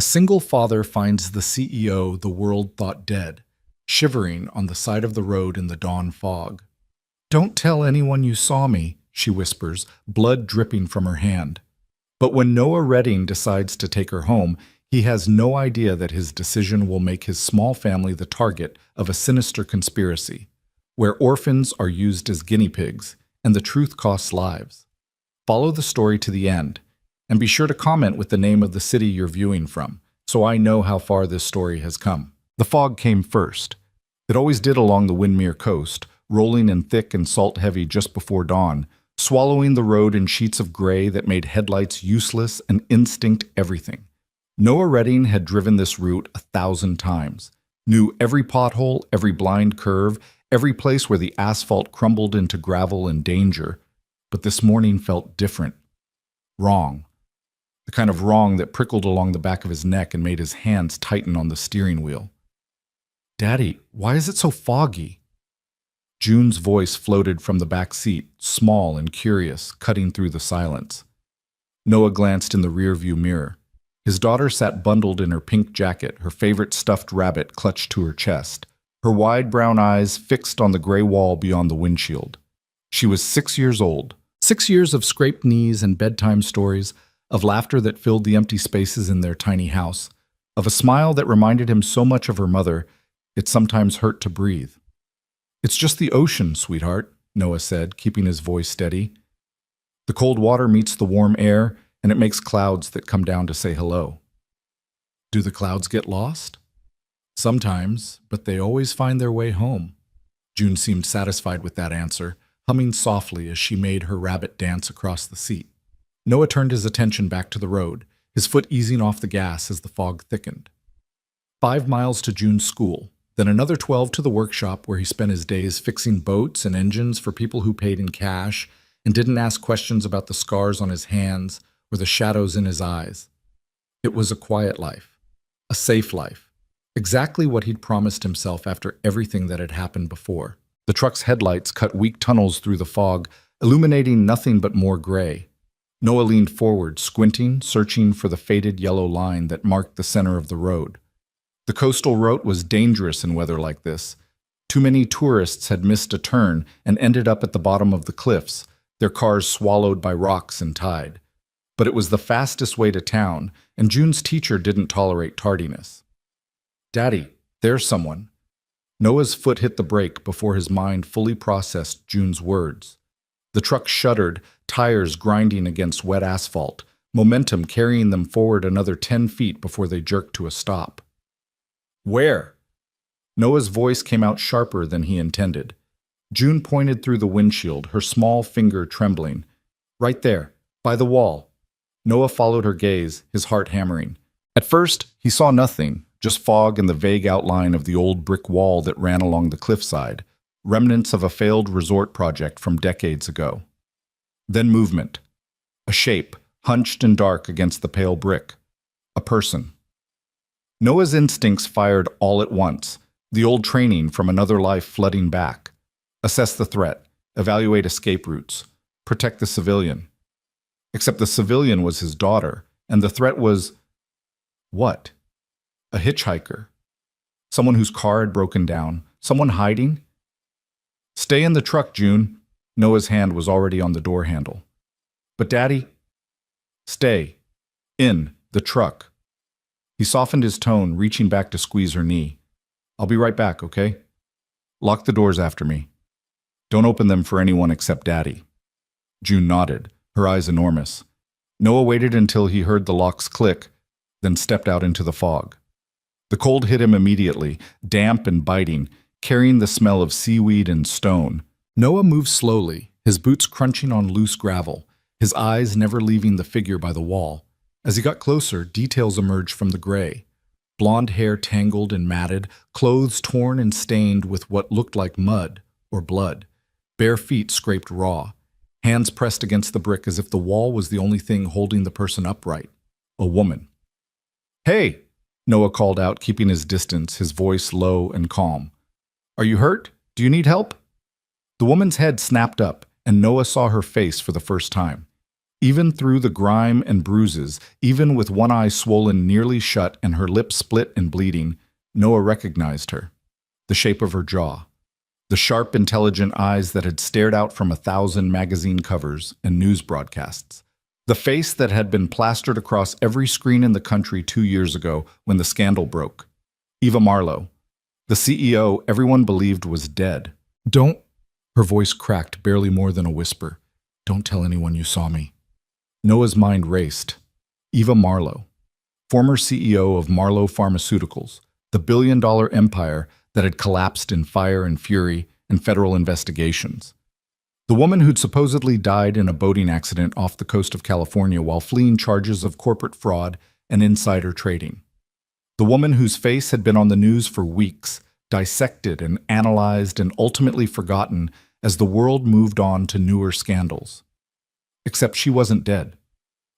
A single father finds the CEO the world thought dead, shivering on the side of the road in the dawn fog. "Don't tell anyone you saw me," she whispers, blood dripping from her hand. But when Noah Redding decides to take her home, he has no idea that his decision will make his small family the target of a sinister conspiracy, where orphans are used as guinea pigs, and the truth costs lives. Follow the story to the end, and be sure to comment with the name of the city you're viewing from, so I know how far this story has come. The fog came first. It always did along the Windmere coast, rolling in thick and salt-heavy just before dawn, swallowing the road in sheets of gray that made headlights useless and instinct everything. Noah Redding had driven this route 1,000 times, knew every pothole, every blind curve, every place where the asphalt crumbled into gravel and danger, but this morning felt different. Wrong. The kind of wrong that prickled along the back of his neck and made his hands tighten on the steering wheel. "Daddy, why is it so foggy?" June's voice floated from the back seat, small and curious, cutting through the silence. Noah glanced in the rearview mirror. His daughter sat bundled in her pink jacket, her favorite stuffed rabbit clutched to her chest, her wide brown eyes fixed on the gray wall beyond the windshield. She was 6 years old. 6 years of scraped knees and bedtime stories, of laughter that filled the empty spaces in their tiny house, of a smile that reminded him so much of her mother, it sometimes hurt to breathe. "It's just the ocean, sweetheart," Noah said, keeping his voice steady. "The cold water meets the warm air, and it makes clouds that come down to say hello." "Do the clouds get lost?" "Sometimes, but they always find their way home." June seemed satisfied with that answer, humming softly as she made her rabbit dance across the seat. Noah turned his attention back to the road, his foot easing off the gas as the fog thickened. 5 miles to June's school, then another 12 to the workshop where he spent his days fixing boats and engines for people who paid in cash and didn't ask questions about the scars on his hands or the shadows in his eyes. It was a quiet life, a safe life, exactly what he'd promised himself after everything that had happened before. The truck's headlights cut weak tunnels through the fog, illuminating nothing but more gray. Noah leaned forward, squinting, searching for the faded yellow line that marked the center of the road. The coastal route was dangerous in weather like this. Too many tourists had missed a turn and ended up at the bottom of the cliffs, their cars swallowed by rocks and tide. But it was the fastest way to town, and June's teacher didn't tolerate tardiness. "Daddy, there's someone." Noah's foot hit the brake before his mind fully processed June's words. The truck shuddered, tires grinding against wet asphalt, momentum carrying them forward another 10 feet before they jerked to a stop. "Where?" Noah's voice came out sharper than he intended. June pointed through the windshield, her small finger trembling. "Right there, by the wall." Noah followed her gaze, his heart hammering. At first, he saw nothing, just fog and the vague outline of the old brick wall that ran along the cliffside, remnants of a failed resort project from decades ago. Then movement. A shape, hunched and dark against the pale brick. A person. Noah's instincts fired all at once, the old training from another life flooding back. Assess the threat, evaluate escape routes, protect the civilian. Except the civilian was his daughter, and the threat was... what? A hitchhiker. Someone whose car had broken down. Someone hiding? "Stay in the truck, June." Noah's hand was already on the door handle. "But Daddy..." "Stay. In the truck." He softened his tone, reaching back to squeeze her knee. "I'll be right back, okay? Lock the doors after me. Don't open them for anyone except Daddy." June nodded, her eyes enormous. Noah waited until he heard the locks click, then stepped out into the fog. The cold hit him immediately, damp and biting, carrying the smell of seaweed and stone. Noah moved slowly, his boots crunching on loose gravel, his eyes never leaving the figure by the wall. As he got closer, details emerged from the gray. Blonde hair tangled and matted, clothes torn and stained with what looked like mud or blood, bare feet scraped raw, hands pressed against the brick as if the wall was the only thing holding the person upright. A woman. "Hey!" Noah called out, keeping his distance, his voice low and calm. "Are you hurt? Do you need help?" The woman's head snapped up, and Noah saw her face for the first time. Even through the grime and bruises, even with one eye swollen nearly shut and her lips split and bleeding, Noah recognized her. The shape of her jaw. The sharp, intelligent eyes that had stared out from 1,000 magazine covers and news broadcasts. The face that had been plastered across every screen in the country 2 years ago when the scandal broke. Eva Marlowe. The CEO everyone believed was dead. Don't, her voice cracked barely more than a whisper. Don't tell anyone you saw me. Noah's mind raced. Eva Marlowe, former CEO of Marlowe Pharmaceuticals, the billion-dollar empire that had collapsed in fire and fury and federal investigations. The woman who'd supposedly died in a boating accident off the coast of California while fleeing charges of corporate fraud and insider trading. The woman whose face had been on the news for weeks, dissected and analyzed and ultimately forgotten as the world moved on to newer scandals. Except she wasn't dead.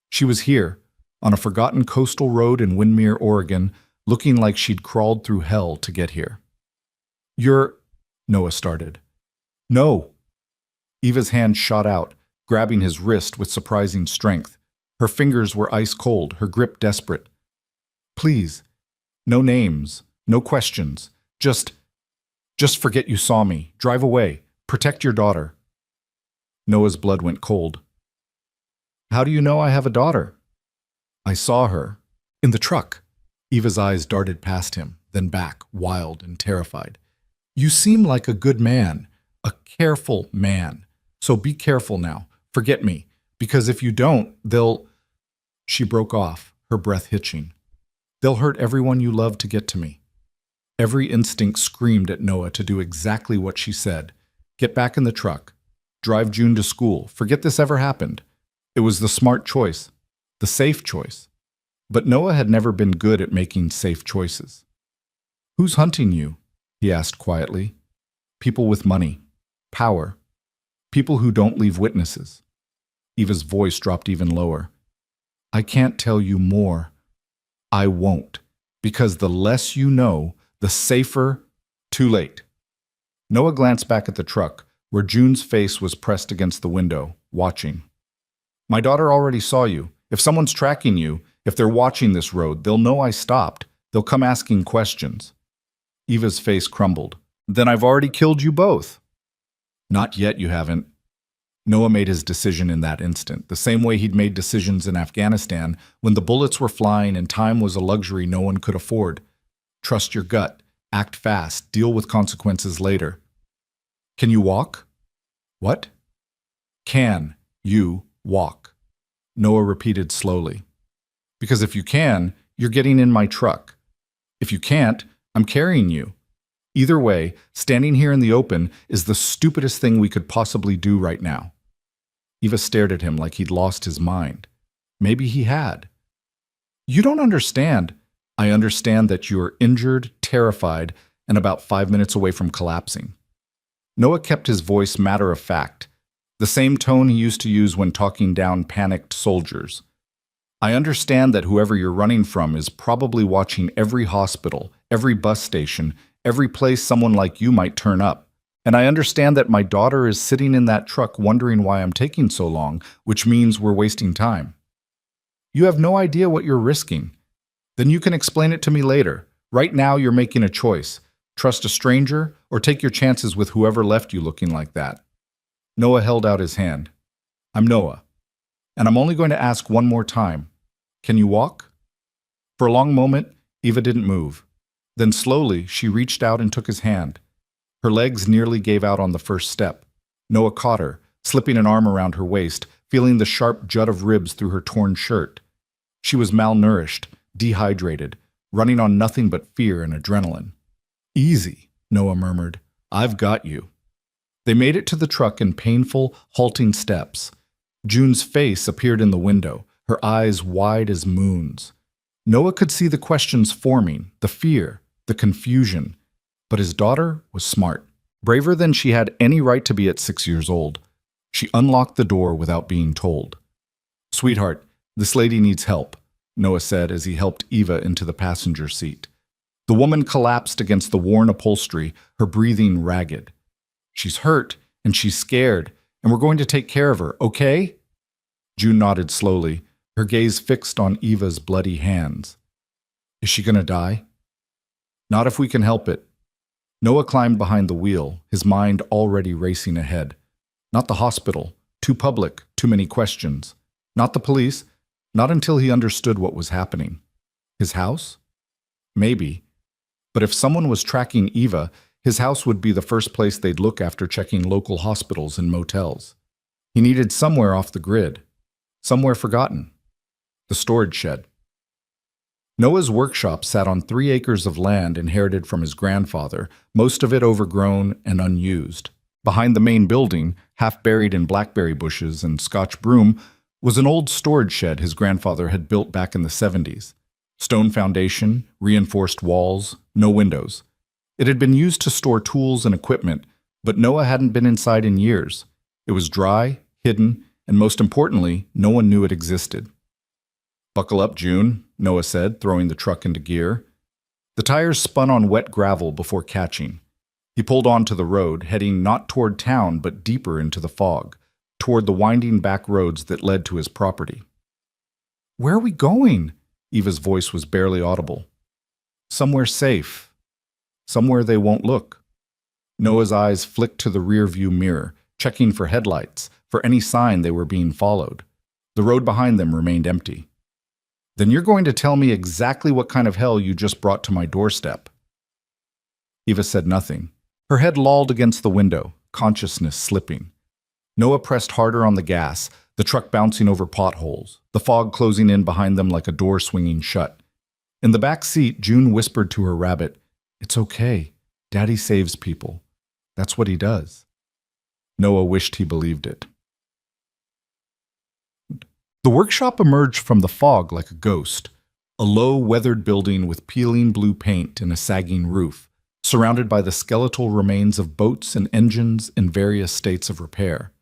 She was here, on a forgotten coastal road in Windermere, Oregon, looking like she'd crawled through hell to get here. You're... Noah started. No. Eva's hand shot out, grabbing his wrist with surprising strength. Her fingers were ice cold, her grip desperate. Please. No names, no questions. Just forget you saw me. Drive away. Protect your daughter. Noah's blood went cold. How do you know I have a daughter? I saw her. In the truck. Eva's eyes darted past him, then back, wild and terrified. You seem like a good man, a careful man. So be careful now. Forget me. Because if you don't, they'll... She broke off, her breath hitching. They'll hurt everyone you love to get to me. Every instinct screamed at Noah to do exactly what she said. Get back in the truck. Drive June to school. Forget this ever happened. It was the smart choice. The safe choice. But Noah had never been good at making safe choices. Who's hunting you? He asked quietly. People with money. Power. People who don't leave witnesses. Eva's voice dropped even lower. I can't tell you more. I won't. Because the less you know, the safer... Too late. Noah glanced back at the truck, where June's face was pressed against the window, watching. My daughter already saw you. If someone's tracking you, if they're watching this road, they'll know I stopped. They'll come asking questions. Eva's face crumbled. Then I've already killed you both. Not yet, you haven't. Noah made his decision in that instant, the same way he'd made decisions in Afghanistan when the bullets were flying and time was a luxury no one could afford. Trust your gut. Act fast. Deal with consequences later. Can you walk? What? Can you walk? Noah repeated slowly. Because if you can, you're getting in my truck. If you can't, I'm carrying you. Either way, standing here in the open is the stupidest thing we could possibly do right now. Eva stared at him like he'd lost his mind. Maybe he had. You don't understand. I understand that you're injured, terrified, and about 5 minutes away from collapsing. Noah kept his voice matter-of-fact, the same tone he used to use when talking down panicked soldiers. I understand that whoever you're running from is probably watching every hospital, every bus station, every place someone like you might turn up. And I understand that my daughter is sitting in that truck wondering why I'm taking so long, which means we're wasting time. You have no idea what you're risking. Then you can explain it to me later. Right now you're making a choice. Trust a stranger or take your chances with whoever left you looking like that. Noah held out his hand. I'm Noah. And I'm only going to ask one more time. Can you walk? For a long moment, Eva didn't move. Then slowly, she reached out and took his hand. Her legs nearly gave out on the first step. Noah caught her, slipping an arm around her waist, feeling the sharp jut of ribs through her torn shirt. She was malnourished, dehydrated, running on nothing but fear and adrenaline. Easy, Noah murmured. I've got you. They made it to the truck in painful, halting steps. June's face appeared in the window, her eyes wide as moons. Noah could see the questions forming, the fear, the confusion. But his daughter was smart, braver than she had any right to be at 6 years old. She unlocked the door without being told. Sweetheart, this lady needs help, Noah said as he helped Eva into the passenger seat. The woman collapsed against the worn upholstery, her breathing ragged. She's hurt, and she's scared, and we're going to take care of her, okay? June nodded slowly, her gaze fixed on Eva's bloody hands. Is she gonna die? Not if we can help it. Noah climbed behind the wheel, his mind already racing ahead. Not the hospital. Too public, too many questions. Not the police. Not until he understood what was happening. His house? Maybe. But if someone was tracking Eva, his house would be the first place they'd look after checking local hospitals and motels. He needed somewhere off the grid. Somewhere forgotten. The storage shed. Noah's workshop sat on 3 acres of land inherited from his grandfather, most of it overgrown and unused. Behind the main building, half buried in blackberry bushes and Scotch broom, was an old storage shed his grandfather had built back in the 70s. Stone foundation, reinforced walls, no windows. It had been used to store tools and equipment, but Noah hadn't been inside in years. It was dry, hidden, and most importantly, no one knew it existed. "Buckle up, June," Noah said, throwing the truck into gear. The tires spun on wet gravel before catching. He pulled onto the road, heading not toward town but deeper into the fog, toward the winding back roads that led to his property. "Where are we going?" Eva's voice was barely audible. "Somewhere safe. Somewhere they won't look." Noah's eyes flicked to the rearview mirror, checking for headlights, for any sign they were being followed. The road behind them remained empty. "Then you're going to tell me exactly what kind of hell you just brought to my doorstep." Eva said nothing. Her head lolled against the window, consciousness slipping. Noah pressed harder on the gas, the truck bouncing over potholes, the fog closing in behind them like a door swinging shut. In the back seat, June whispered to her rabbit, "It's okay. Daddy saves people. That's what he does." Noah wished he believed it. The workshop emerged from the fog like a ghost, a low, weathered building with peeling blue paint and a sagging roof, surrounded by the skeletal remains of boats and engines in various states of repair.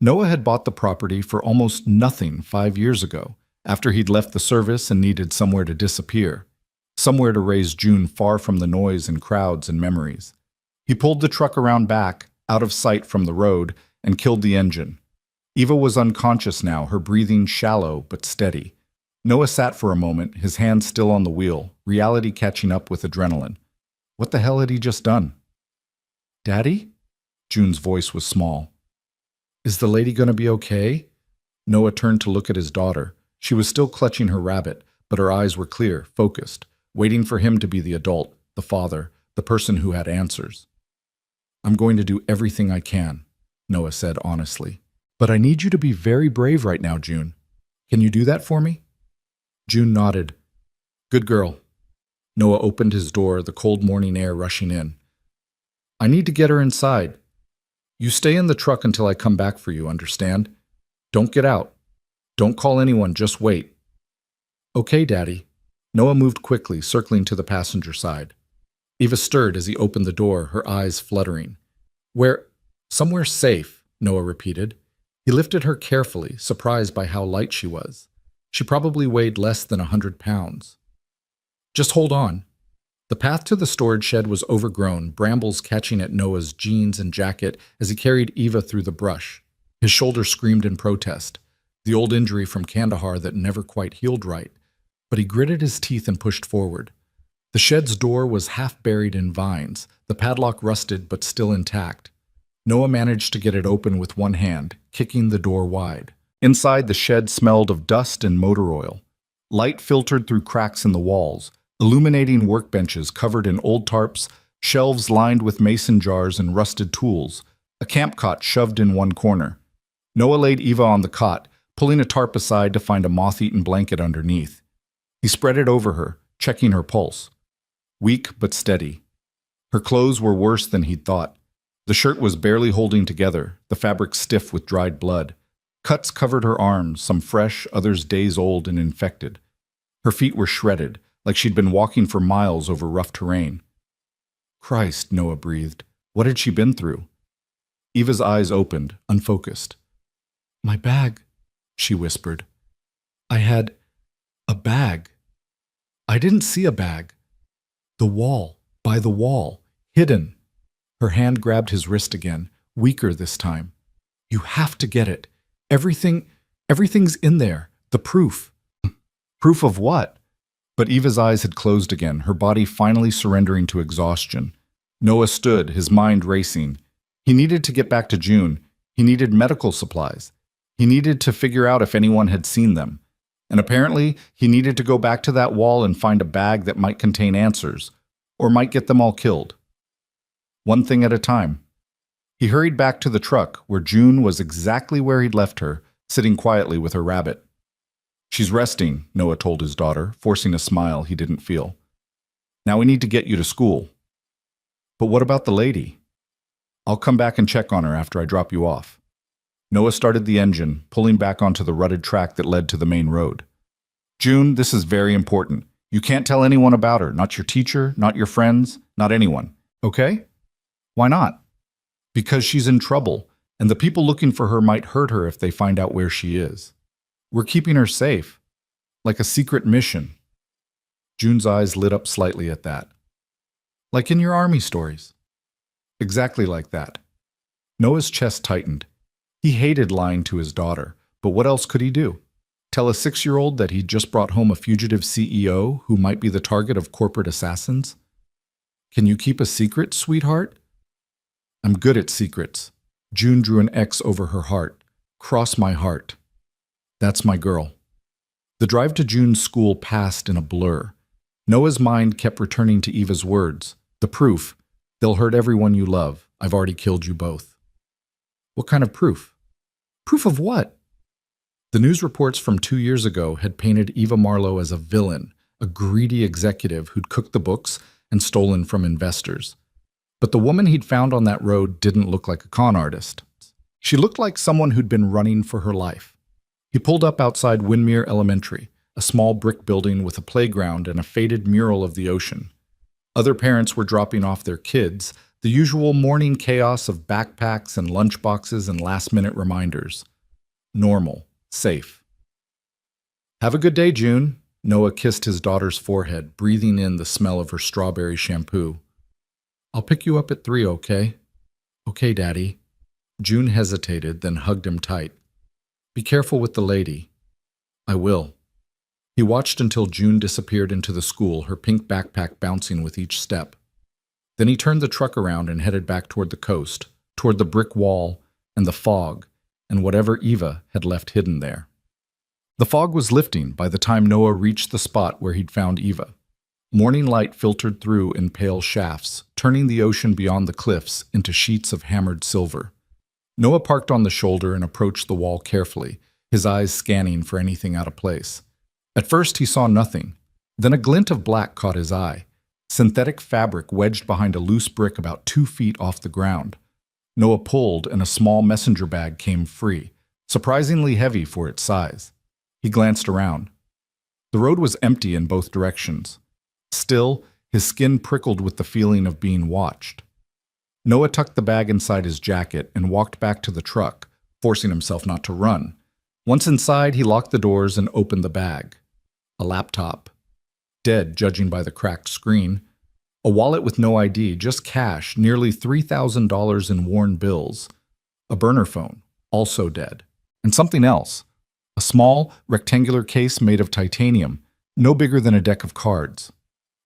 Noah had bought the property for almost nothing 5 years ago, after he'd left the service and needed somewhere to disappear, somewhere to raise June far from the noise and crowds and memories. He pulled the truck around back, out of sight from the road, and killed the engine. Eva was unconscious now, her breathing shallow but steady. Noah sat for a moment, his hands still on the wheel, reality catching up with adrenaline. What the hell had he just done? "Daddy?" June's voice was small. "Is the lady going to be okay?" Noah turned to look at his daughter. She was still clutching her rabbit, but her eyes were clear, focused, waiting for him to be the adult, the father, the person who had answers. "I'm going to do everything I can," Noah said honestly. "But I need you to be very brave right now, June. Can you do that for me?" June nodded. "Good girl." Noah opened his door, the cold morning air rushing in. "I need to get her inside. You stay in the truck until I come back for you, understand? Don't get out. Don't call anyone, just wait." "Okay, Daddy." Noah moved quickly, circling to the passenger side. Eva stirred as he opened the door, her eyes fluttering. Somewhere safe," Noah repeated. He lifted her carefully, surprised by how light she was. She probably weighed less than 100 pounds. "Just hold on." The path to the storage shed was overgrown, brambles catching at Noah's jeans and jacket as he carried Eva through the brush. His shoulder screamed in protest, the old injury from Kandahar that never quite healed right, but he gritted his teeth and pushed forward. The shed's door was half buried in vines, the padlock rusted but still intact. Noah managed to get it open with one hand, kicking the door wide. Inside, the shed smelled of dust and motor oil. Light filtered through cracks in the walls, illuminating workbenches covered in old tarps, shelves lined with mason jars and rusted tools, a camp cot shoved in one corner. Noah laid Eva on the cot, pulling a tarp aside to find a moth-eaten blanket underneath. He spread it over her, checking her pulse. Weak but steady. Her clothes were worse than he'd thought. The shirt was barely holding together, the fabric stiff with dried blood. Cuts covered her arms, some fresh, others days old and infected. Her feet were shredded, like she'd been walking for miles over rough terrain. Christ, Noah breathed. What had she been through? Eva's eyes opened, unfocused. "My bag," she whispered. "I had a bag. I didn't see a bag. The wall, by the wall, hidden." Her hand grabbed his wrist again, weaker this time. "You have to get it. Everything Everything's in there. The proof. Proof of what? But Eva's eyes had closed again, her body finally surrendering to exhaustion. Noah stood, his mind racing. He needed to get back to June. He needed medical supplies. He needed to figure out if anyone had seen them. And apparently, he needed to go back to that wall and find a bag that might contain answers, or might get them all killed. One thing at a time. He hurried back to the truck, where June was exactly where he'd left her, sitting quietly with her rabbit. "She's resting," Noah told his daughter, forcing a smile he didn't feel. "Now we need to get you to school." "But what about the lady?" "I'll come back and check on her after I drop you off." Noah started the engine, pulling back onto the rutted track that led to the main road. "June, this is very important. You can't tell anyone about her, not your teacher, not your friends, not anyone. Okay?" "Why not?" "Because she's in trouble, and the people looking for her might hurt her if they find out where she is. We're keeping her safe, like a secret mission." June's eyes lit up slightly at that. "Like in your army stories." "Exactly like that." Noah's chest tightened. He hated lying to his daughter, but what else could he do? Tell a 6-year-old that he'd just brought home a fugitive CEO who might be the target of corporate assassins? "Can you keep a secret, sweetheart?" "I'm good at secrets." June drew an X over her heart. "Cross my heart. That's my girl." The drive to June's school passed in a blur. Noah's mind kept returning to Eva's words. The proof. "They'll hurt everyone you love. I've already killed you both." What kind of proof? Proof of what? The news reports from 2 years ago had painted Eva Marlowe as a villain, a greedy executive who'd cooked the books and stolen from investors. But the woman he'd found on that road didn't look like a con artist. She looked like someone who'd been running for her life. He pulled up outside Windmere Elementary, a small brick building with a playground and a faded mural of the ocean. Other parents were dropping off their kids, the usual morning chaos of backpacks and lunchboxes and last-minute reminders. Normal. Safe. "Have a good day, June." Noah kissed his daughter's forehead, breathing in the smell of her strawberry shampoo. "I'll pick you up at 3, okay?" "Okay, Daddy." June hesitated, then hugged him tight. "Be careful with the lady." "I will." He watched until June disappeared into the school, her pink backpack bouncing with each step. Then he turned the truck around and headed back toward the coast, toward the brick wall and the fog, and whatever Eva had left hidden there. The fog was lifting by the time Noah reached the spot where he'd found Eva. Morning light filtered through in pale shafts, turning the ocean beyond the cliffs into sheets of hammered silver. Noah parked on the shoulder and approached the wall carefully, his eyes scanning for anything out of place. At first he saw nothing. Then a glint of black caught his eye. Synthetic fabric wedged behind a loose brick about 2 feet off the ground. Noah pulled, and a small messenger bag came free, surprisingly heavy for its size. He glanced around. The road was empty in both directions. Still, his skin prickled with the feeling of being watched. Noah tucked the bag inside his jacket and walked back to the truck, forcing himself not to run. Once inside, he locked the doors and opened the bag. A laptop. Dead, judging by the cracked screen. A wallet with no ID, just cash, nearly $3,000 in worn bills. A burner phone, also dead. And something else. A small, rectangular case made of titanium, no bigger than a deck of cards.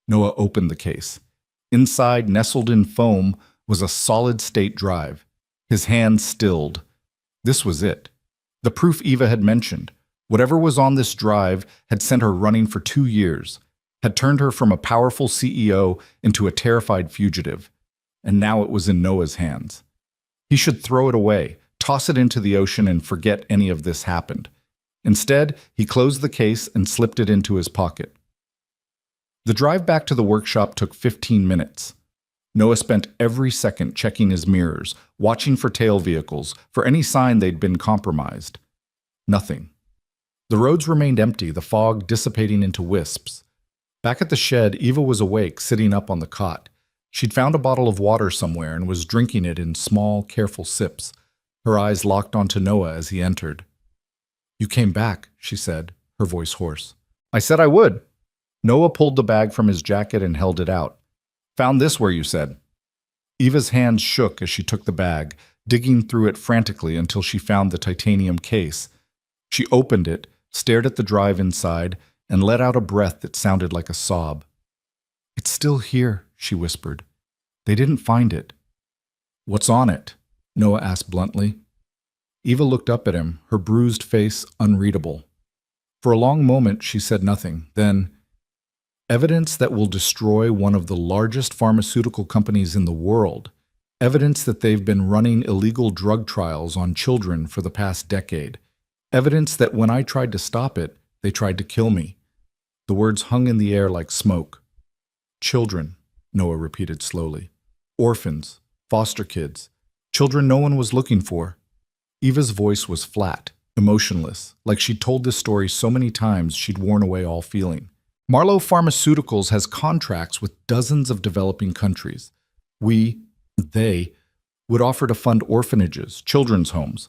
Noah opened the case. Inside, nestled in foam, was a solid-state drive. His hand stilled. This was it. The proof Eva had mentioned. Whatever was on this drive had sent her running for 2 years, had turned her from a powerful CEO into a terrified fugitive. And now it was in Noah's hands. He should throw it away, toss it into the ocean, and forget any of this happened. Instead, he closed the case and slipped it into his pocket. The drive back to the workshop took 15 minutes. Noah spent every second checking his mirrors, watching for tail vehicles, for any sign they'd been compromised. Nothing. The roads remained empty, the fog dissipating into wisps. Back at the shed, Eva was awake, sitting up on the cot. She'd found a bottle of water somewhere and was drinking it in small, careful sips. Her eyes locked onto Noah as he entered. "You came back," she said, her voice hoarse. "I said I would." Noah pulled the bag from his jacket and held it out. "Found this where you said." Eva's hands shook as she took the bag, digging through it frantically until she found the titanium case. She opened it, stared at the drive inside, and let out a breath that sounded like a sob. "It's still here," she whispered. "They didn't find it." "What's on it?" Noah asked bluntly. Eva looked up at him, her bruised face unreadable. For a long moment she said nothing. Then, "Evidence that will destroy one of the largest pharmaceutical companies in the world. Evidence that they've been running illegal drug trials on children for the past decade. Evidence that when I tried to stop it, they tried to kill me." The words hung in the air like smoke. "Children," Noah repeated slowly. "Orphans, foster kids, children no one was looking for." Eva's voice was flat, emotionless, like she'd told this story so many times she'd worn away all feeling. "Marlowe Pharmaceuticals has contracts with dozens of developing countries. They, would offer to fund orphanages, children's homes.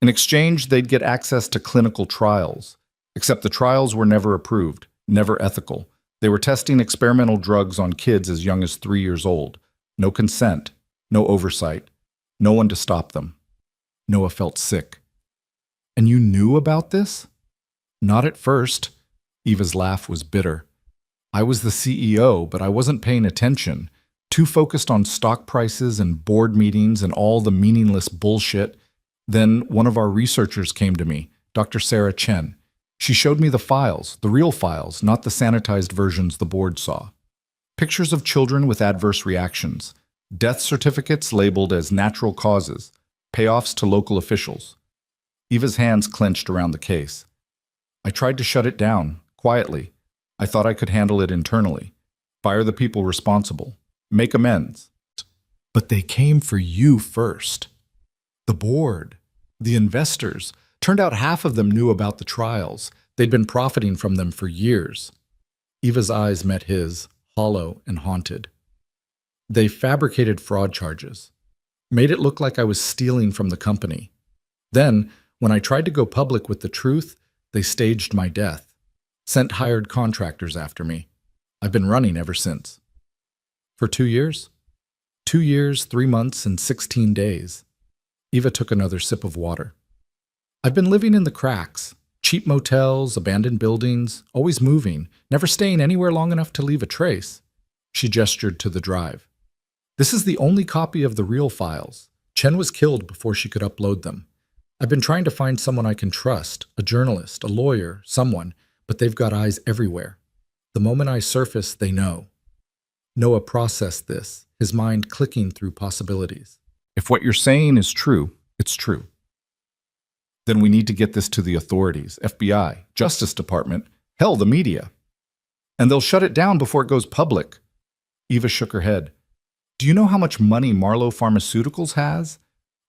In exchange, they'd get access to clinical trials. Except the trials were never approved, never ethical. They were testing experimental drugs on kids as young as 3 years old. No consent, no oversight, no one to stop them." Noah felt sick. "And you knew about this?" "Not at first." Eva's laugh was bitter. "I was the CEO, but I wasn't paying attention. Too focused on stock prices and board meetings and all the meaningless bullshit. Then one of our researchers came to me, Dr. Sarah Chen. She showed me the files, the real files, not the sanitized versions the board saw. Pictures of children with adverse reactions, death certificates labeled as natural causes, payoffs to local officials." Eva's hands clenched around the case. "I tried to shut it down, quietly. I thought I could handle it internally. Fire the people responsible. Make amends. But they came for you first. The board, the investors. Turned out half of them knew about the trials. They'd been profiting from them for years." Eva's eyes met his, hollow and haunted. "They fabricated fraud charges. Made it look like I was stealing from the company. Then, when I tried to go public with the truth, they staged my death. Sent hired contractors after me. I've been running ever since." "For 2 years?" 2 years, 3 months, and 16 days. Eva took another sip of water. "I've been living in the cracks. Cheap motels, abandoned buildings, always moving, never staying anywhere long enough to leave a trace." She gestured to the drive. "This is the only copy of the real files. Chen was killed before she could upload them. I've been trying to find someone I can trust, a journalist, a lawyer, someone, but they've got eyes everywhere. The moment I surface, they know." Noah processed this, his mind clicking through possibilities. "If what you're saying is true, it's true. Then we need to get this to the authorities, FBI, Justice Department, hell, the media. And they'll shut it down before it goes public." Eva shook her head. "Do you know how much money Marlowe Pharmaceuticals has?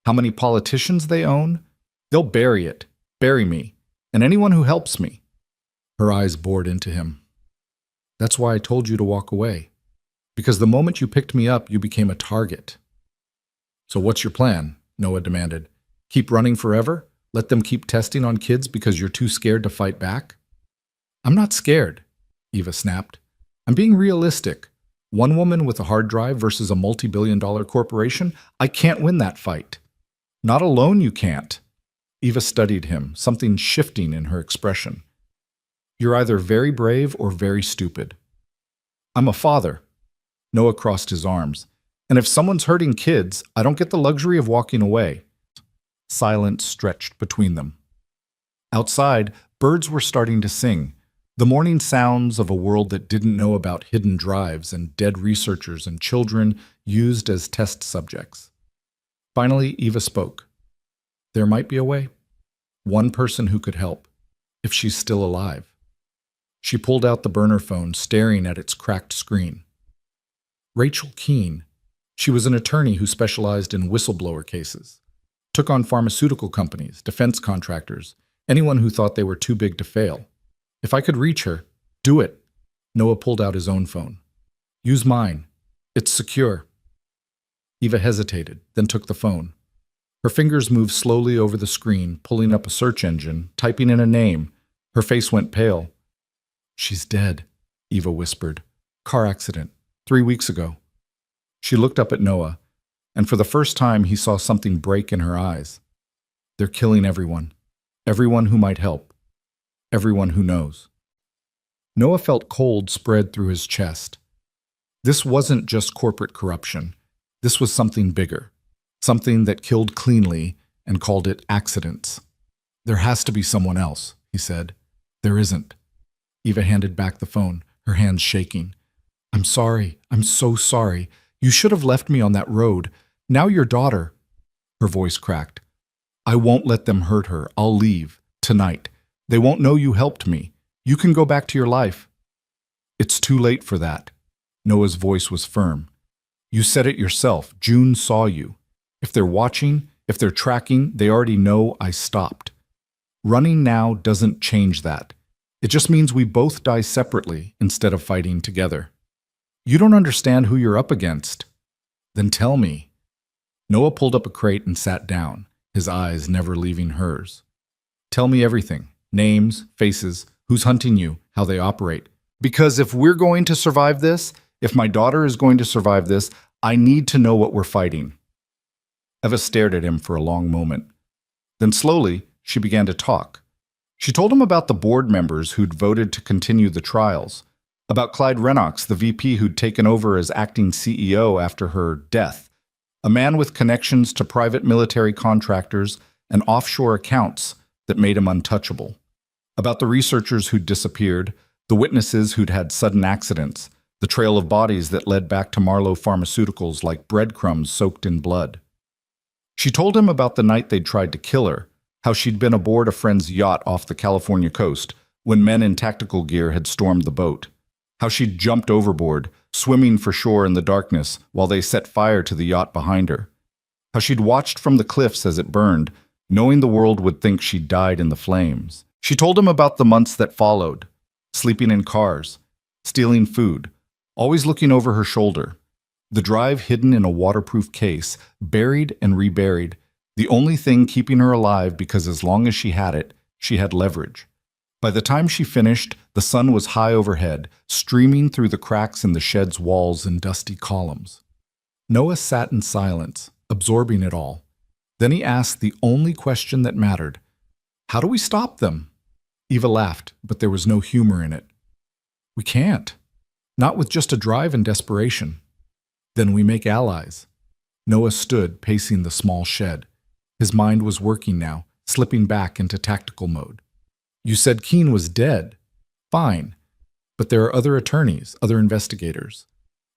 How many politicians they own? They'll bury it, bury me, and anyone who helps me." Her eyes bored into him. "That's why I told you to walk away. Because the moment you picked me up, you became a target." "So what's your plan?" Noah demanded. "Keep running forever? Let them keep testing on kids because you're too scared to fight back?" "I'm not scared," Eva snapped. "I'm being realistic. One woman with a hard drive versus a multi-billion-dollar corporation? I can't win that fight." "Not alone you can't." Eva studied him, something shifting in her expression. "You're either very brave or very stupid." "I'm a father." Noah crossed his arms. "And if someone's hurting kids, I don't get the luxury of walking away." Silence stretched between them. Outside, birds were starting to sing, the morning sounds of a world that didn't know about hidden drives and dead researchers and children used as test subjects. Finally, Eva spoke. "There might be a way. One person who could help, if she's still alive." She pulled out the burner phone, staring at its cracked screen. Rachel Keene. She was an attorney who specialized in whistleblower cases. Took on pharmaceutical companies, defense contractors, anyone who thought they were too big to fail. If I could reach her, do it. Noah pulled out his own phone. "Use mine. It's secure." Eva hesitated, then took the phone. Her fingers moved slowly over the screen, pulling up a search engine, typing in a name. Her face went pale. "She's dead," Eva whispered. "Car accident. 3 weeks ago." She looked up at Noah, and for the first time he saw something break in her eyes. "They're killing everyone. everyone who might help, everyone who knows. Noah felt cold spread through his chest. This wasn't just corporate corruption. This was something bigger, something that killed cleanly and called it accidents. There has to be someone else, he said. There isn't. Eva handed back the phone, her hands shaking. I'm sorry. I'm so sorry. You should have left me on that road. Now your daughter. Her voice cracked. I won't let them hurt her. I'll leave. Tonight. They won't know you helped me. You can go back to your life. It's too late for that. Noah's voice was firm. You said it yourself. June saw you. If they're watching, if they're tracking, they already know I stopped. Running now doesn't change that. It just means we both die separately instead of fighting together. You don't understand who you're up against. Then tell me. Noah pulled up a crate and sat down, his eyes never leaving hers. Tell me everything. Names, faces, who's hunting you, how they operate. Because if we're going to survive this, if my daughter is going to survive this, I need to know what we're fighting. Eva stared at him for a long moment. Then slowly, she began to talk. She told him about the board members who'd voted to continue the trials, about Clyde Rennox, the VP who'd taken over as acting CEO after her death, a man with connections to private military contractors and offshore accounts that made him untouchable, about the researchers who'd disappeared, the witnesses who'd had sudden accidents, the trail of bodies that led back to Marlowe Pharmaceuticals like breadcrumbs soaked in blood. She told him about the night they'd tried to kill her, how she'd been aboard a friend's yacht off the California coast when men in tactical gear had stormed the boat, how she'd jumped overboard, swimming for shore in the darkness while they set fire to the yacht behind her, how she'd watched from the cliffs as it burned, knowing the world would think she'd died in the flames. She told him about the months that followed, sleeping in cars, stealing food, always looking over her shoulder, the drive hidden in a waterproof case, buried and reburied, the only thing keeping her alive because as long as she had it, she had leverage. By the time she finished, the sun was high overhead, streaming through the cracks in the shed's walls and dusty columns. Noah sat in silence, absorbing it all. Then he asked the only question that mattered. How do we stop them? Eva laughed, but there was no humor in it. We can't. Not with just a drive and desperation. Then we make allies. Noah stood, pacing the small shed. His mind was working now, slipping back into tactical mode. You said Keene was dead. Fine. But there are other attorneys, other investigators.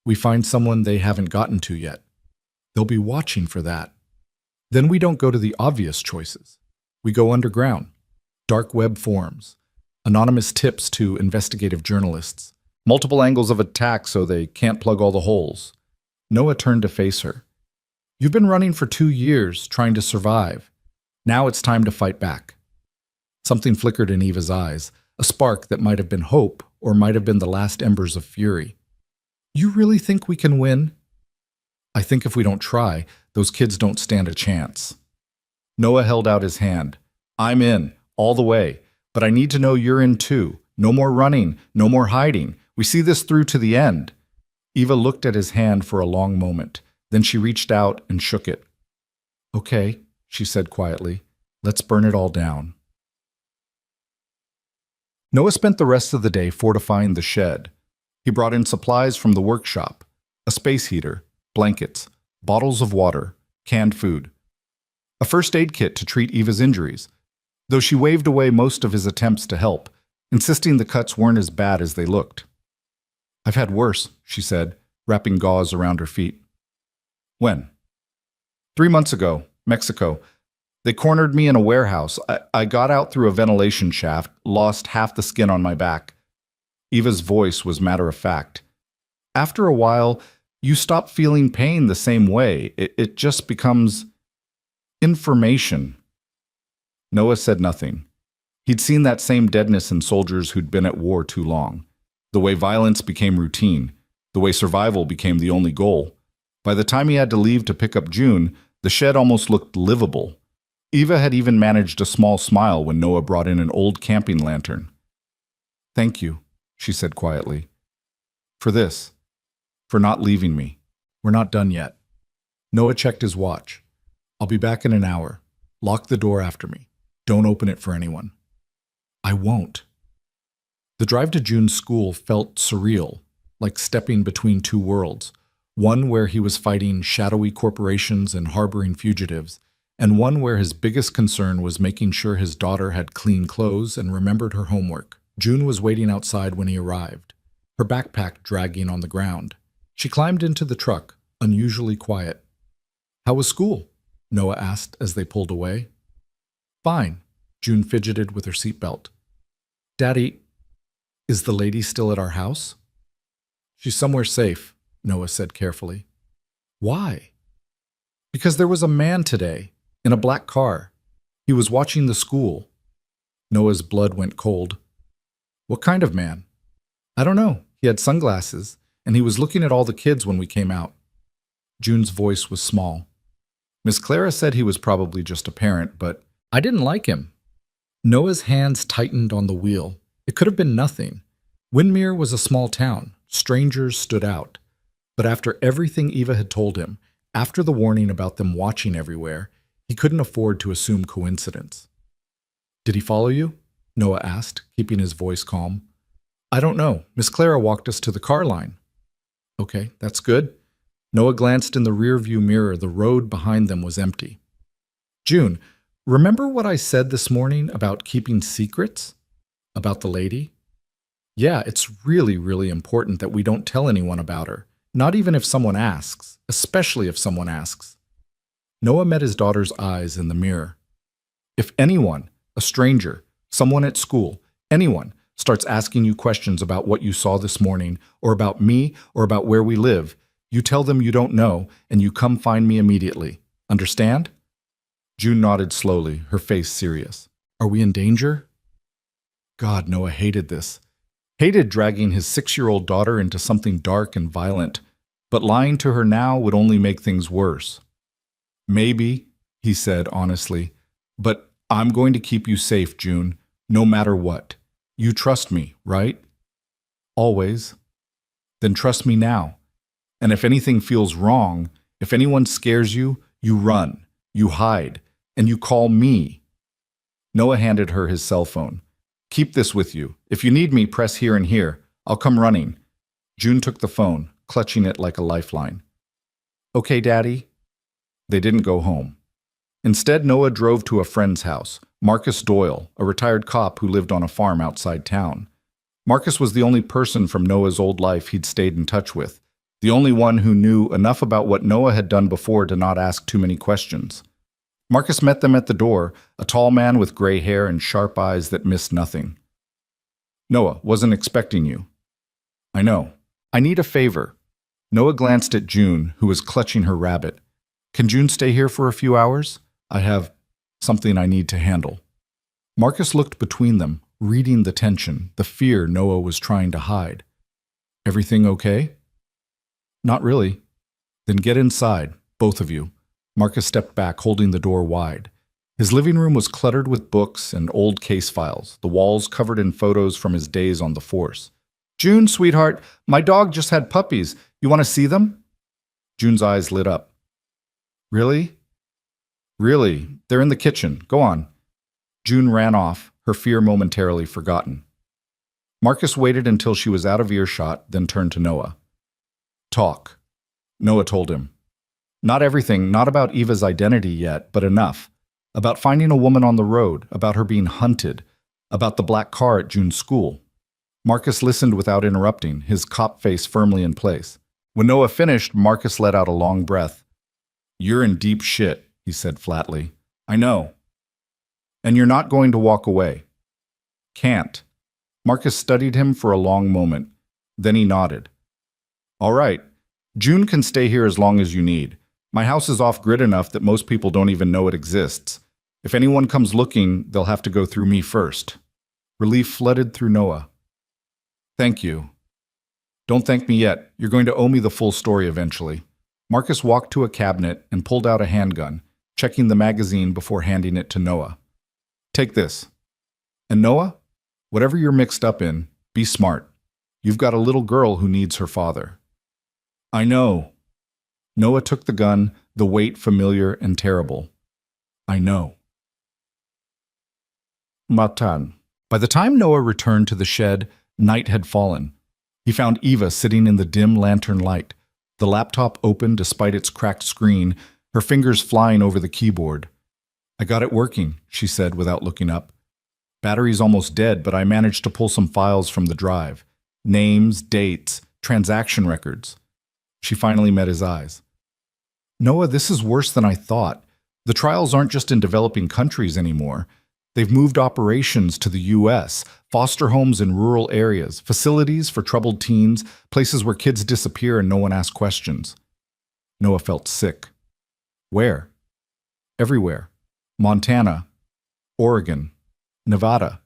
We find someone they haven't gotten to yet. They'll be watching for that. Then we don't go to the obvious choices. We go underground. Dark web forums. Anonymous tips to investigative journalists. Multiple angles of attack so they can't plug all the holes. Noah turned to face her. You've been running for 2 years, trying to survive. Now it's time to fight back. Something flickered in Eva's eyes, a spark that might have been hope or might have been the last embers of fury. You really think we can win? I think if we don't try, those kids don't stand a chance. Noah held out his hand. I'm in, all the way, but I need to know you're in too. No more running, no more hiding. We see this through to the end. Eva looked at his hand for a long moment. Then she reached out and shook it. Okay, she said quietly. Let's burn it all down. Noah spent the rest of the day fortifying the shed. He brought in supplies from the workshop, a space heater, blankets, bottles of water, canned food, a first aid kit to treat Eva's injuries, though she waved away most of his attempts to help, insisting the cuts weren't as bad as they looked. I've had worse, she said, wrapping gauze around her feet. When? 3 months ago, Mexico. They cornered me in a warehouse. I got out through a ventilation shaft, lost half the skin on my back. Eva's voice was matter-of-fact. After a while, you stop feeling pain the same way. It just becomes information. Noah said nothing. He'd seen that same deadness in soldiers who'd been at war too long. The way violence became routine. The way survival became the only goal. By the time he had to leave to pick up June, the shed almost looked livable. Eva had even managed a small smile when Noah brought in an old camping lantern. Thank you, she said quietly. For this. For not leaving me. We're not done yet. Noah checked his watch. I'll be back in an hour. Lock the door after me. Don't open it for anyone. I won't. The drive to June's school felt surreal, like stepping between two worlds, one where he was fighting shadowy corporations and harboring fugitives, and one where his biggest concern was making sure his daughter had clean clothes and remembered her homework. June was waiting outside when he arrived, her backpack dragging on the ground. She climbed into the truck, unusually quiet. How was school? Noah asked as they pulled away. Fine, June fidgeted with her seatbelt. Daddy, is the lady still at our house? She's somewhere safe, Noah said carefully. Why? Because there was a man today, in a black car. He was watching the school. Noah's blood went cold. What kind of man? I don't know. He had sunglasses, and he was looking at all the kids when we came out. June's voice was small. Miss Clara said he was probably just a parent, but I didn't like him. Noah's hands tightened on the wheel. It could have been nothing. Windermere was a small town. Strangers stood out. But after everything Eva had told him, after the warning about them watching everywhere, he couldn't afford to assume coincidence. Did he follow you? Noah asked, keeping his voice calm. I don't know. Miss Clara walked us to the car line. Okay, that's good. Noah glanced in the rearview mirror. The road behind them was empty. June, remember what I said this morning about keeping secrets? About the lady? Yeah, it's really, really important that we don't tell anyone about her. Not even if someone asks, especially if someone asks. Noah met his daughter's eyes in the mirror. If anyone, a stranger, someone at school, anyone, starts asking you questions about what you saw this morning, or about me, or about where we live, you tell them you don't know, and you come find me immediately. Understand? June nodded slowly, her face serious. Are we in danger? God, Noah hated this. Hated dragging his 6-year-old daughter into something dark and violent, but lying to her now would only make things worse. Maybe, he said honestly, but I'm going to keep you safe, June, no matter what. You trust me, right? Always. Then trust me now. And if anything feels wrong, if anyone scares you, you run, you hide, and you call me. Noah handed her his cell phone. Keep this with you. If you need me, press here and here. I'll come running. June took the phone, clutching it like a lifeline. Okay, Daddy. They didn't go home. Instead, Noah drove to a friend's house, Marcus Doyle, a retired cop who lived on a farm outside town. Marcus was the only person from Noah's old life he'd stayed in touch with, the only one who knew enough about what Noah had done before to not ask too many questions. Marcus met them at the door, a tall man with gray hair and sharp eyes that missed nothing. Noah, wasn't expecting you. I know. I need a favor. Noah glanced at June, who was clutching her rabbit. Can June stay here for a few hours? I have something I need to handle. Marcus looked between them, reading the tension, the fear Noah was trying to hide. Everything okay? Not really. Then get inside, both of you. Marcus stepped back, holding the door wide. His living room was cluttered with books and old case files, the walls covered in photos from his days on the force. June, sweetheart, my dog just had puppies. You want to see them? June's eyes lit up. Really? Really? They're in the kitchen. Go on. June ran off, her fear momentarily forgotten. Marcus waited until she was out of earshot, then turned to Noah. Talk. Noah told him. Not everything, not about Eva's identity yet, but enough. About finding a woman on the road, about her being hunted, about the black car at June's school. Marcus listened without interrupting, his cop face firmly in place. When Noah finished, Marcus let out a long breath. You're in deep shit, he said flatly. I know. And you're not going to walk away. Can't. Marcus studied him for a long moment. Then he nodded. All right. June can stay here as long as you need. My house is off-grid enough that most people don't even know it exists. If anyone comes looking, they'll have to go through me first. Relief flooded through Noah. Thank you. Don't thank me yet. You're going to owe me the full story eventually. Marcus walked to a cabinet and pulled out a handgun, checking the magazine before handing it to Noah. Take this. And Noah, whatever you're mixed up in, be smart. You've got a little girl who needs her father. I know. Noah took the gun, the weight familiar and terrible. I know. Matan. By the time Noah returned to the shed, night had fallen. He found Eva sitting in the dim lantern light, the laptop open despite its cracked screen, her fingers flying over the keyboard. I got it working, she said without looking up. Battery's almost dead, but I managed to pull some files from the drive. Names, dates, transaction records. She finally met his eyes. Noah, this is worse than I thought. The trials aren't just in developing countries anymore. They've moved operations to the U.S., foster homes in rural areas, facilities for troubled teens, places where kids disappear and no one asks questions. Noah felt sick. Where? Everywhere. Montana, Oregon, Nevada.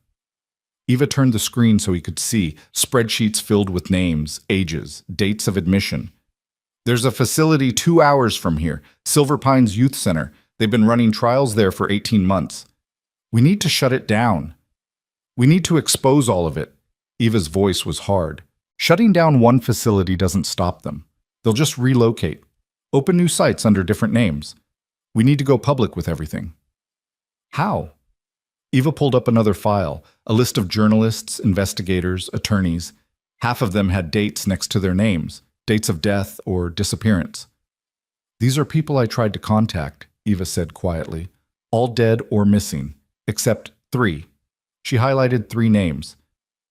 Eva turned the screen so he could see, spreadsheets filled with names, ages, dates of admission. There's a facility 2 hours from here, Silver Pines Youth Center. They've been running trials there for 18 months. We need to shut it down. We need to expose all of it. Eva's voice was hard. Shutting down one facility doesn't stop them. They'll just relocate. Open new sites under different names. We need to go public with everything. How? Eva pulled up another file, a list of journalists, investigators, attorneys. Half of them had dates next to their names, dates of death or disappearance. These are people I tried to contact, Eva said quietly, all dead or missing, except 3. She highlighted 3 names.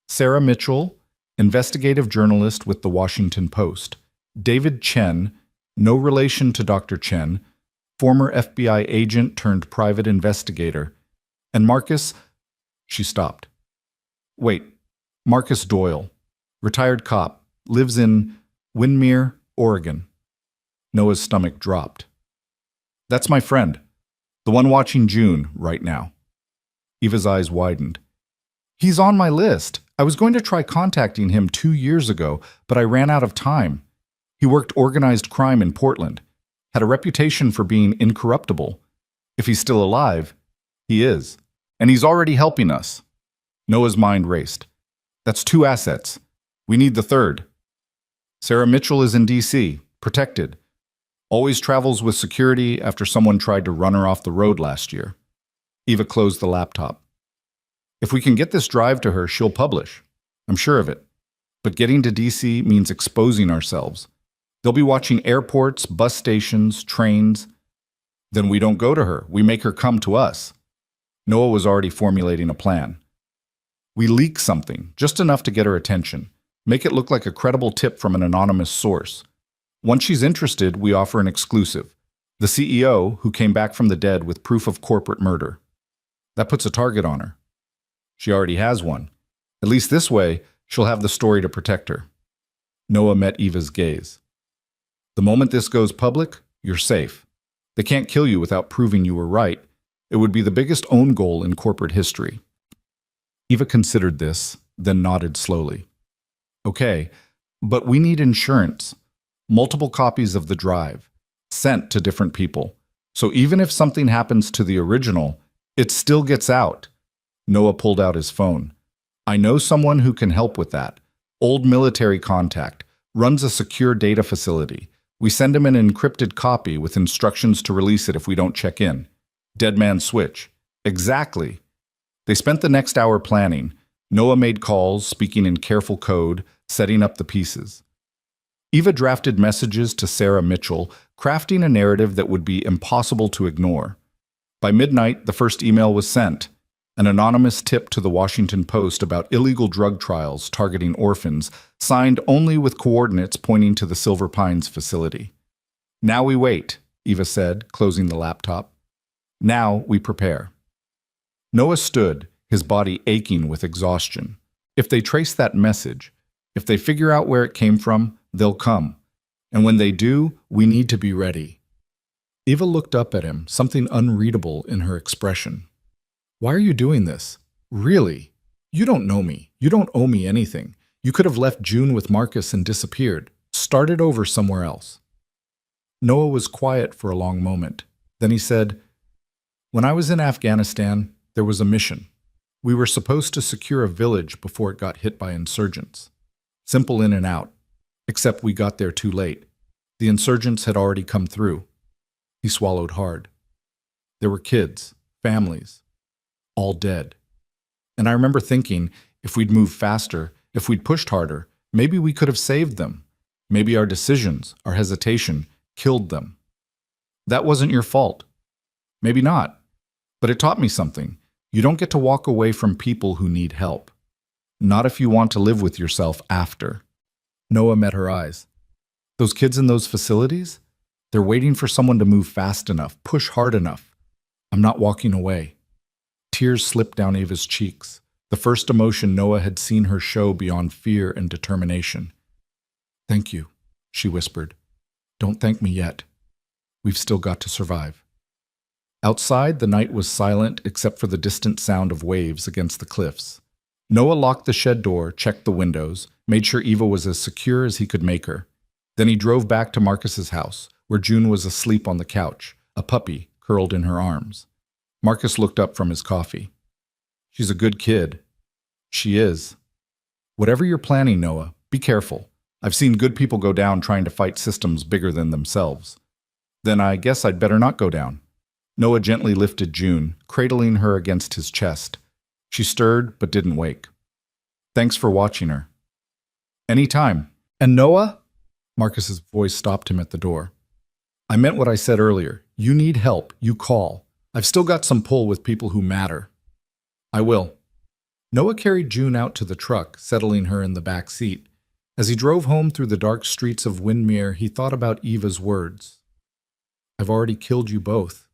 Sarah Mitchell, investigative journalist with the Washington Post. David Chen, no relation to Dr. Chen, former FBI agent turned private investigator. And Marcus, she stopped. Wait, Marcus Doyle, retired cop, lives in Windermere, Oregon. Noah's stomach dropped. That's my friend, the one watching June right now. Eva's eyes widened. He's on my list. I was going to try contacting him 2 years ago, but I ran out of time. He worked organized crime in Portland, had a reputation for being incorruptible. If he's still alive, he is. And he's already helping us. Noah's mind raced. That's 2 assets. We need the 3rd. Sarah Mitchell is in D.C., protected. Always travels with security after someone tried to run her off the road last year. Eva closed the laptop. If we can get this drive to her, she'll publish. I'm sure of it. But getting to D.C. means exposing ourselves. They'll be watching airports, bus stations, trains. Then we don't go to her. We make her come to us. Noah was already formulating a plan. We leak something, just enough to get her attention. Make it look like a credible tip from an anonymous source. Once she's interested, we offer an exclusive. The CEO, who came back from the dead with proof of corporate murder. That puts a target on her. She already has one. At least this way, she'll have the story to protect her. Noah met Eva's gaze. The moment this goes public, you're safe. They can't kill you without proving you were right. It would be the biggest own goal in corporate history. Eva considered this, then nodded slowly. Okay, but we need insurance. Multiple copies of the drive, sent to different people. So even if something happens to the original, it still gets out. Noah pulled out his phone. I know someone who can help with that. Old military contact, runs a secure data facility. We send him an encrypted copy with instructions to release it if we don't check in. Dead man switch. Exactly. They spent the next hour planning. Noah made calls, speaking in careful code, setting up the pieces. Eva drafted messages to Sarah Mitchell, crafting a narrative that would be impossible to ignore. By midnight, the first email was sent. An anonymous tip to the Washington Post about illegal drug trials targeting orphans, signed only with coordinates pointing to the Silver Pines facility. Now we wait, Eva said, closing the laptop. Now we prepare. Noah stood, his body aching with exhaustion. If they trace that message, if they figure out where it came from, they'll come. And when they do, we need to be ready. Eva looked up at him, something unreadable in her expression. Why are you doing this? Really? You don't know me. You don't owe me anything. You could have left June with Marcus and disappeared. Started over somewhere else. Noah was quiet for a long moment. Then he said, When I was in Afghanistan, there was a mission. We were supposed to secure a village before it got hit by insurgents. Simple in and out. Except we got there too late. The insurgents had already come through. He swallowed hard. There were kids, families, all dead. And I remember thinking, if we'd moved faster, if we'd pushed harder, maybe we could have saved them. Maybe our decisions, our hesitation, killed them. That wasn't your fault. Maybe not. But it taught me something. You don't get to walk away from people who need help. Not if you want to live with yourself after. Noah met her eyes. Those kids in those facilities? They're waiting for someone to move fast enough, push hard enough. I'm not walking away. Tears slipped down Ava's cheeks, the first emotion Noah had seen her show beyond fear and determination. Thank you, she whispered. Don't thank me yet. We've still got to survive. Outside, the night was silent except for the distant sound of waves against the cliffs. Noah locked the shed door, checked the windows, made sure Eva was as secure as he could make her. Then he drove back to Marcus's house, where June was asleep on the couch, a puppy curled in her arms. Marcus looked up from his coffee. She's a good kid. She is. Whatever you're planning, Noah, be careful. I've seen good people go down trying to fight systems bigger than themselves. Then I guess I'd better not go down. Noah gently lifted June, cradling her against his chest. She stirred, but didn't wake. Thanks for watching her. Anytime. And Noah? Marcus's voice stopped him at the door. I meant what I said earlier. You need help, you call. I've still got some pull with people who matter. I will. Noah carried June out to the truck, settling her in the back seat. As he drove home through the dark streets of Windmere, he thought about Eva's words. I've already killed you both.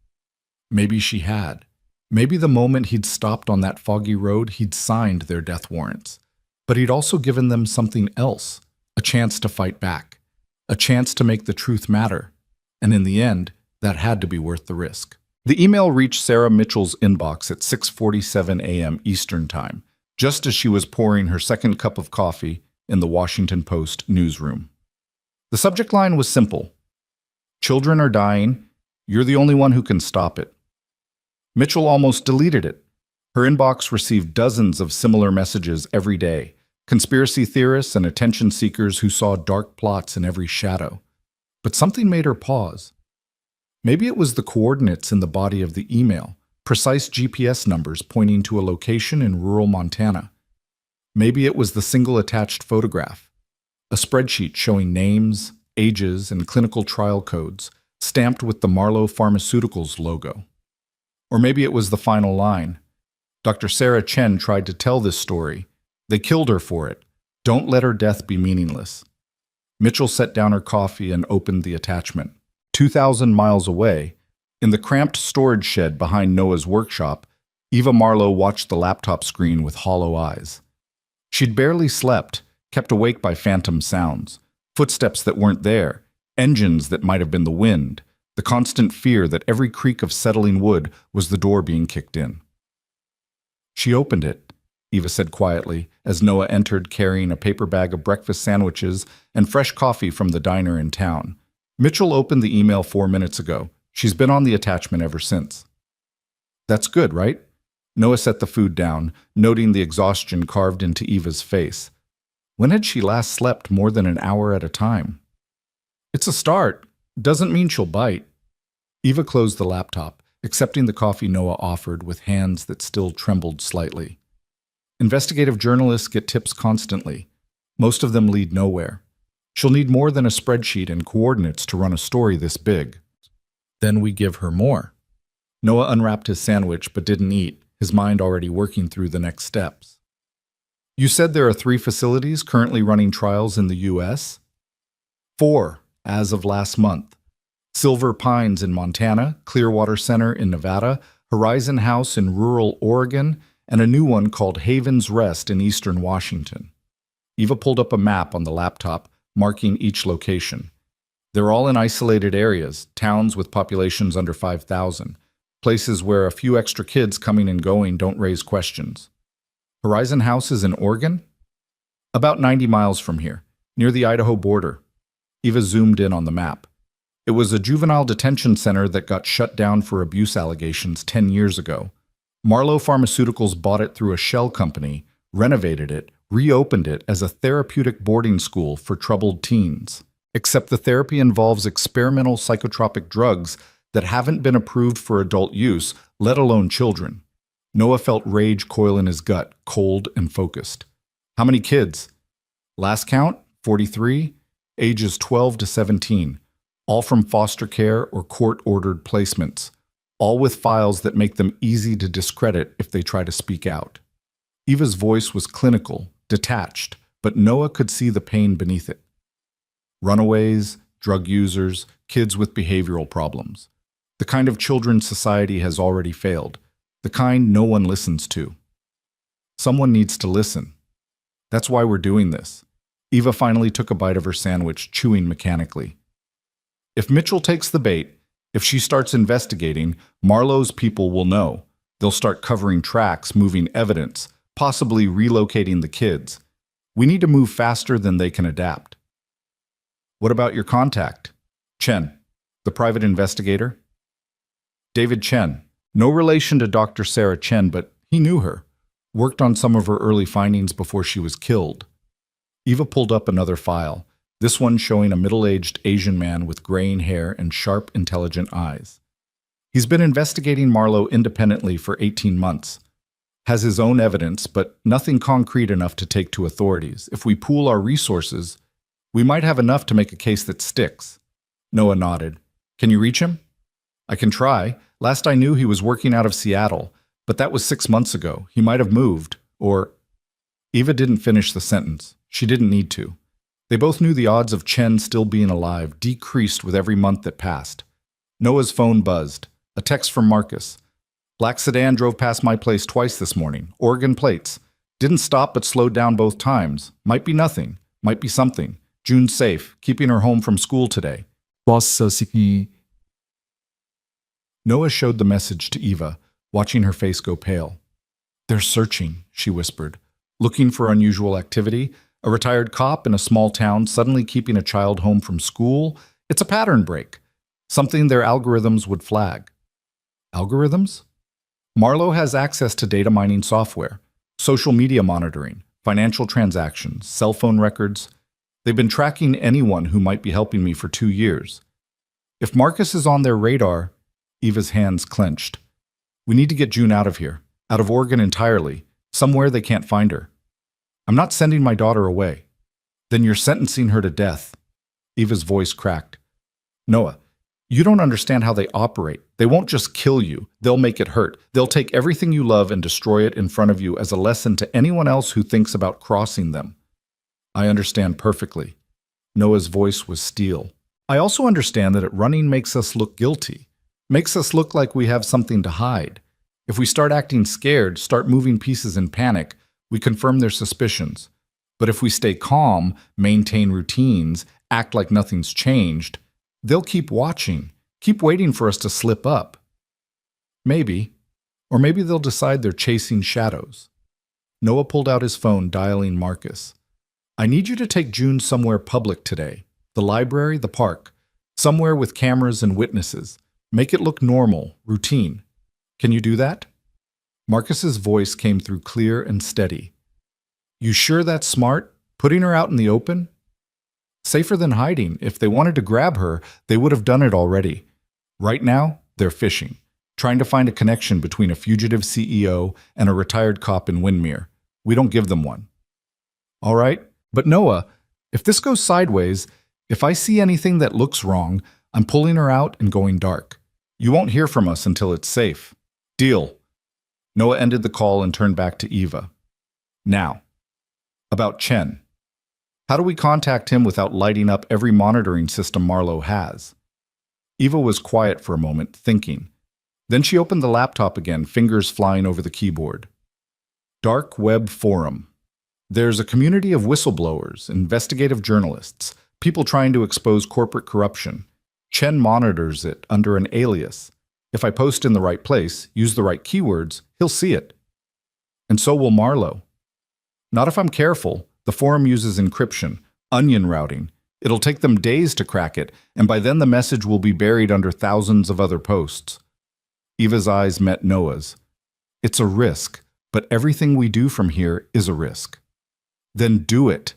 Maybe she had. Maybe the moment he'd stopped on that foggy road, he'd signed their death warrants. But he'd also given them something else, a chance to fight back, a chance to make the truth matter. And in the end, that had to be worth the risk. The email reached Sarah Mitchell's inbox at 6:47 a.m. Eastern Time, just as she was pouring her second cup of coffee in the Washington Post newsroom. The subject line was simple. Children are dying. You're the only one who can stop it. Mitchell almost deleted it. Her inbox received dozens of similar messages every day, conspiracy theorists and attention seekers who saw dark plots in every shadow. But something made her pause. Maybe it was the coordinates in the body of the email, precise GPS numbers pointing to a location in rural Montana. Maybe it was the single attached photograph, a spreadsheet showing names, ages, and clinical trial codes, stamped with the Marlowe Pharmaceuticals logo. Or maybe it was the final line. Dr. Sarah Chen tried to tell this story. They killed her for it. Don't let her death be meaningless. Mitchell set down her coffee and opened the attachment. 2,000 miles away, in the cramped storage shed behind Noah's workshop, Eva Marlowe watched the laptop screen with hollow eyes. She'd barely slept, kept awake by phantom sounds, footsteps that weren't there, engines that might have been the wind, the constant fear that every creak of settling wood was the door being kicked in. She opened it, Eva said quietly, as Noah entered carrying a paper bag of breakfast sandwiches and fresh coffee from the diner in town. Mitchell opened the email 4 minutes ago. She's been on the attachment ever since. That's good, right? Noah set the food down, noting the exhaustion carved into Eva's face. When had she last slept more than an hour at a time? It's a start. Doesn't mean she'll bite. Eva closed the laptop, accepting the coffee Noah offered with hands that still trembled slightly. Investigative journalists get tips constantly. Most of them lead nowhere. She'll need more than a spreadsheet and coordinates to run a story this big. Then we give her more. Noah unwrapped his sandwich but didn't eat, his mind already working through the next steps. You said there are 3 facilities currently running trials in the U.S.? 4, as of last month. Silver Pines in Montana, Clearwater Center in Nevada, Horizon House in rural Oregon, and a new one called Haven's Rest in eastern Washington. Eva pulled up a map on the laptop, marking each location. They're all in isolated areas, towns with populations under 5,000, places where a few extra kids coming and going don't raise questions. Horizon House is in Oregon? About 90 miles from here, near the Idaho border. Eva zoomed in on the map. It was a juvenile detention center that got shut down for abuse allegations 10 years ago. Marlowe Pharmaceuticals bought it through a shell company, renovated it, reopened it as a therapeutic boarding school for troubled teens. Except the therapy involves experimental psychotropic drugs that haven't been approved for adult use, let alone children. Noah felt rage coil in his gut, cold and focused. How many kids? Last count, 43, ages 12 to 17, all from foster care or court-ordered placements, all with files that make them easy to discredit if they try to speak out. Eva's voice was clinical, detached, but Noah could see the pain beneath it. Runaways, drug users, kids with behavioral problems. The kind of children society has already failed. The kind no one listens to. Someone needs to listen. That's why we're doing this. Eva finally took a bite of her sandwich, chewing mechanically. If Mitchell takes the bait, if she starts investigating, Marlowe's people will know. They'll start covering tracks, moving evidence, possibly relocating the kids. We need to move faster than they can adapt. What about your contact? Chen, the private investigator? David Chen. No relation to Dr. Sarah Chen, but he knew her. Worked on some of her early findings before she was killed. Eva pulled up another file, this one showing a middle-aged Asian man with graying hair and sharp, intelligent eyes. He's been investigating Marlowe independently for 18 months. Has his own evidence, but nothing concrete enough to take to authorities. If we pool our resources, we might have enough to make a case that sticks. Noah nodded. Can you reach him? I can try. Last I knew he was working out of Seattle, but that was 6 months ago. He might have moved, or... Eva didn't finish the sentence. She didn't need to. They both knew the odds of Chen still being alive decreased with every month that passed. Noah's phone buzzed. A text from Marcus. Black sedan drove past my place twice this morning. Oregon plates. Didn't stop but slowed down both times. Might be nothing. Might be something. June's safe. Keeping her home from school today. Noah showed the message to Eva, watching her face go pale. They're searching, she whispered. Looking for unusual activity. A retired cop in a small town suddenly keeping a child home from school. It's a pattern break. Something their algorithms would flag. Algorithms? Marlowe has access to data mining software, social media monitoring, financial transactions, cell phone records. They've been tracking anyone who might be helping me for 2 years. If Marcus is on their radar, Eva's hands clenched. We need to get June out of here, out of Oregon entirely, somewhere they can't find her. I'm not sending my daughter away. Then you're sentencing her to death. Eva's voice cracked. Noah, you don't understand how they operate. They won't just kill you. They'll make it hurt. They'll take everything you love and destroy it in front of you as a lesson to anyone else who thinks about crossing them. I understand perfectly. Noah's voice was steel. I also understand that running makes us look guilty. Makes us look like we have something to hide. If we start acting scared, start moving pieces in panic, we confirm their suspicions. But if we stay calm, maintain routines, act like nothing's changed, they'll keep watching, keep waiting for us to slip up. Maybe. Or maybe they'll decide they're chasing shadows. Noah pulled out his phone, dialing Marcus. I need you to take June somewhere public today. The library, the park. Somewhere with cameras and witnesses. Make it look normal, routine. Can you do that? Marcus's voice came through clear and steady. You sure that's smart? Putting her out in the open? Safer than hiding. If they wanted to grab her, they would have done it already. Right now, they're fishing, trying to find a connection between a fugitive CEO and a retired cop in Windermere. We don't give them one. All right, but Noah, if this goes sideways, if I see anything that looks wrong, I'm pulling her out and going dark. You won't hear from us until it's safe. Deal. Noah ended the call and turned back to Eva. Now, about Chen. How do we contact him without lighting up every monitoring system Marlowe has? Eva was quiet for a moment, thinking. Then she opened the laptop again, fingers flying over the keyboard. Dark Web Forum. There's a community of whistleblowers, investigative journalists, people trying to expose corporate corruption. Chen monitors it under an alias. If I post in the right place, use the right keywords, he'll see it. And so will Marlowe. Not if I'm careful. The forum uses encryption, onion routing. It'll take them days to crack it, and by then the message will be buried under thousands of other posts. Eva's eyes met Noah's. It's a risk, but everything we do from here is a risk. Then do it.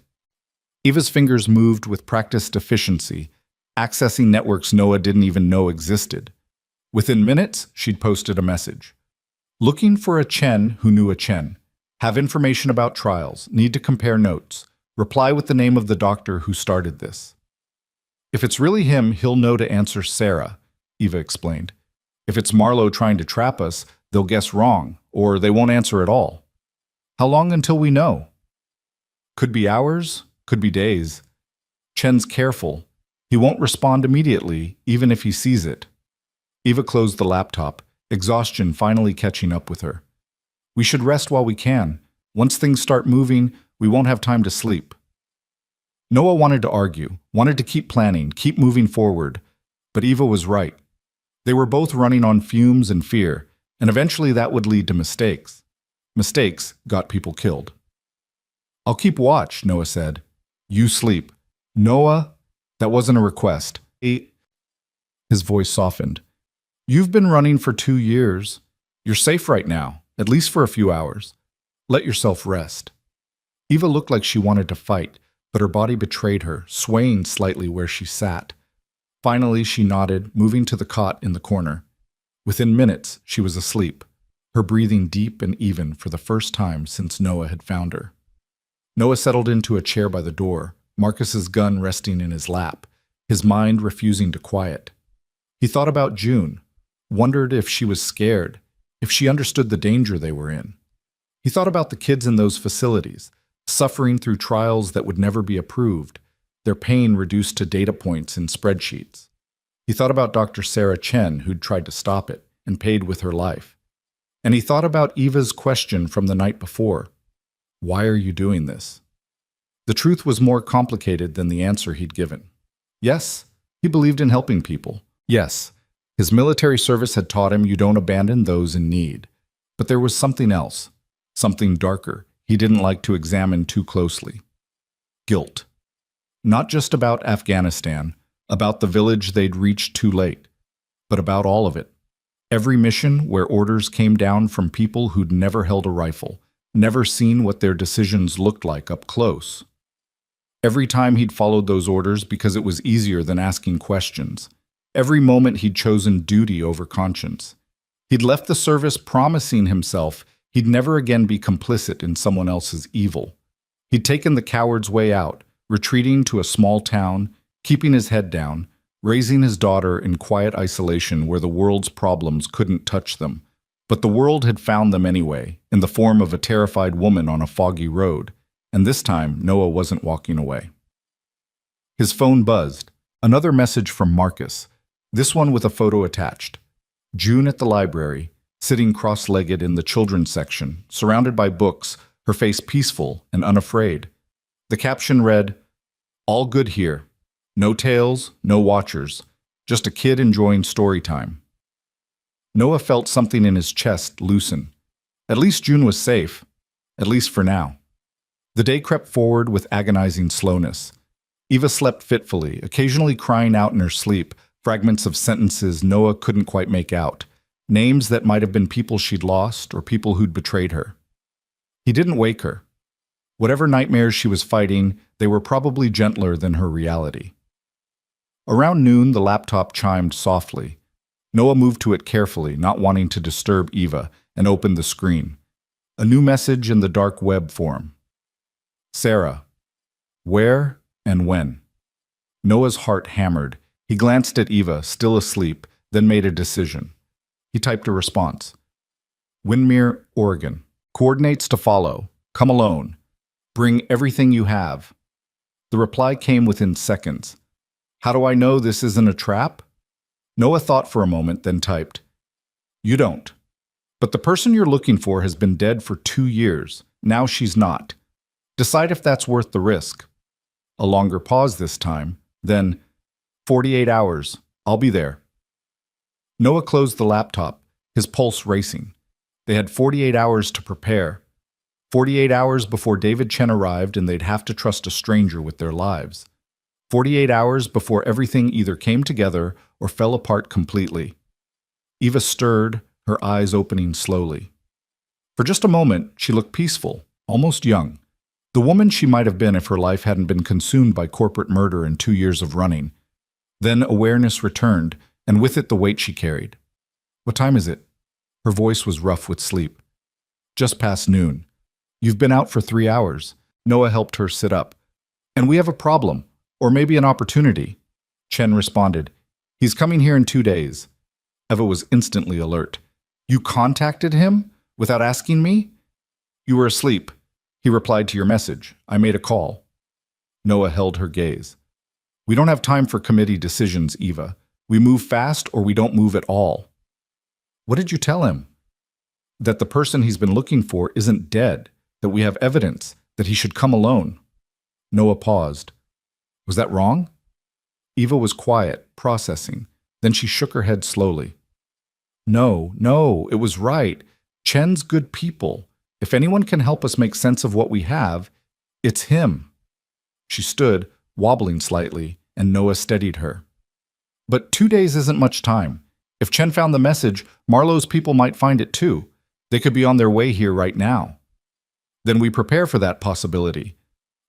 Eva's fingers moved with practiced efficiency, accessing networks Noah didn't even know existed. Within minutes, she'd posted a message. Looking for a Chen who knew a Chen. Have information about trials. Need to compare notes. Reply with the name of the doctor who started this. If it's really him, he'll know to answer Sarah, Eva explained. If it's Marlowe trying to trap us, they'll guess wrong, or they won't answer at all. How long until we know? Could be hours, could be days. Chen's careful. He won't respond immediately, even if he sees it. Eva closed the laptop, exhaustion finally catching up with her. We should rest while we can. Once things start moving, we won't have time to sleep. Noah wanted to argue, wanted to keep planning, keep moving forward, but Eva was right. They were both running on fumes and fear, and eventually that would lead to mistakes. Mistakes got people killed. I'll keep watch, Noah said. You sleep. Noah, that wasn't a request. His voice softened. You've been running for 2 years. You're safe right now, at least for a few hours. Let yourself rest. Eva looked like she wanted to fight, but her body betrayed her, swaying slightly where she sat. Finally, she nodded, moving to the cot in the corner. Within minutes, she was asleep, her breathing deep and even for the first time since Noah had found her. Noah settled into a chair by the door, Marcus's gun resting in his lap, his mind refusing to quiet. He thought about June, wondered if she was scared, if she understood the danger they were in. He thought about the kids in those facilities, suffering through trials that would never be approved, their pain reduced to data points in spreadsheets. He thought about Dr. Sarah Chen, who'd tried to stop it and paid with her life. And he thought about Eva's question from the night before. Why are you doing this? The truth was more complicated than the answer he'd given. Yes, he believed in helping people. Yes, his military service had taught him you don't abandon those in need. But there was something else, something darker he didn't like to examine too closely. Guilt. Not just about Afghanistan, about the village they'd reached too late, but about all of it. Every mission where orders came down from people who'd never held a rifle, never seen what their decisions looked like up close. Every time he'd followed those orders because it was easier than asking questions. Every moment he'd chosen duty over conscience. He'd left the service promising himself he'd never again be complicit in someone else's evil. He'd taken the coward's way out, retreating to a small town, keeping his head down, raising his daughter in quiet isolation where the world's problems couldn't touch them. But the world had found them anyway, in the form of a terrified woman on a foggy road, and this time Noah wasn't walking away. His phone buzzed. Another message from Marcus, this one with a photo attached. June at the library, sitting cross-legged in the children's section, surrounded by books, her face peaceful and unafraid. The caption read, "All good here. No tales, no watchers. Just a kid enjoying story time." Noah felt something in his chest loosen. At least June was safe, at least for now. The day crept forward with agonizing slowness. Eva slept fitfully, occasionally crying out in her sleep, fragments of sentences Noah couldn't quite make out, names that might have been people she'd lost or people who'd betrayed her. He didn't wake her. Whatever nightmares she was fighting, they were probably gentler than her reality. Around noon, the laptop chimed softly. Noah moved to it carefully, not wanting to disturb Eva, and opened the screen. A new message in the dark web form. Sarah. Where and when? Noah's heart hammered. He glanced at Eva, still asleep, then made a decision. He typed a response. Windermere, Oregon. Coordinates to follow. Come alone. Bring everything you have. The reply came within seconds. How do I know this isn't a trap? Noah thought for a moment, then typed. You don't. But the person you're looking for has been dead for 2 years. Now she's not. Decide if that's worth the risk. A longer pause this time. Then, 48 hours. I'll be there. Noah closed the laptop, his pulse racing. They had 48 hours to prepare. 48 hours before David Chen arrived and they'd have to trust a stranger with their lives. 48 hours before everything either came together or fell apart completely. Eva stirred, her eyes opening slowly. For just a moment, she looked peaceful, almost young. The woman she might have been if her life hadn't been consumed by corporate murder and 2 years of running. Then awareness returned, and with it the weight she carried. What time is it? Her voice was rough with sleep. Just past noon. You've been out for 3 hours. Noah helped her sit up. And we have a problem, or maybe an opportunity. Chen responded, He's coming here in 2 days. Eva was instantly alert. You contacted him without asking me? You were asleep. He replied to your message. I made a call. Noah held her gaze. We don't have time for committee decisions, Eva. We move fast or we don't move at all. What did you tell him? That the person he's been looking for isn't dead, that we have evidence, that he should come alone. Noah paused. Was that wrong? Eva was quiet, processing. Then she shook her head slowly. No, it was right. Chen's good people. If anyone can help us make sense of what we have, it's him. She stood, wobbling slightly, and Noah steadied her. But 2 days isn't much time. If Chen found the message, Marlowe's people might find it too. They could be on their way here right now. Then we prepare for that possibility.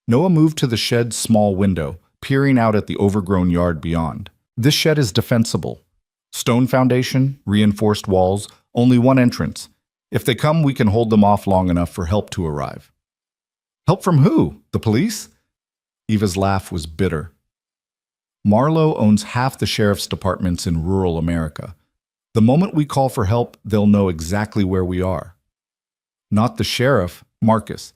Noah moved to the shed's small window, peering out at the overgrown yard beyond. This shed is defensible. Stone foundation, reinforced walls, only one entrance. If they come, we can hold them off long enough for help to arrive. Help from who? The police? Eva's laugh was bitter. Marlowe owns half the sheriff's departments in rural America. The moment we call for help, they'll know exactly where we are. Not the sheriff, Marcus.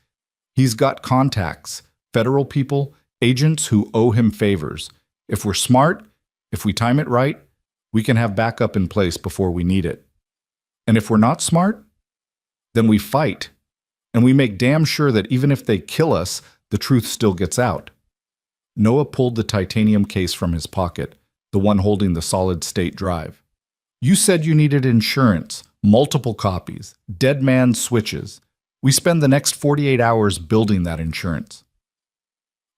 He's got contacts, federal people, agents who owe him favors. If we're smart, if we time it right, we can have backup in place before we need it. And if we're not smart, then we fight, and we make damn sure that even if they kill us, the truth still gets out. Noah pulled the titanium case from his pocket, the one holding the solid-state drive. You said you needed insurance, multiple copies, dead man switches. We spend the next 48 hours building that insurance.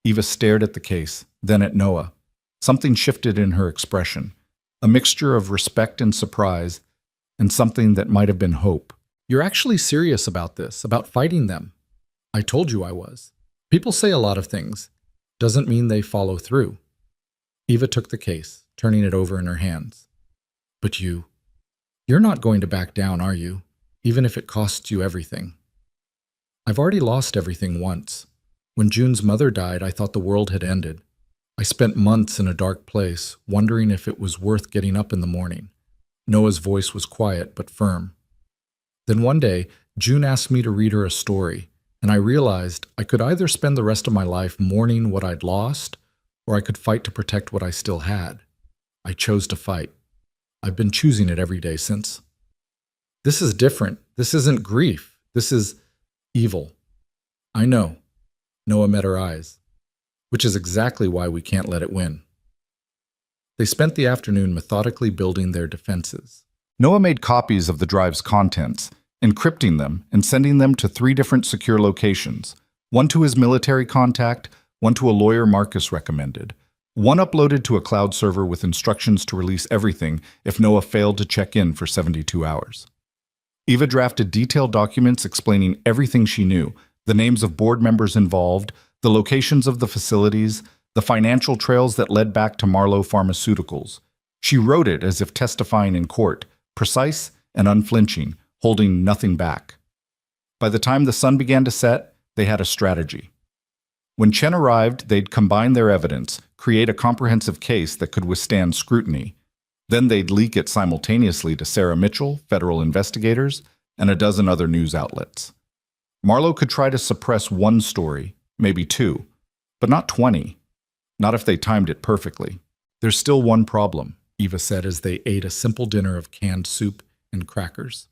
Eva stared at the case, then at Noah. Something shifted in her expression, a mixture of respect and surprise, and something that might have been hope. You're actually serious about this, about fighting them. I told you I was. People say a lot of things. Doesn't mean they follow through. Eva took the case, turning it over in her hands. But you're not going to back down, are you? Even if it costs you everything. I've already lost everything once. When June's mother died, I thought the world had ended. I spent months in a dark place, wondering if it was worth getting up in the morning. Noah's voice was quiet but firm. Then one day, June asked me to read her a story, and I realized I could either spend the rest of my life mourning what I'd lost, or I could fight to protect what I still had. I chose to fight. I've been choosing it every day since. This is different. This isn't grief. This is evil. I know. Noah met her eyes. Which is exactly why we can't let it win. They spent the afternoon methodically building their defenses. Noah made copies of the drive's contents, encrypting them and sending them to 3 different secure locations, one to his military contact, one to a lawyer Marcus recommended, one uploaded to a cloud server with instructions to release everything if Noah failed to check in for 72 hours. Eva drafted detailed documents explaining everything she knew, the names of board members involved, the locations of the facilities, the financial trails that led back to Marlowe Pharmaceuticals. She wrote it as if testifying in court, precise and unflinching, holding nothing back. By the time the sun began to set, they had a strategy. When Chen arrived, they'd combine their evidence, create a comprehensive case that could withstand scrutiny. Then they'd leak it simultaneously to Sarah Mitchell, federal investigators, and a dozen other news outlets. Marlowe could try to suppress one story, maybe 2, but not 20. Not if they timed it perfectly. There's still one problem, Eva said as they ate a simple dinner of canned soup and crackers.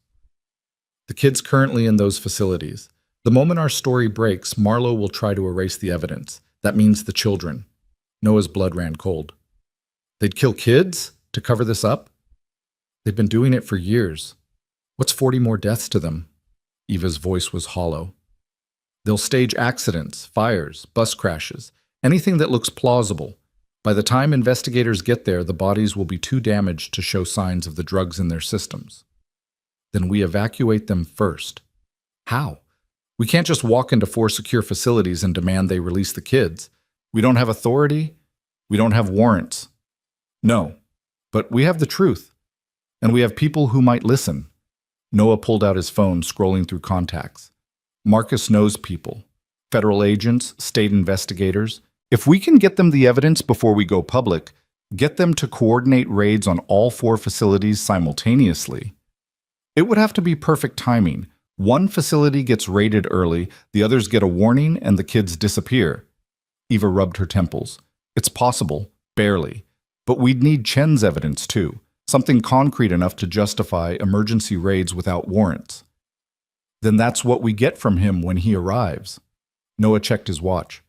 The kids currently in those facilities. The moment our story breaks, Marlowe will try to erase the evidence. That means the children. Noah's blood ran cold. They'd kill kids to cover this up? They've been doing it for years. What's 40 more deaths to them? Eva's voice was hollow. They'll stage accidents, fires, bus crashes, anything that looks plausible. By the time investigators get there, the bodies will be too damaged to show signs of the drugs in their systems. Then we evacuate them first. How? We can't just walk into 4 secure facilities and demand they release the kids. We don't have authority. We don't have warrants. No, but we have the truth. And we have people who might listen. Noah pulled out his phone, scrolling through contacts. Marcus knows people. Federal agents, state investigators. If we can get them the evidence before we go public, get them to coordinate raids on all 4 facilities simultaneously. It would have to be perfect timing. One facility gets raided early, the others get a warning, and the kids disappear. Eva rubbed her temples. It's possible, barely. But we'd need Chen's evidence too, something concrete enough to justify emergency raids without warrants. Then that's what we get from him when he arrives. Noah checked his watch.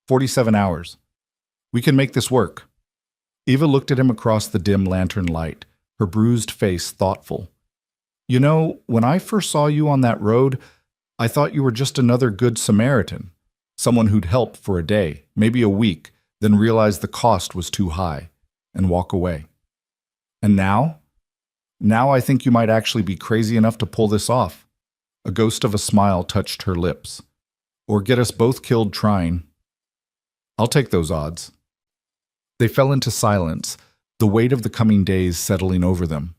47 hours. We can make this work. Eva looked at him across the dim lantern light, her bruised face thoughtful. You know, when I first saw you on that road, I thought you were just another good Samaritan, someone who'd help for a day, maybe a week, then realize the cost was too high, and walk away. And now? Now I think you might actually be crazy enough to pull this off. A ghost of a smile touched her lips. Or get us both killed trying. I'll take those odds. They fell into silence, the weight of the coming days settling over them.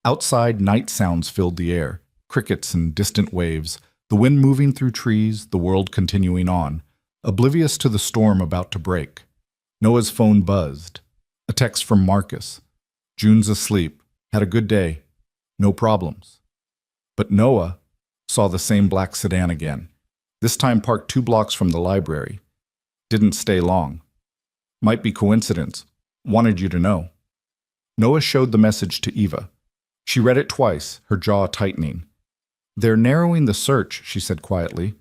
Outside, night sounds filled the air, crickets and distant waves, the wind moving through trees, the world continuing on, oblivious to the storm about to break. Noah's phone buzzed. A text from Marcus. June's asleep. Had a good day. No problems. But Noah saw the same black sedan again, this time parked 2 blocks from the library. Didn't stay long. Might be coincidence. Wanted you to know. Noah showed the message to Eva. She read it twice, her jaw tightening. They're narrowing the search, she said quietly.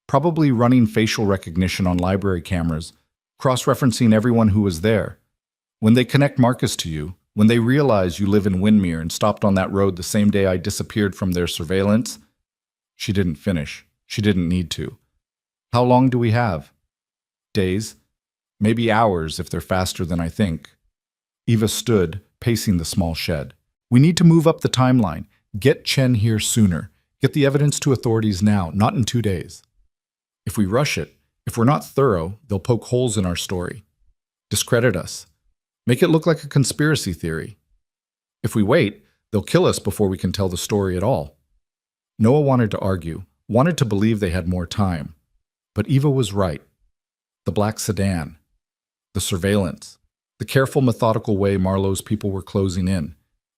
Probably running facial recognition on library cameras, cross-referencing everyone who was there. When they connect Marcus to you, when they realize you live in Windmere and stopped on that road the same day I disappeared from their surveillance. She didn't finish. She didn't need to. How long do we have? Days. Maybe hours if they're faster than I think. Eva stood, pacing the small shed. We need to move up the timeline. Get Chen here sooner. Get the evidence to authorities now, not in 2 days. If we rush it, if we're not thorough, they'll poke holes in our story. Discredit us. Make it look like a conspiracy theory. If we wait, they'll kill us before we can tell the story at all. Noah wanted to argue, wanted to believe they had more time. But Eva was right. The black sedan. The surveillance. The careful, methodical way Marlowe's people were closing in.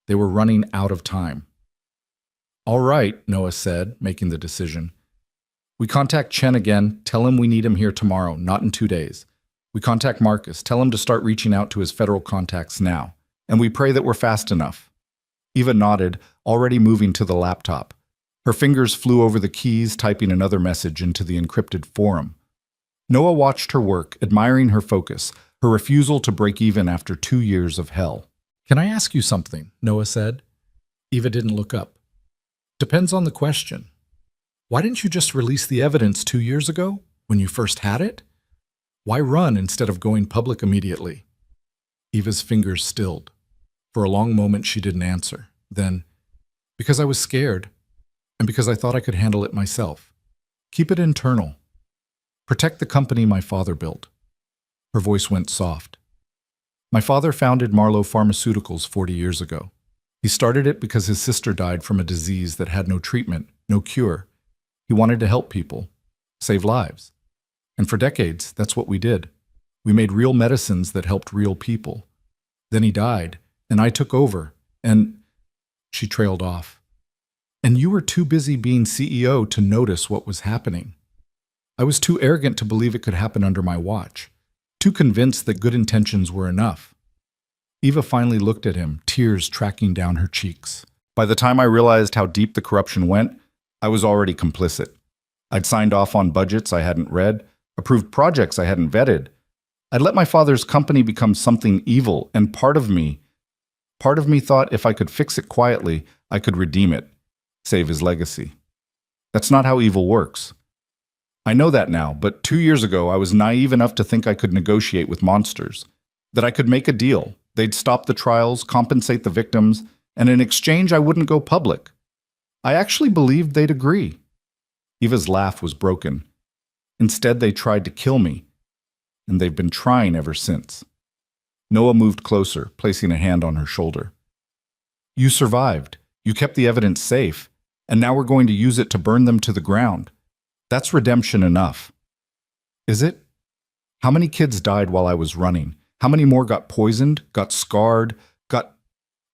They were running out of time. All right, Noah said, making the decision. We contact Chen again, tell him we need him here tomorrow, not in 2 days. We contact Marcus, tell him to start reaching out to his federal contacts now. And we pray that we're fast enough. Eva nodded, already moving to the laptop. Her fingers flew over the keys, typing another message into the encrypted forum. Noah watched her work, admiring her focus, her refusal to break even after 2 years of hell. Can I ask you something? Noah said. Eva didn't look up. Depends on the question. Why didn't you just release the evidence 2 years ago, when you first had it? Why run instead of going public immediately? Eva's fingers stilled. For a long moment she didn't answer. Then, because I was scared, and because I thought I could handle it myself. Keep it internal. Protect the company my father built. Her voice went soft. My father founded Marlowe Pharmaceuticals 40 years ago. He started it because his sister died from a disease that had no treatment, no cure. He wanted to help people, save lives. And for decades, that's what we did. We made real medicines that helped real people. Then he died, and I took over, and she trailed off. And you were too busy being CEO to notice what was happening. I was too arrogant to believe it could happen under my watch, too convinced that good intentions were enough. Eva finally looked at him, tears tracking down her cheeks. By the time I realized how deep the corruption went, I was already complicit. I'd signed off on budgets I hadn't read, approved projects I hadn't vetted. I'd let my father's company become something evil, and part of me thought if I could fix it quietly, I could redeem it, save his legacy. That's not how evil works. I know that now, but 2 years ago I was naive enough to think I could negotiate with monsters, that I could make a deal. They'd stop the trials, compensate the victims, and in exchange I wouldn't go public. I actually believed they'd agree. Eva's laugh was broken. Instead, they tried to kill me, and they've been trying ever since. Noah moved closer, placing a hand on her shoulder. You survived. You kept the evidence safe, and now we're going to use it to burn them to the ground. That's redemption enough. Is it? How many kids died while I was running? How many more got poisoned, got scarred, got...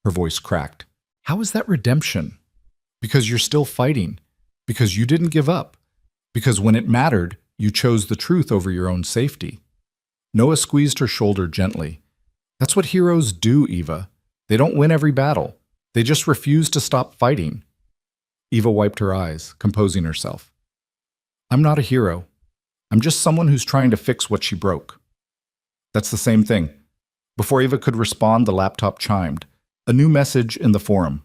Her voice cracked. How is that redemption? Because you're still fighting. Because you didn't give up. Because when it mattered, you chose the truth over your own safety. Noah squeezed her shoulder gently. That's what heroes do, Eva. They don't win every battle. They just refuse to stop fighting. Eva wiped her eyes, composing herself. I'm not a hero. I'm just someone who's trying to fix what she broke. That's the same thing. Before Eva could respond, the laptop chimed. A new message in the forum.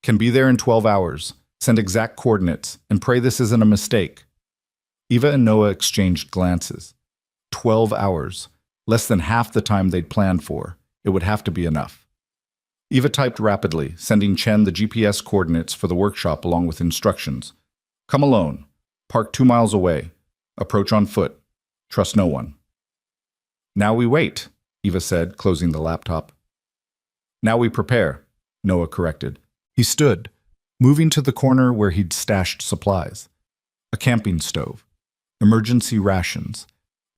Can be there in 12 hours. Send exact coordinates, and pray this isn't a mistake. Eva and Noah exchanged glances. 12 hours. Less than half the time they'd planned for. It would have to be enough. Eva typed rapidly, sending Chen the GPS coordinates for the workshop along with instructions. Come alone. Park 2 miles away. Approach on foot. Trust no one. Now we wait, Eva said, closing the laptop. Now we prepare, Noah corrected. He stood, moving to the corner where he'd stashed supplies. A camping stove, emergency rations,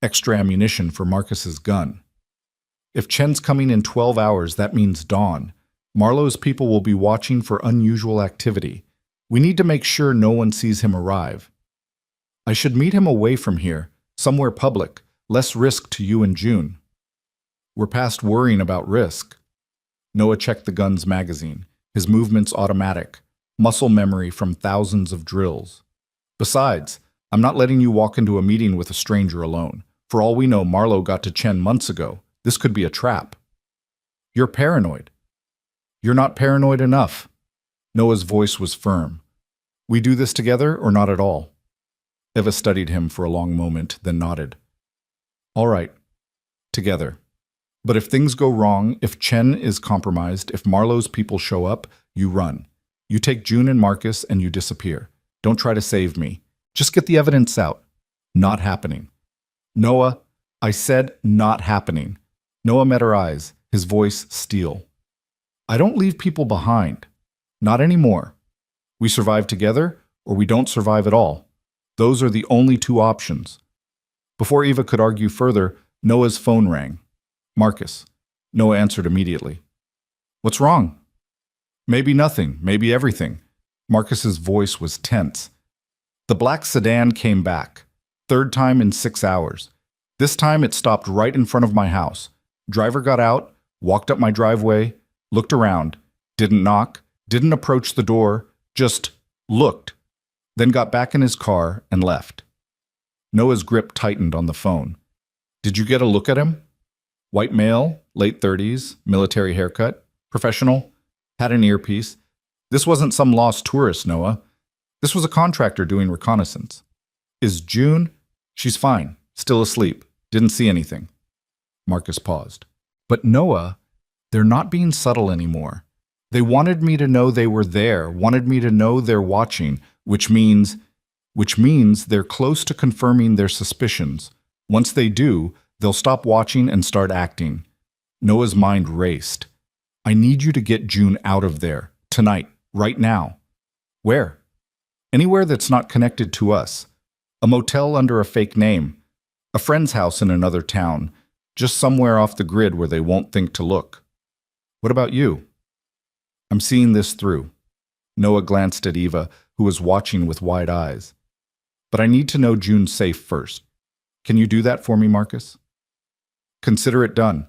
extra ammunition for Marcus's gun. If Chen's coming in 12 hours, that means dawn. Marlowe's people will be watching for unusual activity. We need to make sure no one sees him arrive. I should meet him away from here, somewhere public, less risk to you and June. We're past worrying about risk. Noah checked the gun's magazine, his movements automatic, muscle memory from thousands of drills. Besides, I'm not letting you walk into a meeting with a stranger alone. For all we know, Marlowe got to Chen months ago. This could be a trap. You're paranoid. You're not paranoid enough. Noah's voice was firm. We do this together or not at all? Eva studied him for a long moment, then nodded. All right. Together. But if things go wrong, if Chen is compromised, if Marlowe's people show up, you run. You take June and Marcus and you disappear. Don't try to save me. Just get the evidence out. Not happening. Noah, I said not happening. Noah met her eyes, his voice steel. I don't leave people behind. Not anymore. We survive together or we don't survive at all. Those are the only two options. Before Eva could argue further, Noah's phone rang. Marcus. Noah answered immediately. What's wrong? Maybe nothing, maybe everything. Marcus's voice was tense. The black sedan came back. Third time in 6 hours. This time it stopped right in front of my house. Driver got out, walked up my driveway, looked around, didn't knock, didn't approach the door, just looked, then got back in his car and left. Noah's grip tightened on the phone. Did you get a look at him? White male, late 30s, military haircut, professional, had an earpiece. This wasn't some lost tourist, Noah. This was a contractor doing reconnaissance. Is June? She's fine, still asleep, didn't see anything. Marcus paused. But Noah, they're not being subtle anymore. They wanted me to know they were there, wanted me to know they're watching, which means they're close to confirming their suspicions. Once they do, they'll stop watching and start acting. Noah's mind raced. I need you to get June out of there, tonight, right now. Where? Anywhere that's not connected to us. A motel under a fake name. A friend's house in another town. Just somewhere off the grid where they won't think to look. What about you? I'm seeing this through. Noah glanced at Eva, who was watching with wide eyes. But I need to know June's safe first. Can you do that for me, Marcus? Consider it done.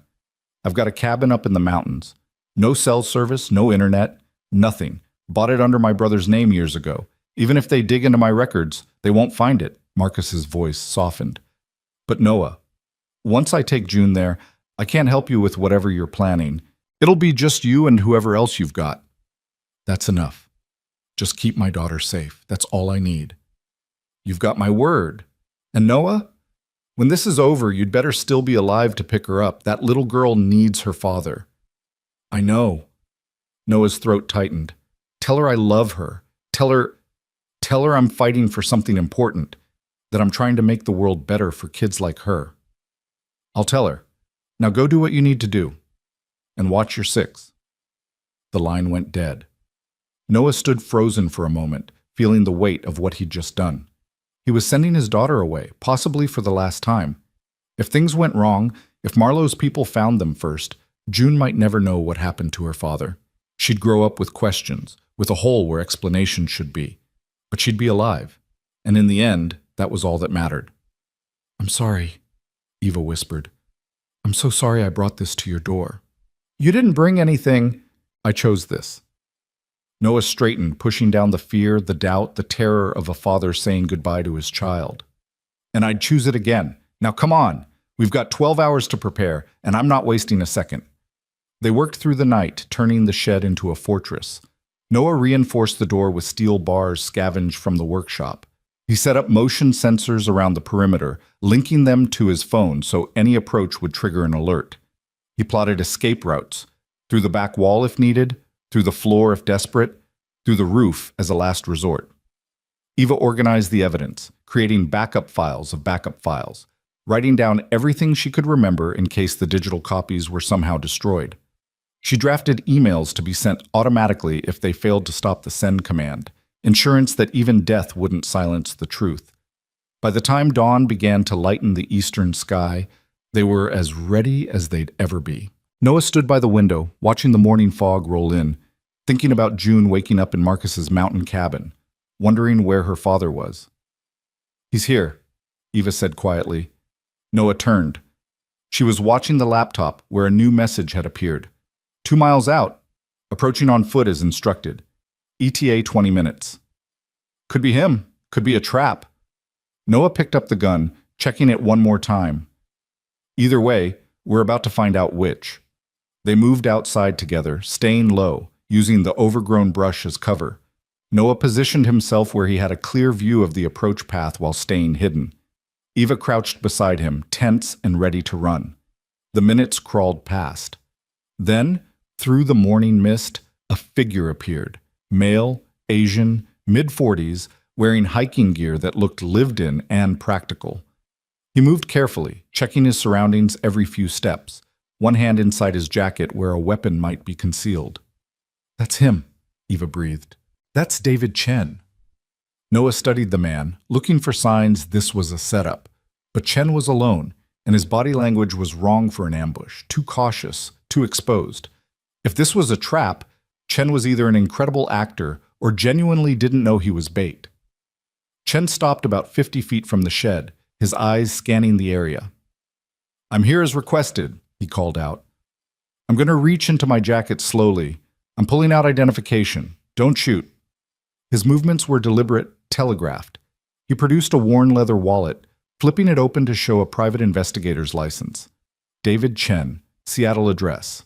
I've got a cabin up in the mountains. No cell service, no internet, nothing. Bought it under my brother's name years ago. Even if they dig into my records, they won't find it. Marcus's voice softened. But Noah, once I take June there, I can't help you with whatever you're planning. It'll be just you and whoever else you've got. That's enough. Just keep my daughter safe. That's all I need. You've got my word. And Noah, when this is over, you'd better still be alive to pick her up. That little girl needs her father. I know. Noah's throat tightened. Tell her I love her. Tell her I'm fighting for something important, that I'm trying to make the world better for kids like her. I'll tell her. Now go do what you need to do. And watch your 6. The line went dead. Noah stood frozen for a moment, feeling the weight of what he'd just done. He was sending his daughter away, possibly for the last time. If things went wrong, if Marlowe's people found them first, June might never know what happened to her father. She'd grow up with questions, with a hole where explanations should be. But she'd be alive. And in the end, that was all that mattered. "I'm sorry," Eva whispered. "I'm so sorry I brought this to your door." "You didn't bring anything." "I chose this." Noah straightened, pushing down the fear, the doubt, the terror of a father saying goodbye to his child. "And I'd choose it again. Now come on. We've got 12 hours to prepare, and I'm not wasting a second." They worked through the night, turning the shed into a fortress. Noah reinforced the door with steel bars scavenged from the workshop. He set up motion sensors around the perimeter, linking them to his phone so any approach would trigger an alert. He plotted escape routes, through the back wall if needed, through the floor if desperate, through the roof as a last resort. Eva organized the evidence, creating backup files of backup files, writing down everything she could remember in case the digital copies were somehow destroyed. She drafted emails to be sent automatically if they failed to stop the send command, insurance that even death wouldn't silence the truth. By the time dawn began to lighten the eastern sky, they were as ready as they'd ever be. Noah stood by the window, watching the morning fog roll in, thinking about June waking up in Marcus's mountain cabin, wondering where her father was. "He's here," Eva said quietly. Noah turned. She was watching the laptop where a new message had appeared. 2 miles out, approaching on foot as instructed. ETA 20 minutes. Could be him, could be a trap. Noah picked up the gun, checking it one more time. Either way, we're about to find out which. They moved outside together, staying low, using the overgrown brush as cover. Noah positioned himself where he had a clear view of the approach path while staying hidden. Eva crouched beside him, tense and ready to run. The minutes crawled past. Then, through the morning mist, a figure appeared. Male, Asian, mid-40s, wearing hiking gear that looked lived in and practical. He moved carefully, checking his surroundings every few steps, one hand inside his jacket where a weapon might be concealed. "That's him," Eva breathed. "That's David Chen." Noah studied the man, looking for signs this was a setup. But Chen was alone, and his body language was wrong for an ambush, too cautious, too exposed. If this was a trap, Chen was either an incredible actor or genuinely didn't know he was bait. Chen stopped about 50 feet from the shed, his eyes scanning the area. "I'm here as requested," he called out. "I'm going to reach into my jacket slowly. I'm pulling out identification. Don't shoot." His movements were deliberate, telegraphed. He produced a worn leather wallet, flipping it open to show a private investigator's license. David Chen, Seattle address.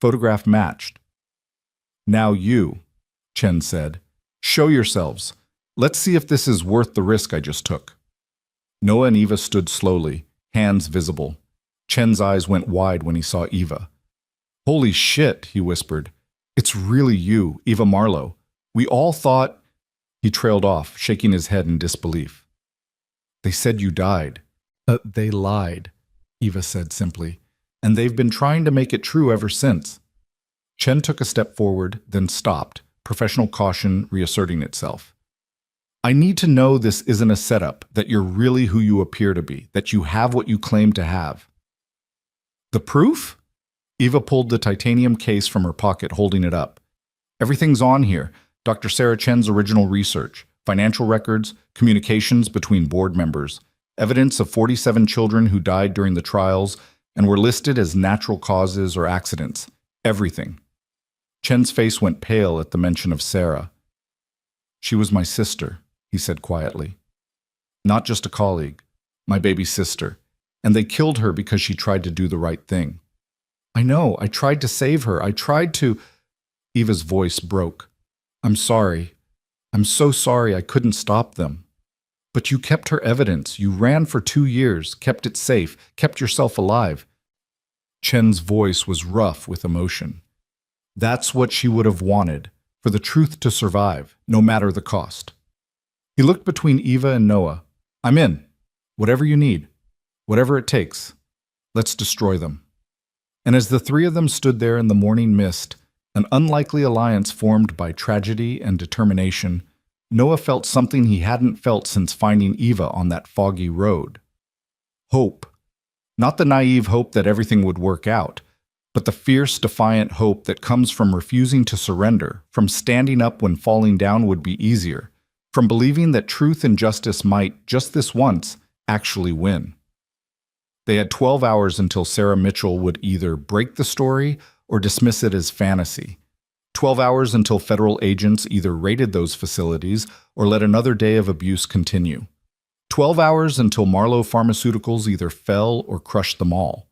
Photograph matched. "Now you," Chen said. "Show yourselves. Let's see if this is worth the risk I just took." Noah and Eva stood slowly, hands visible. Chen's eyes went wide when he saw Eva. "Holy shit," he whispered. "It's really you, Eva Marlowe. We all thought—" He trailed off, shaking his head in disbelief. "They said you died." They lied," Eva said simply, "and they've been trying to make it true ever since." Chen took a step forward, then stopped, professional caution reasserting itself. "I need to know this isn't a setup, that you're really who you appear to be, that you have what you claim to have." "The proof?" Eva pulled the titanium case from her pocket, holding it up. "Everything's on here. Dr. Sarah Chen's original research, financial records, communications between board members, evidence of 47 children who died during the trials and were listed as natural causes or accidents. Everything." Chen's face went pale at the mention of Sarah. "She was my sister," he said quietly. "Not just a colleague, my baby sister. And they killed her because she tried to do the right thing." "I know, I tried to save her. I tried to—" Eva's voice broke. "I'm sorry. I'm so sorry I couldn't stop them. But you kept her evidence. You ran for 2 years, kept it safe, kept yourself alive." Chen's voice was rough with emotion. "That's what she would have wanted, for the truth to survive, no matter the cost." He looked between Eva and Noah. "I'm in. Whatever you need. Whatever it takes. Let's destroy them." And as the three of them stood there in the morning mist, An unlikely alliance formed by tragedy and determination. Noah felt something he hadn't felt since finding Eva on that foggy road. Hope. Not the naive hope that everything would work out, but the fierce, defiant hope that comes from refusing to surrender, from standing up when falling down would be easier, from believing that truth and justice might, just this once, actually win. They had 12 hours until Sarah Mitchell would either break the story or dismiss it as fantasy. 12 hours until federal agents either raided those facilities or let another day of abuse continue. 12 hours until Marlowe Pharmaceuticals either fell or crushed them all.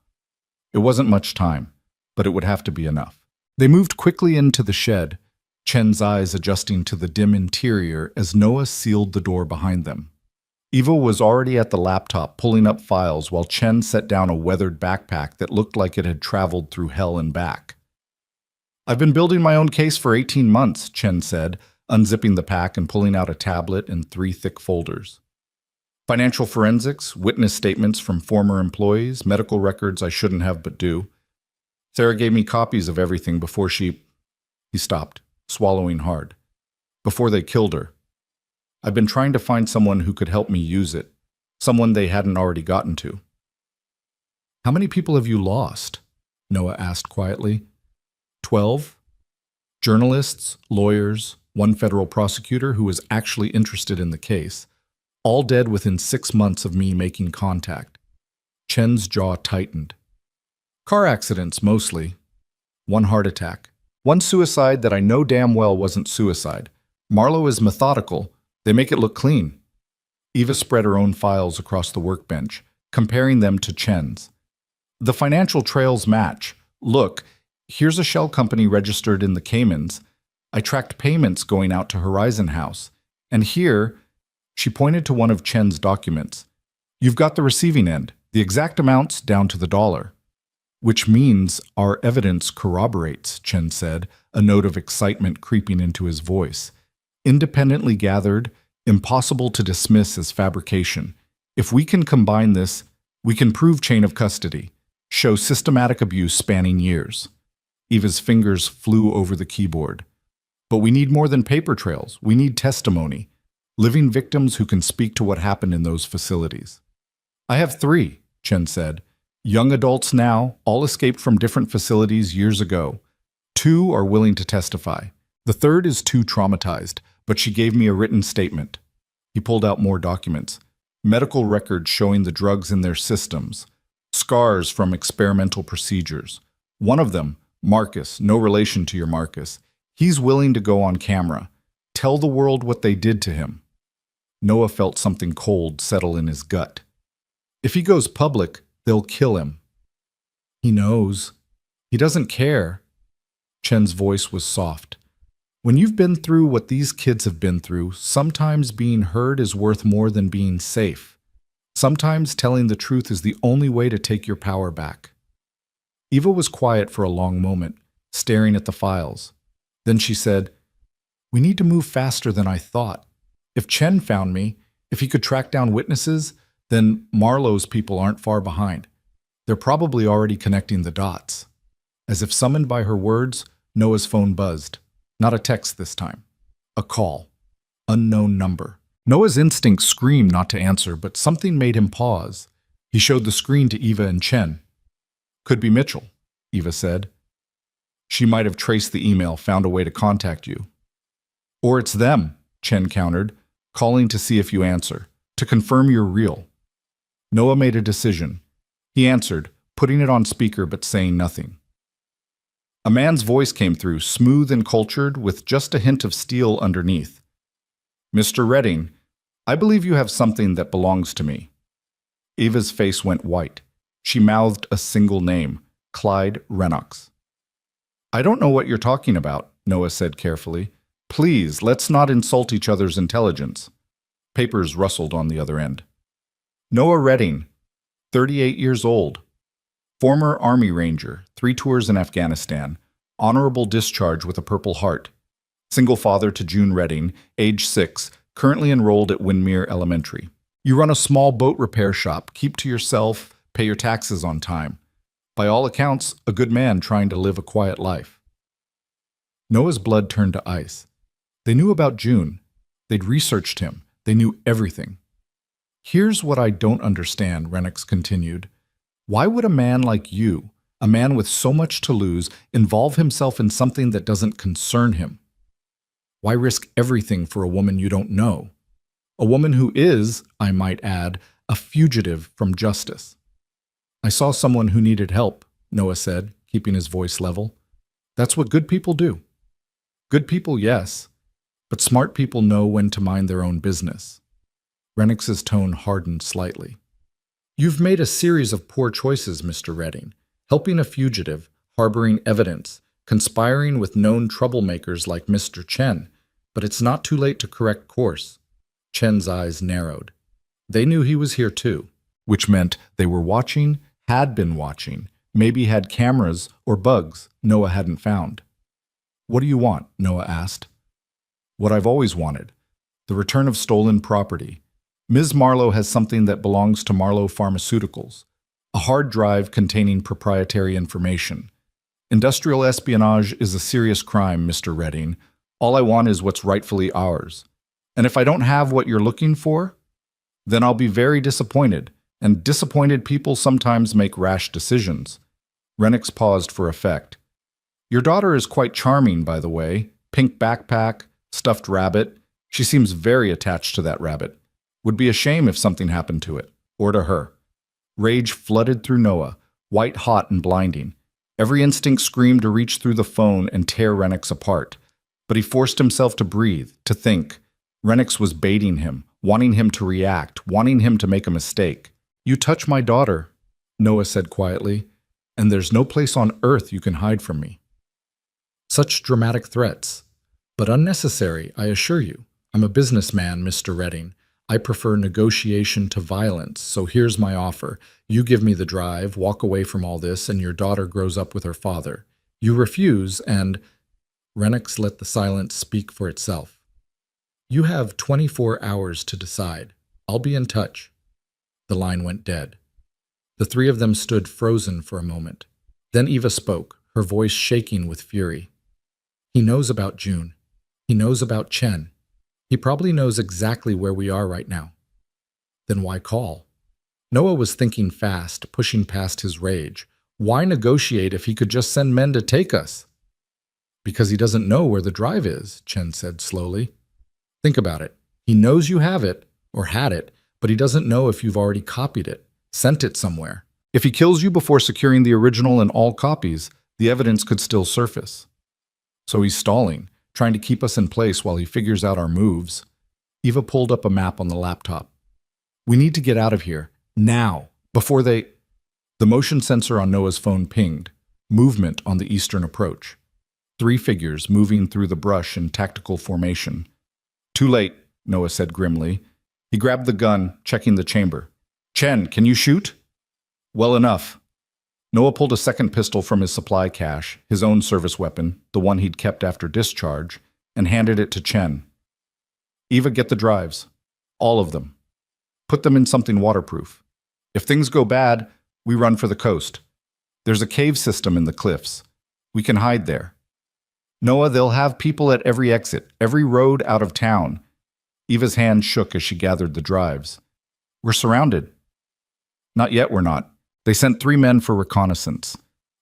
It wasn't much time, but it would have to be enough. They moved quickly into the shed, Chen's eyes adjusting to the dim interior as Noah sealed the door behind them. Eva was already at the laptop pulling up files while Chen set down a weathered backpack that looked like it had traveled through hell and back. "I've been building my own case for 18 months, Chen said, unzipping the pack and pulling out a tablet and 3 thick folders. Financial forensics, witness statements from former employees, medical records I shouldn't have but do. Sarah gave me copies of everything before she—" He stopped, swallowing hard. "Before they killed her. I've been trying to find someone who could help me use it, someone they hadn't already gotten to." "How many people have you lost?" Noah asked quietly. 12. Journalists, lawyers, one federal prosecutor who was actually interested in the case, all dead within 6 months of me making contact. Chen's jaw tightened. "Car accidents, mostly. 1 heart attack. 1 suicide that I know damn well wasn't suicide. Marlowe is methodical. They make it look clean." Eva spread her own files across the workbench, comparing them to Chen's. "The financial trails match. Look, here's a shell company registered in the Caymans. I tracked payments going out to Horizon House. And here," she pointed to one of Chen's documents, "you've got the receiving end, the exact amounts down to the dollar." "Which means our evidence corroborates," Chen said, a note of excitement creeping into his voice. "Independently gathered, impossible to dismiss as fabrication. If we can combine this, we can prove chain of custody, show systematic abuse spanning years." Eva's fingers flew over the keyboard. "But we need more than paper trails. We need testimony. Living victims who can speak to what happened in those facilities." "I have 3, Chen said. "Young adults now, all escaped from different facilities years ago. 2 are willing to testify. The 3rd is too traumatized, but she gave me a written statement." He pulled out more documents. Medical records showing the drugs in their systems. Scars from experimental procedures. One of them, Marcus, no relation to your Marcus. He's willing to go on camera. Tell the world what they did to him. Noah felt something cold settle in his gut. If he goes public, they'll kill him. He knows. He doesn't care. Chen's voice was soft. When you've been through what these kids have been through, sometimes being heard is worth more than being safe. Sometimes telling the truth is the only way to take your power back. Eva was quiet for a long moment, staring at the files. Then she said, "We need to move faster than I thought. If Chen found me, if he could track down witnesses, then Marlowe's people aren't far behind. They're probably already connecting the dots." As if summoned by her words, Noah's phone buzzed. Not a text this time. A call. Unknown number. Noah's instincts screamed not to answer, but something made him pause. He showed the screen to Eva and Chen. "Could be Mitchell," Eva said. "She might have traced the email, found a way to contact you." "Or it's them," Chen countered, "calling to see if you answer, to confirm you're real." Noah made a decision. He answered, putting it on speaker but saying nothing. A man's voice came through, smooth and cultured, with just a hint of steel underneath. "Mr. Redding, I believe you have something that belongs to me." Eva's face went white. She mouthed a single name, Clyde Rennox. "I don't know what you're talking about," Noah said carefully. "Please, let's not insult each other's intelligence." Papers rustled on the other end. "Noah Redding, 38 years old. Former Army Ranger, 3 tours in Afghanistan. Honorable discharge with a Purple Heart. Single father to June Redding, age 6, currently enrolled at Windmere Elementary. You run a small boat repair shop, keep to yourself, pay your taxes on time. By all accounts, a good man trying to live a quiet life." Noah's blood turned to ice. They knew about June. They'd researched him. They knew everything. Here's what I don't understand, Renix continued. Why would a man like you, a man with so much to lose, involve himself in something that doesn't concern him? Why risk everything for a woman you don't know? A woman who is, I might add, a fugitive from justice. I saw someone who needed help, Noah said, keeping his voice level. That's what good people do. Good people, yes, but smart people know when to mind their own business. Renix's tone hardened slightly. You've made a series of poor choices, Mr. Redding. Helping a fugitive, harboring evidence, conspiring with known troublemakers like Mr. Chen. But it's not too late to correct course. Chen's eyes narrowed. They knew he was here too, which meant they were watching, had been watching, maybe had cameras or bugs Noah hadn't found. What do you want? Noah asked. What I've always wanted. The return of stolen property. Ms. Marlowe has something that belongs to Marlowe Pharmaceuticals. A hard drive containing proprietary information. Industrial espionage is a serious crime, Mr. Redding. All I want is what's rightfully ours. And if I don't have what you're looking for, then I'll be very disappointed, and disappointed people sometimes make rash decisions. Renix paused for effect. Your daughter is quite charming, by the way. Pink backpack, stuffed rabbit. She seems very attached to that rabbit. Would be a shame if something happened to it, or to her. Rage flooded through Noah, white hot and blinding. Every instinct screamed to reach through the phone and tear Renix apart. But he forced himself to breathe, to think. Renix was baiting him, wanting him to react, wanting him to make a mistake. You touch my daughter, Noah said quietly, and there's no place on earth you can hide from me. Such dramatic threats, but unnecessary, I assure you. I'm a businessman, Mr. Redding. I prefer negotiation to violence, so here's my offer. You give me the drive, walk away from all this, and your daughter grows up with her father. You refuse, and Renix let the silence speak for itself. You have 24 hours to decide. I'll be in touch. The line went dead. The three of them stood frozen for a moment. Then Eva spoke, her voice shaking with fury. He knows about June. He knows about Chen. He probably knows exactly where we are right now. Then why call? Noah was thinking fast, pushing past his rage. Why negotiate if he could just send men to take us? Because he doesn't know where the drive is, Chen said slowly. Think about it. He knows you have it, or had it, but he doesn't know if you've already copied it, sent it somewhere. If he kills you before securing the original and all copies, the evidence could still surface. So he's stalling, trying to keep us in place while he figures out our moves. Eva pulled up a map on the laptop. We need to get out of here, now, before they... The motion sensor on Noah's phone pinged. Movement on the eastern approach. 3 figures moving through the brush in tactical formation. Too late, Noah said grimly. He grabbed the gun, checking the chamber. Chen, can you shoot? Well enough. Noah pulled a second pistol from his supply cache, his own service weapon, the one he'd kept after discharge, and handed it to Chen. Eva, get the drives. All of them. Put them in something waterproof. If things go bad, we run for the coast. There's a cave system in the cliffs. We can hide there. Noah, they'll have people at every exit, every road out of town. Eva's hand shook as she gathered the drives. We're surrounded. Not yet, we're not. They sent 3 men for reconnaissance.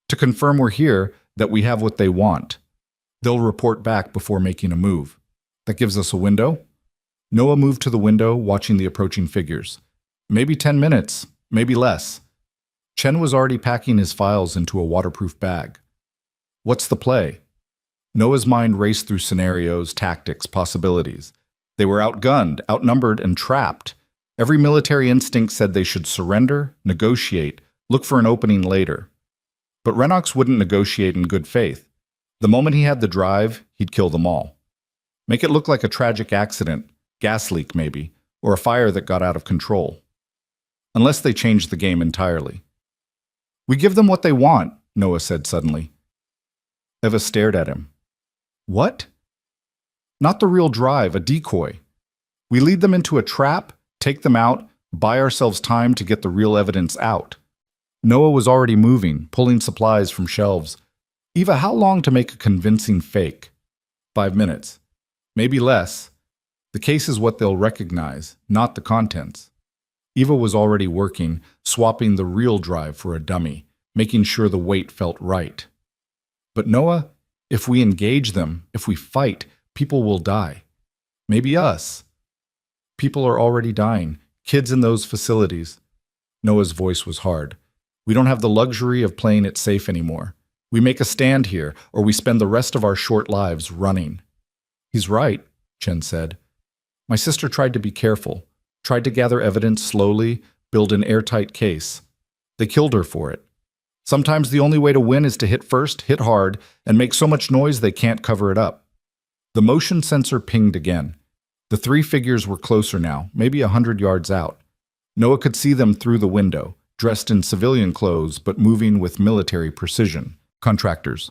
To confirm we're here, that we have what they want. They'll report back before making a move. That gives us a window? Noah moved to the window, watching the approaching figures. Maybe 10 minutes, maybe less. Chen was already packing his files into a waterproof bag. What's the play? Noah's mind raced through scenarios, tactics, possibilities. They were outgunned, outnumbered, and trapped. Every military instinct said they should surrender, negotiate, look for an opening later. But Rennox wouldn't negotiate in good faith. The moment he had the drive, he'd kill them all. Make it look like a tragic accident, gas leak maybe, or a fire that got out of control. Unless they changed the game entirely. We give them what they want, Noah said suddenly. Eva stared at him. What? Not the real drive, a decoy. We lead them into a trap, take them out, buy ourselves time to get the real evidence out. Noah was already moving, pulling supplies from shelves. Eva, how long to make a convincing fake? 5 minutes. Maybe less. The case is what they'll recognize, not the contents. Eva was already working, swapping the real drive for a dummy, making sure the weight felt right. But Noah, if we engage them, if we fight, people will die. Maybe us. People are already dying, kids in those facilities. Noah's voice was hard. We don't have the luxury of playing it safe anymore. We make a stand here, or we spend the rest of our short lives running. He's right, Chen said. My sister tried to be careful, tried to gather evidence slowly, build an airtight case. They killed her for it. Sometimes the only way to win is to hit first, hit hard, and make so much noise they can't cover it up. The motion sensor pinged again. The three figures were closer now, maybe 100 yards out. Noah could see them through the window, dressed in civilian clothes but moving with military precision. Contractors,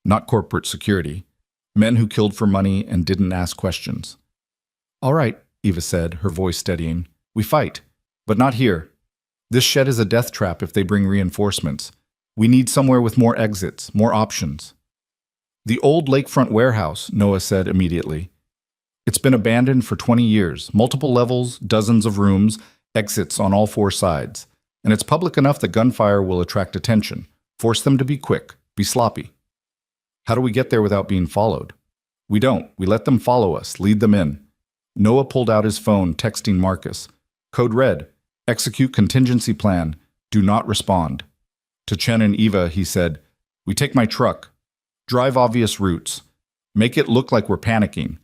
not corporate security. Men who killed for money and didn't ask questions. All right, Eva said, her voice steadying. We fight, but not here. This shed is a death trap if they bring reinforcements. We need somewhere with more exits, more options. The old lakefront warehouse, Noah said immediately. It's been abandoned for 20 years, multiple levels, dozens of rooms, exits on all four sides. And it's public enough that gunfire will attract attention, force them to be quick, be sloppy. How do we get there without being followed? We don't. We let them follow us, lead them in. Noah pulled out his phone, texting Marcus. Code red. Execute contingency plan. Do not respond. To Chen and Eva, he said, we take my truck. Drive obvious routes. Make it look like we're panicking.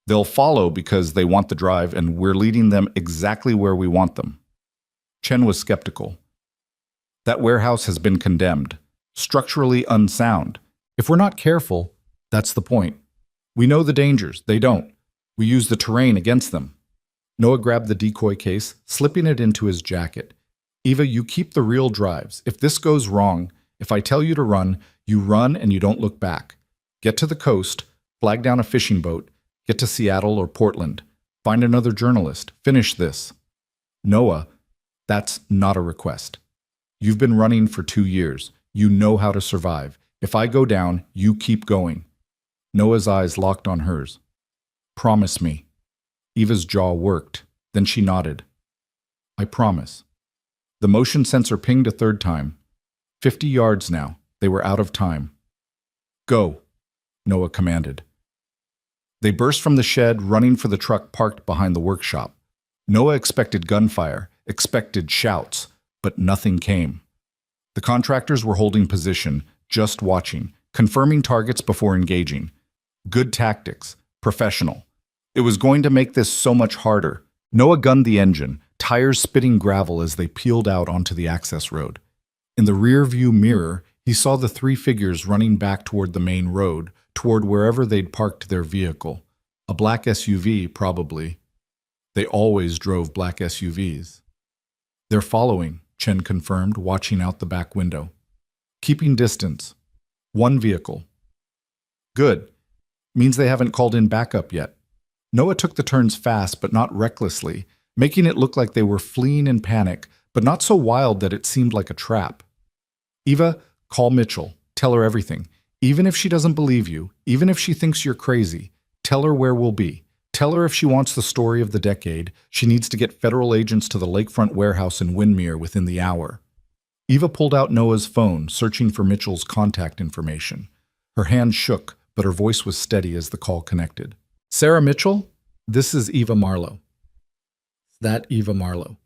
They'll follow because they want the drive, and we're leading them exactly where we want them. Chen was skeptical. That warehouse has been condemned. Structurally unsound. If we're not careful, that's the point. We know the dangers. They don't. We use the terrain against them. Noah grabbed the decoy case, slipping it into his jacket. Eva, you keep the real drives. If this goes wrong, if I tell you to run, you run and you don't look back. Get to the coast, flag down a fishing boat, get to Seattle or Portland. Find another journalist. Finish this. Noah, that's not a request. You've been running for 2 years. You know how to survive. If I go down, you keep going. Noah's eyes locked on hers. Promise me. Eva's jaw worked. Then she nodded. I promise. The motion sensor pinged a third time. 50 yards now. They were out of time. Go, Noah commanded. They burst from the shed, running for the truck parked behind the workshop. Noah expected gunfire, expected shouts, but nothing came. The contractors were holding position, just watching, confirming targets before engaging. Good tactics, professional. It was going to make this so much harder. Noah gunned the engine, tires spitting gravel as they peeled out onto the access road. In the rear-view mirror, he saw the three figures running back toward the main road, toward wherever they'd parked their vehicle. A black SUV, probably. They always drove black SUVs. They're following, Chen confirmed, watching out the back window. Keeping distance. One vehicle. Good. Means they haven't called in backup yet. Noah took the turns fast, but not recklessly, making it look like they were fleeing in panic, but not so wild that it seemed like a trap. Eva, call Mitchell. Tell her everything. Even if she doesn't believe you, even if she thinks you're crazy, tell her where we'll be. Tell her if she wants the story of the decade, she needs to get federal agents to the lakefront warehouse in Windmere within the hour. Eva pulled out Noah's phone, searching for Mitchell's contact information. Her hand shook, but her voice was steady as the call connected. Sarah Mitchell? This is Eva Marlowe. That Eva Marlowe.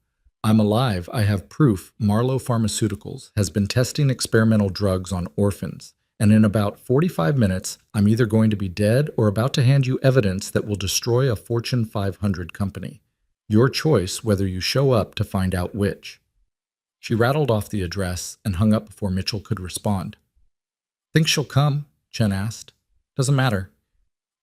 I'm alive. I have proof Marlowe Pharmaceuticals has been testing experimental drugs on orphans. And in about 45 minutes, I'm either going to be dead or about to hand you evidence that will destroy a Fortune 500 company. Your choice whether you show up to find out which. She rattled off the address and hung up before Mitchell could respond. Think she'll come? Chen asked. Doesn't matter.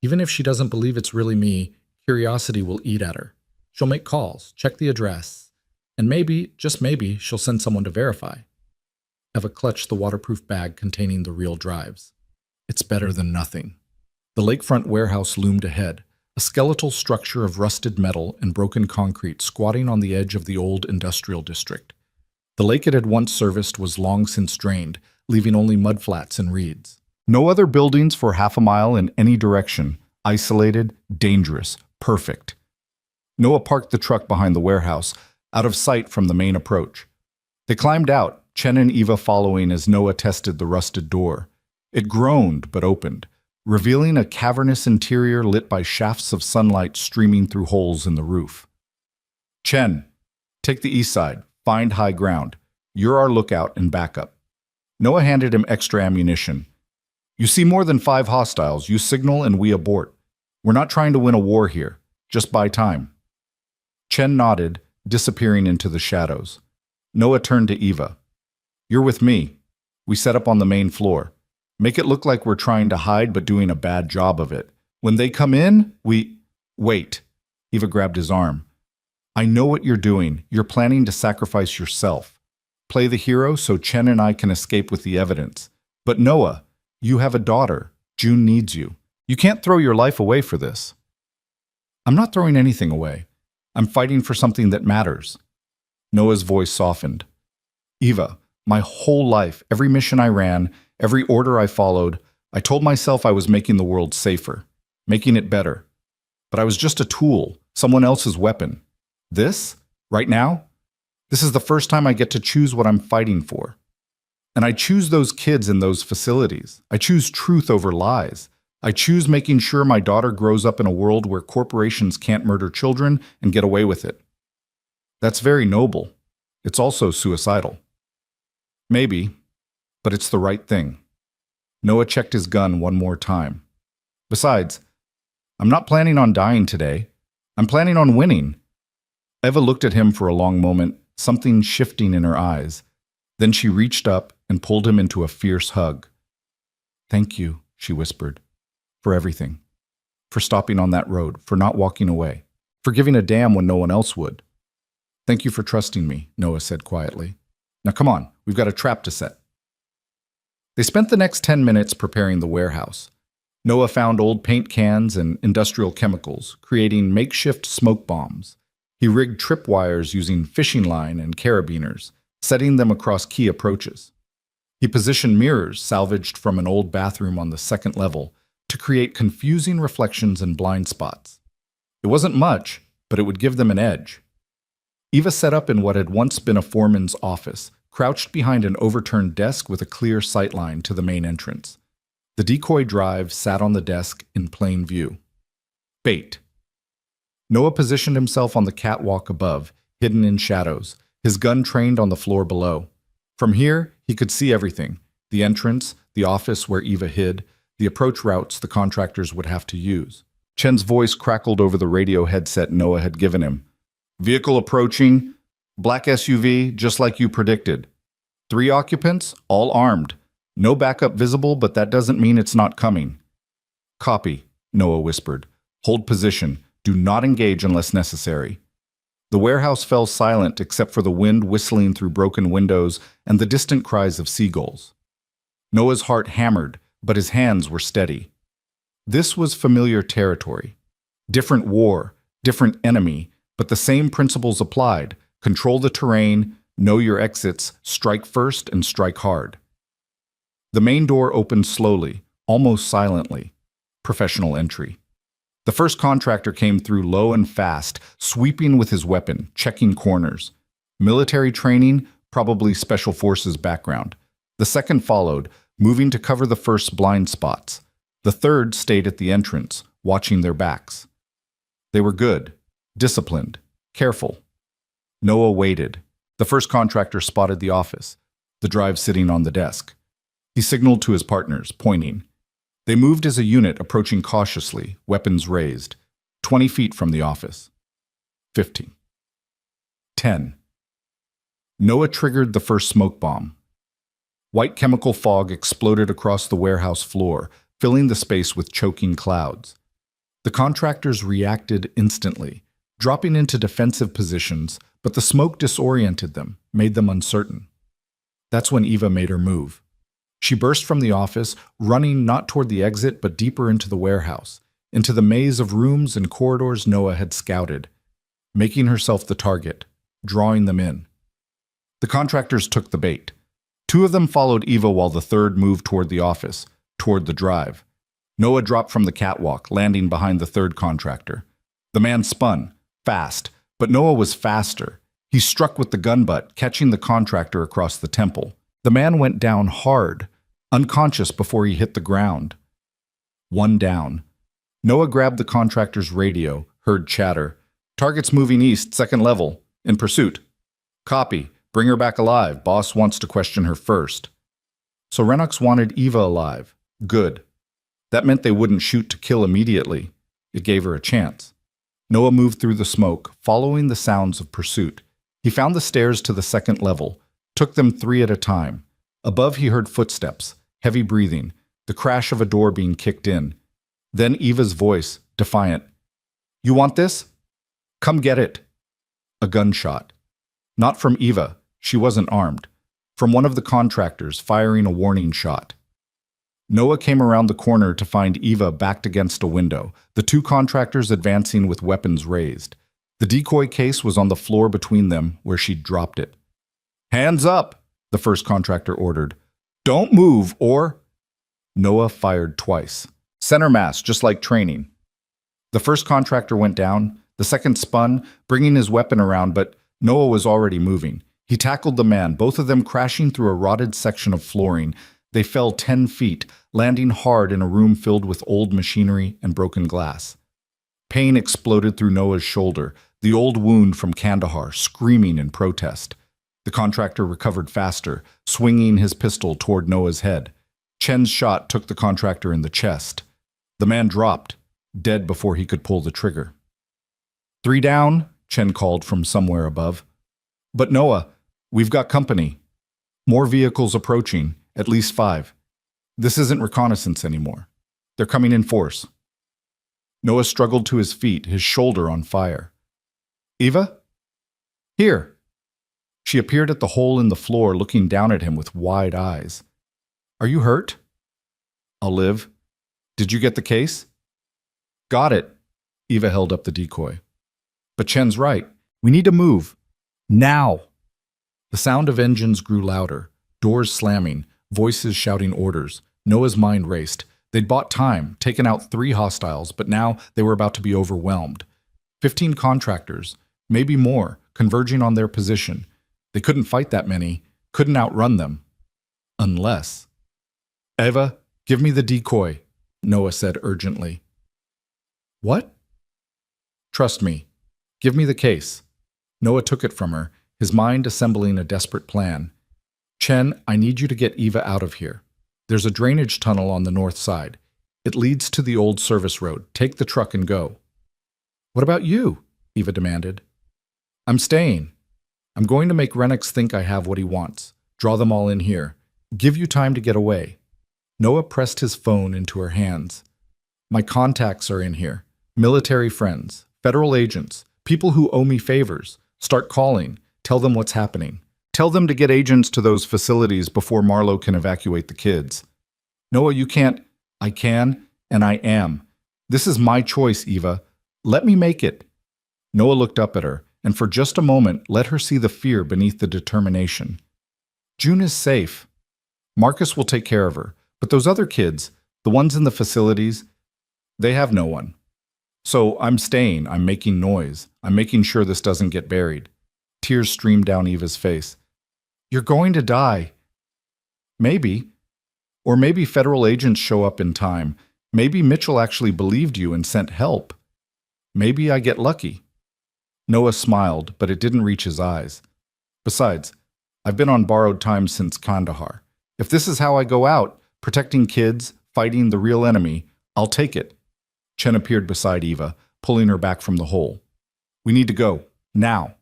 Even if she doesn't believe it's really me, curiosity will eat at her. She'll make calls, check the address, and maybe, just maybe, she'll send someone to verify. Eva clutched the waterproof bag containing the real drives. It's better than nothing. The lakefront warehouse loomed ahead, a skeletal structure of rusted metal and broken concrete squatting on the edge of the old industrial district. The lake it had once serviced was long since drained, leaving only mudflats and reeds. No other buildings for half a mile in any direction, Isolated, dangerous, perfect. Noah parked the truck behind the warehouse, out of sight from the main approach. They climbed out, Chen and Eva following as Noah tested the rusted door. It groaned but opened, revealing a cavernous interior lit by shafts of sunlight streaming through holes in the roof. Chen, take the east side, find high ground. You're our lookout and backup. Noah handed him extra ammunition. You see more than 5 hostiles, you signal and we abort. We're not trying to win a war here, just buy time. Chen nodded, disappearing into the shadows. Noah turned to Eva. You're with me. We set up on the main floor. Make it look like we're trying to hide but doing a bad job of it. When they come in, Wait. Eva grabbed his arm. I know what you're doing. You're planning to sacrifice yourself. Play the hero so Chen and I can escape with the evidence. But Noah, you have a daughter. June needs you. You can't throw your life away for this. I'm not throwing anything away. I'm fighting for something that matters. Noah's voice softened. Eva, my whole life, every mission I ran, every order I followed, I told myself I was making the world safer, making it better. But I was just a tool, someone else's weapon. This, right now, this is the first time I get to choose what I'm fighting for. And I choose those kids in those facilities. I choose truth over lies. I choose making sure my daughter grows up in a world where corporations can't murder children and get away with it. That's very noble. It's also suicidal. Maybe, but it's the right thing. Noah checked his gun one more time. Besides, I'm not planning on dying today. I'm planning on winning. Eva looked at him for a long moment, something shifting in her eyes. Then she reached up and pulled him into a fierce hug. Thank you, she whispered, for everything. For stopping on that road, for not walking away, for giving a damn when no one else would. Thank you for trusting me, Noah said quietly. Now come on, we've got a trap to set. They spent the next 10 minutes preparing the warehouse. Noah found old paint cans and industrial chemicals, creating makeshift smoke bombs. He rigged tripwires using fishing line and carabiners, setting them across key approaches. He positioned mirrors salvaged from an old bathroom on the second level to create confusing reflections and blind spots. It wasn't much, but it would give them an edge. Eva set up in what had once been a foreman's office, crouched behind an overturned desk with a clear sightline to the main entrance. The decoy drive sat on the desk in plain view. Bait. Noah positioned himself on the catwalk above, hidden in shadows, his gun trained on the floor below. From here, he could see everything: the entrance, the office where Eva hid, the approach routes the contractors would have to use. Chen's voice crackled over the radio headset Noah had given him. Vehicle approaching, black SUV, just like you predicted. 3 occupants, all armed. No backup visible, but that doesn't mean it's not coming. Copy, Noah whispered. Hold position. Do not engage unless necessary. The warehouse fell silent except for the wind whistling through broken windows and the distant cries of seagulls. Noah's heart hammered, but his hands were steady. This was familiar territory. Different war, different enemy, but the same principles applied. Control the terrain, know your exits, strike first and strike hard. The main door opened slowly, almost silently. Professional entry. The first contractor came through low and fast, sweeping with his weapon, checking corners. Military training, probably special forces background. The second followed, moving to cover the first blind spots. The third stayed at the entrance, watching their backs. They were good, disciplined, careful. Noah waited. The first contractor spotted the office, the drive sitting on the desk. He signaled to his partners, pointing. They moved as a unit, approaching cautiously, weapons raised. 20 feet from the office. 15. 10. Noah triggered the first smoke bomb. White chemical fog exploded across the warehouse floor, filling the space with choking clouds. The contractors reacted instantly, dropping into defensive positions, but the smoke disoriented them, made them uncertain. That's when Eva made her move. She burst from the office, running not toward the exit but deeper into the warehouse, into the maze of rooms and corridors Noah had scouted, making herself the target, drawing them in. The contractors took the bait. 2 of them followed Eva while the third moved toward the office, toward the drive. Noah dropped from the catwalk, landing behind the third contractor. The man spun, fast, but Noah was faster. He struck with the gun butt, catching the contractor across the temple. The man went down hard, unconscious before he hit the ground. One down. Noah grabbed the contractor's radio, heard chatter. Target's moving east, second level. In pursuit. Copy. Bring her back alive. Boss wants to question her first. So Rennox wanted Eva alive. Good. That meant they wouldn't shoot to kill immediately. It gave her a chance. Noah moved through the smoke, following the sounds of pursuit. He found the stairs to the second level, took them 3 at a time. Above he heard footsteps, heavy breathing, the crash of a door being kicked in. Then Eva's voice, defiant. You want this? Come get it. A gunshot. Not from Eva, she wasn't armed. From one of the contractors firing a warning shot. Noah came around the corner to find Eva backed against a window, the 2 contractors advancing with weapons raised. The decoy case was on the floor between them, where she'd dropped it. Hands up, the first contractor ordered. Don't move, or... Noah fired twice. Center mass, just like training. The first contractor went down, the second spun, bringing his weapon around, but Noah was already moving. He tackled the man, both of them crashing through a rotted section of flooring. They fell 10 feet, landing hard in a room filled with old machinery and broken glass. Pain exploded through Noah's shoulder, the old wound from Kandahar, screaming in protest. The contractor recovered faster, swinging his pistol toward Noah's head. Chen's shot took the contractor in the chest. The man dropped, dead before he could pull the trigger. 3 down, Chen called from somewhere above. But Noah, we've got company. More vehicles approaching, at least 5. This isn't reconnaissance anymore. They're coming in force. Noah struggled to his feet, his shoulder on fire. Eva? Here. She appeared at the hole in the floor, looking down at him with wide eyes. Are you hurt? I'll live. Did you get the case? Got it. Eva held up the decoy. But Chen's right. We need to move. Now. The sound of engines grew louder, doors slamming, voices shouting orders. Noah's mind raced. They'd bought time, taken out 3 hostiles, but now they were about to be overwhelmed. 15 contractors, maybe more, converging on their position. They couldn't fight that many, couldn't outrun them. Unless... Eva, give me the decoy, Noah said urgently. What? Trust me. Give me the case. Noah took it from her, his mind assembling a desperate plan. Chen, I need you to get Eva out of here. There's a drainage tunnel on the north side. It leads to the old service road. Take the truck and go. What about you? Eva demanded. I'm staying. I'm going to make Rennox think I have what he wants. Draw them all in here. Give you time to get away. Noah pressed his phone into her hands. My contacts are in here. Military friends, federal agents, people who owe me favors. Start calling. Tell them what's happening. Tell them to get agents to those facilities before Marlowe can evacuate the kids. Noah, you can't. I can, and I am. This is my choice, Eva. Let me make it. Noah looked up at her, and for just a moment let her see the fear beneath the determination. June is safe. Marcus will take care of her, but those other kids, the ones in the facilities, they have no one. So I'm staying, I'm making noise, I'm making sure this doesn't get buried. Tears streamed down Eva's face. You're going to die. Maybe. Or maybe federal agents show up in time. Maybe Mitchell actually believed you and sent help. Maybe I get lucky. Noah smiled, but it didn't reach his eyes. Besides, I've been on borrowed time since Kandahar. If this is how I go out, protecting kids, fighting the real enemy, I'll take it. Chen appeared beside Eva, pulling her back from the hole. We need to go. Now.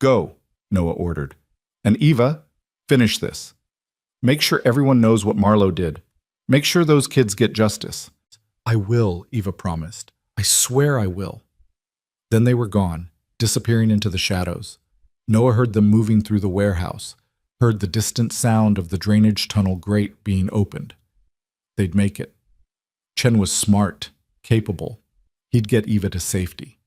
Go, Noah ordered. And Eva, finish this. Make sure everyone knows what Marlowe did. Make sure those kids get justice. I will, Eva promised. I swear I will. Then they were gone, disappearing into the shadows. Noah heard them moving through the warehouse, heard the distant sound of the drainage tunnel grate being opened. They'd make it. Chen was smart, capable. He'd get Eva to safety.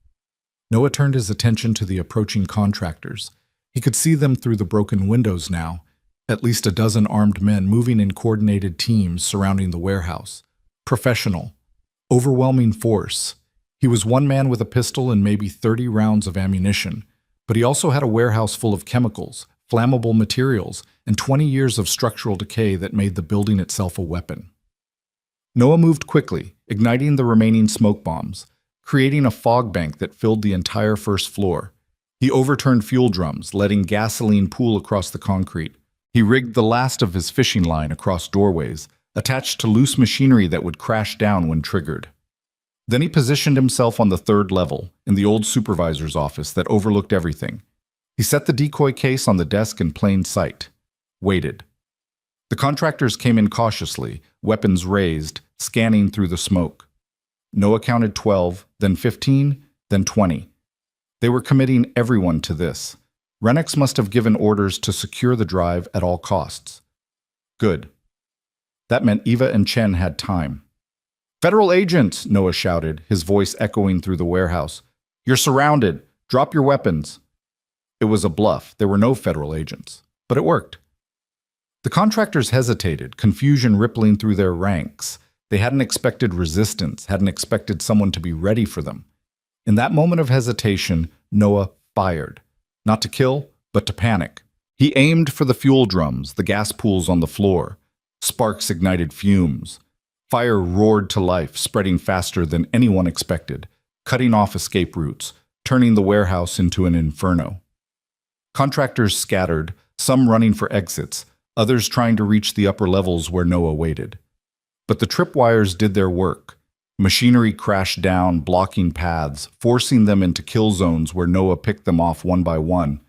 Noah turned his attention to the approaching contractors. He could see them through the broken windows now, at least a dozen armed men moving in coordinated teams surrounding the warehouse. Professional. Overwhelming force. He was one man with a pistol and maybe 30 rounds of ammunition, but he also had a warehouse full of chemicals, flammable materials, and 20 years of structural decay that made the building itself a weapon. Noah moved quickly, igniting the remaining smoke bombs, creating a fog bank that filled the entire first floor. He overturned fuel drums, letting gasoline pool across the concrete. He rigged the last of his fishing line across doorways, attached to loose machinery that would crash down when triggered. Then he positioned himself on the third level, in the old supervisor's office that overlooked everything. He set the decoy case on the desk in plain sight. Waited. The contractors came in cautiously, weapons raised, scanning through the smoke. Noah counted 12, then 15, then 20. They were committing everyone to this. Renix must have given orders to secure the drive at all costs. Good. That meant Eva and Chen had time. "Federal agents!" Noah shouted, his voice echoing through the warehouse. "You're surrounded. Drop your weapons." It was a bluff. There were no federal agents. But it worked. The contractors hesitated, confusion rippling through their ranks. They hadn't expected resistance, hadn't expected someone to be ready for them. In that moment of hesitation, Noah fired. Not to kill, but to panic. He aimed for the fuel drums, the gas pools on the floor. Sparks ignited fumes. Fire roared to life, spreading faster than anyone expected, cutting off escape routes, turning the warehouse into an inferno. Contractors scattered, some running for exits, others trying to reach the upper levels where Noah waited. But the tripwires did their work. Machinery crashed down, blocking paths, forcing them into kill zones where Noah picked them off one by one.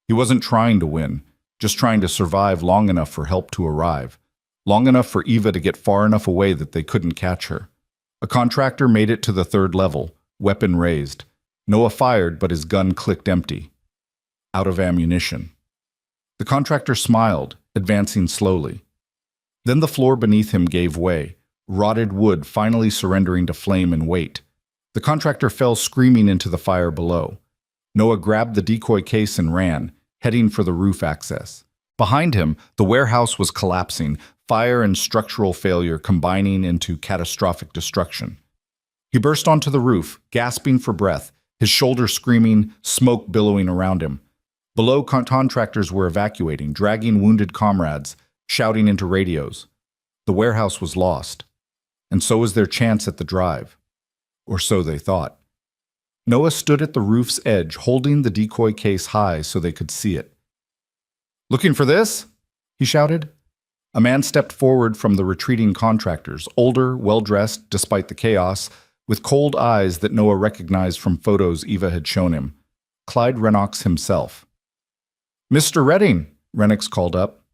He wasn't trying to win, just trying to survive long enough for help to arrive. Long enough for Eva to get far enough away that they couldn't catch her. A contractor made it to the third level, weapon raised. Noah fired, but his gun clicked empty. Out of ammunition. The contractor smiled, advancing slowly. Then the floor beneath him gave way, rotted wood finally surrendering to flame and weight. The contractor fell screaming into the fire below. Noah grabbed the decoy case and ran, heading for the roof access. Behind him, the warehouse was collapsing, fire and structural failure combining into catastrophic destruction. He burst onto the roof, gasping for breath, his shoulders screaming, smoke billowing around him. Below, contractors were evacuating, dragging wounded comrades, shouting into radios. The warehouse was lost, and so was their chance at the drive. Or so they thought. Noah stood at the roof's edge, holding the decoy case high so they could see it. "Looking for this?" he shouted. A man stepped forward from the retreating contractors, older, well-dressed despite the chaos, with cold eyes that Noah recognized from photos Eva had shown him. Clyde Rennox himself. "Mr. Redding," Rennox called up.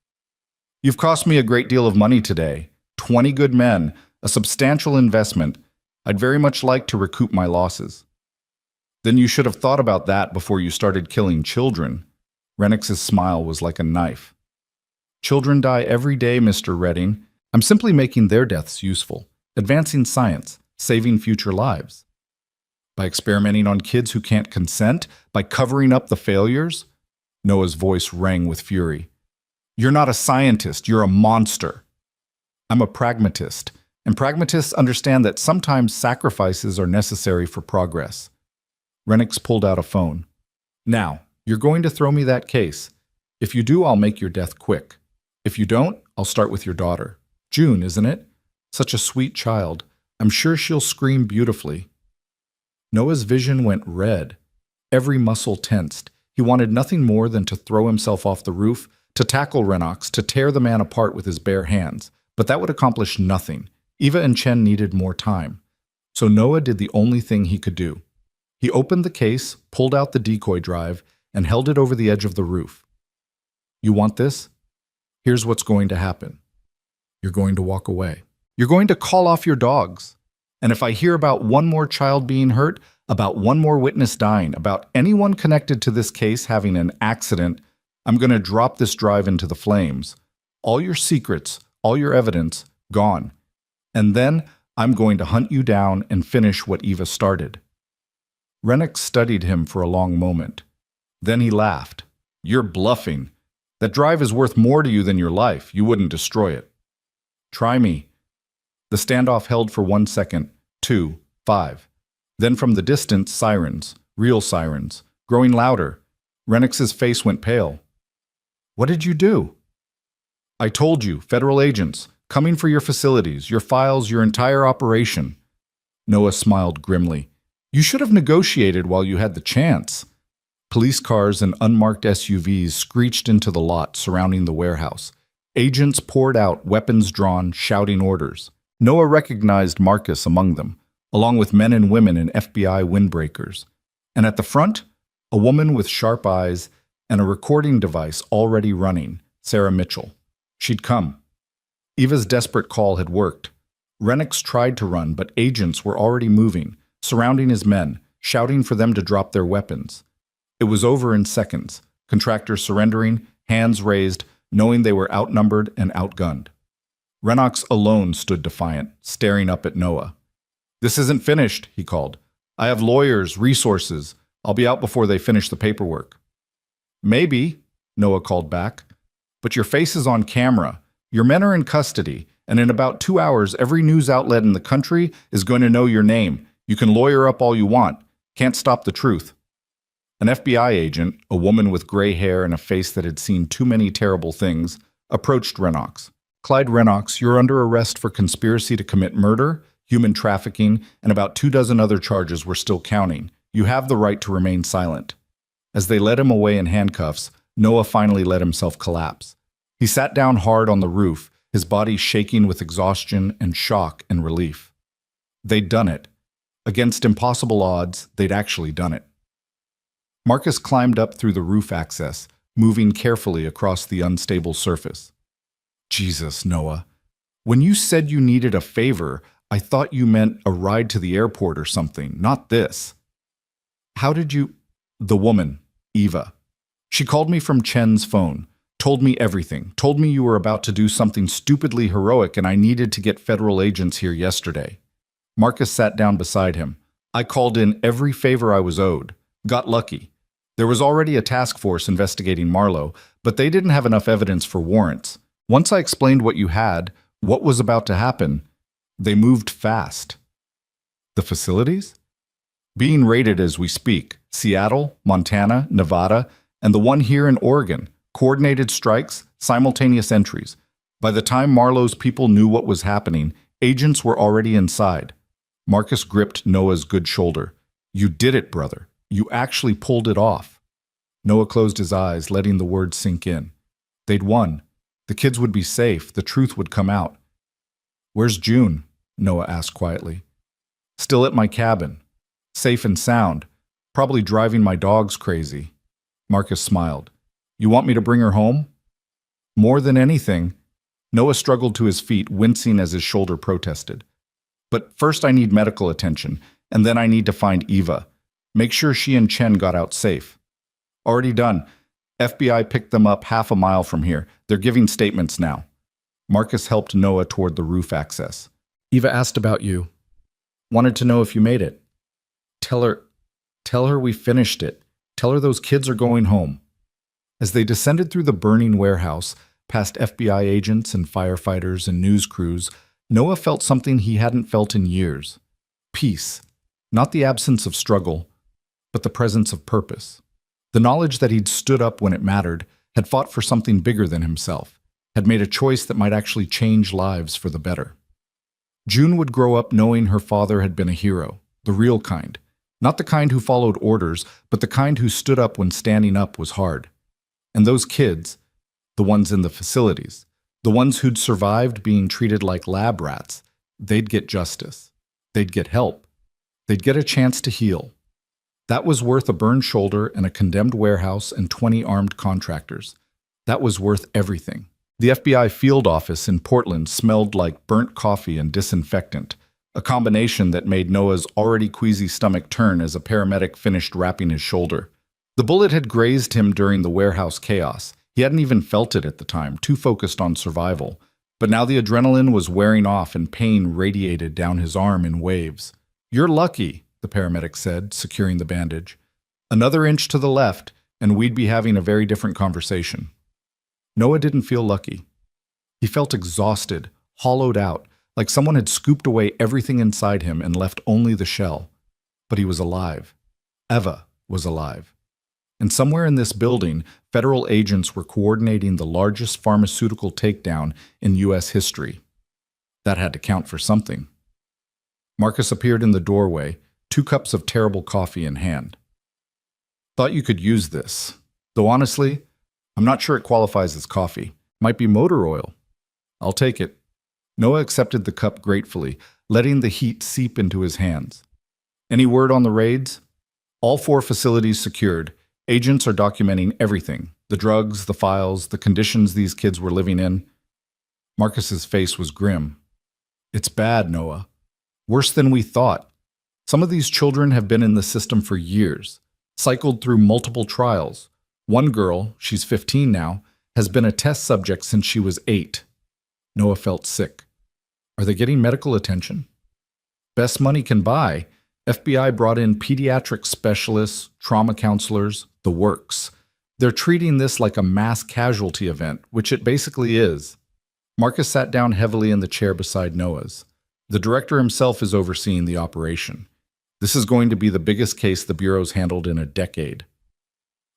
"You've cost me a great deal of money today. 20 good men, a substantial investment. I'd very much like to recoup my losses." "Then you should have thought about that before you started killing children." Rennox's smile was like a knife. "Children die every day, Mr. Redding. I'm simply making their deaths useful, advancing science, saving future lives. By experimenting on kids who can't consent, by covering up the failures." Noah's voice rang with fury. "You're not a scientist, you're a monster." "I'm a pragmatist, and pragmatists understand that sometimes sacrifices are necessary for progress." Rennox pulled out a phone. "Now, you're going to throw me that case. If you do, I'll make your death quick. If you don't, I'll start with your daughter. June, isn't it? Such a sweet child. I'm sure she'll scream beautifully." Noah's vision went red. Every muscle tensed. He wanted nothing more than to throw himself off the roof, to tackle Rennox, to tear the man apart with his bare hands. But that would accomplish nothing. Eva and Chen needed more time. So Noah did the only thing he could do. He opened the case, pulled out the decoy drive, and held it over the edge of the roof. "You want this? Here's what's going to happen. You're going to walk away. You're going to call off your dogs. And if I hear about one more child being hurt, about one more witness dying, about anyone connected to this case having an accident, I'm going to drop this drive into the flames. All your secrets, all your evidence, gone. And then I'm going to hunt you down and finish what Eva started." Rennox studied him for a long moment. Then he laughed. "You're bluffing. That drive is worth more to you than your life. You wouldn't destroy it." "Try me." The standoff held for 1 second, 2, 5. Then from the distance, sirens, real sirens, growing louder. Renix's face went pale. What did you do? I told you, federal agents, coming for your facilities, your files, your entire operation. Noah smiled grimly. You should have negotiated while you had the chance. Police cars and unmarked SUVs screeched into the lot surrounding the warehouse. Agents poured out, weapons drawn, shouting orders. Noah recognized Marcus among them, along with men and women in FBI windbreakers. And at the front, a woman with sharp eyes and a recording device already running, Sarah Mitchell. She'd come. Eva's desperate call had worked. Renix tried to run, but agents were already moving, surrounding his men, shouting for them to drop their weapons. It was over in seconds, contractors surrendering, hands raised, knowing they were outnumbered and outgunned. Rennox alone stood defiant, staring up at Noah. This isn't finished, he called. I have lawyers, resources. I'll be out before they finish the paperwork. Maybe, Noah called back, but your face is on camera. Your men are in custody, and in about 2 hours, every news outlet in the country is going to know your name. You can lawyer up all you want. Can't stop the truth. An FBI agent, a woman with gray hair and a face that had seen too many terrible things, approached Rennox. Clyde Rennox, you're under arrest for conspiracy to commit murder, human trafficking, and about 24 other charges we're still counting. You have the right to remain silent. As they led him away in handcuffs, Noah finally let himself collapse. He sat down hard on the roof, his body shaking with exhaustion and shock and relief. They'd done it. Against impossible odds, they'd actually done it. Marcus climbed up through the roof access, moving carefully across the unstable surface. Jesus, Noah. When you said you needed a favor, I thought you meant a ride to the airport or something, not this. How did you... The woman, Eva. She called me from Chen's phone, told me everything, told me you were about to do something stupidly heroic and I needed to get federal agents here yesterday. Marcus sat down beside him. I called in every favor I was owed. Got lucky. There was already a task force investigating Marlowe, but they didn't have enough evidence for warrants. Once I explained what you had, what was about to happen, they moved fast. The facilities? Being raided as we speak. Seattle, Montana, Nevada, and the one here in Oregon. Coordinated strikes, simultaneous entries. By the time Marlowe's people knew what was happening, agents were already inside. Marcus gripped Noah's good shoulder. You did it, brother. You actually pulled it off. Noah closed his eyes, letting the words sink in. They'd won. The kids would be safe. The truth would come out. Where's June? Noah asked quietly. Still at my cabin. Safe and sound. Probably driving my dogs crazy. Marcus smiled. You want me to bring her home? More than anything. Noah struggled to his feet, wincing as his shoulder protested. But first I need medical attention, and then I need to find Eva. Make sure she and Chen got out safe. Already done. FBI picked them up half a mile from here. They're giving statements now. Marcus helped Noah toward the roof access. Eva asked about you. Wanted to know if you made it. Tell her we finished it. Tell her those kids are going home. As they descended through the burning warehouse, past FBI agents and firefighters and news crews, Noah felt something he hadn't felt in years. Peace. Not the absence of struggle, but the presence of purpose. The knowledge that he'd stood up when it mattered, had fought for something bigger than himself, had made a choice that might actually change lives for the better. June would grow up knowing her father had been a hero, the real kind. Not the kind who followed orders, but the kind who stood up when standing up was hard. And those kids, the ones in the facilities, the ones who'd survived being treated like lab rats, they'd get justice. They'd get help. They'd get a chance to heal. That was worth a burned shoulder and a condemned warehouse and 20 armed contractors. That was worth everything. The FBI field office in Portland smelled like burnt coffee and disinfectant, a combination that made Noah's already queasy stomach turn as a paramedic finished wrapping his shoulder. The bullet had grazed him during the warehouse chaos. He hadn't even felt it at the time, too focused on survival. But now the adrenaline was wearing off and pain radiated down his arm in waves. You're lucky, the paramedic said, securing the bandage. Another inch to the left, and we'd be having a very different conversation. Noah didn't feel lucky. He felt exhausted, hollowed out, like someone had scooped away everything inside him and left only the shell. But he was alive. Eva was alive. And somewhere in this building, federal agents were coordinating the largest pharmaceutical takedown in U.S. history. That had to count for something. Marcus appeared in the doorway, 2 cups of terrible coffee in hand. Thought you could use this. Though honestly, I'm not sure it qualifies as coffee. Might be motor oil. I'll take it. Noah accepted the cup gratefully, letting the heat seep into his hands. Any word on the raids? All 4 facilities secured. Agents are documenting everything. The drugs, the files, the conditions these kids were living in. Marcus's face was grim. It's bad, Noah. Worse than we thought. Some of these children have been in the system for years, cycled through multiple trials. One girl, she's 15 now, has been a test subject since she was 8. Noah felt sick. Are they getting medical attention? Best money can buy. FBI brought in pediatric specialists, trauma counselors, the works. They're treating this like a mass casualty event, which it basically is. Marcus sat down heavily in the chair beside Noah's. The director himself is overseeing the operation. This is going to be the biggest case the Bureau's handled in a decade.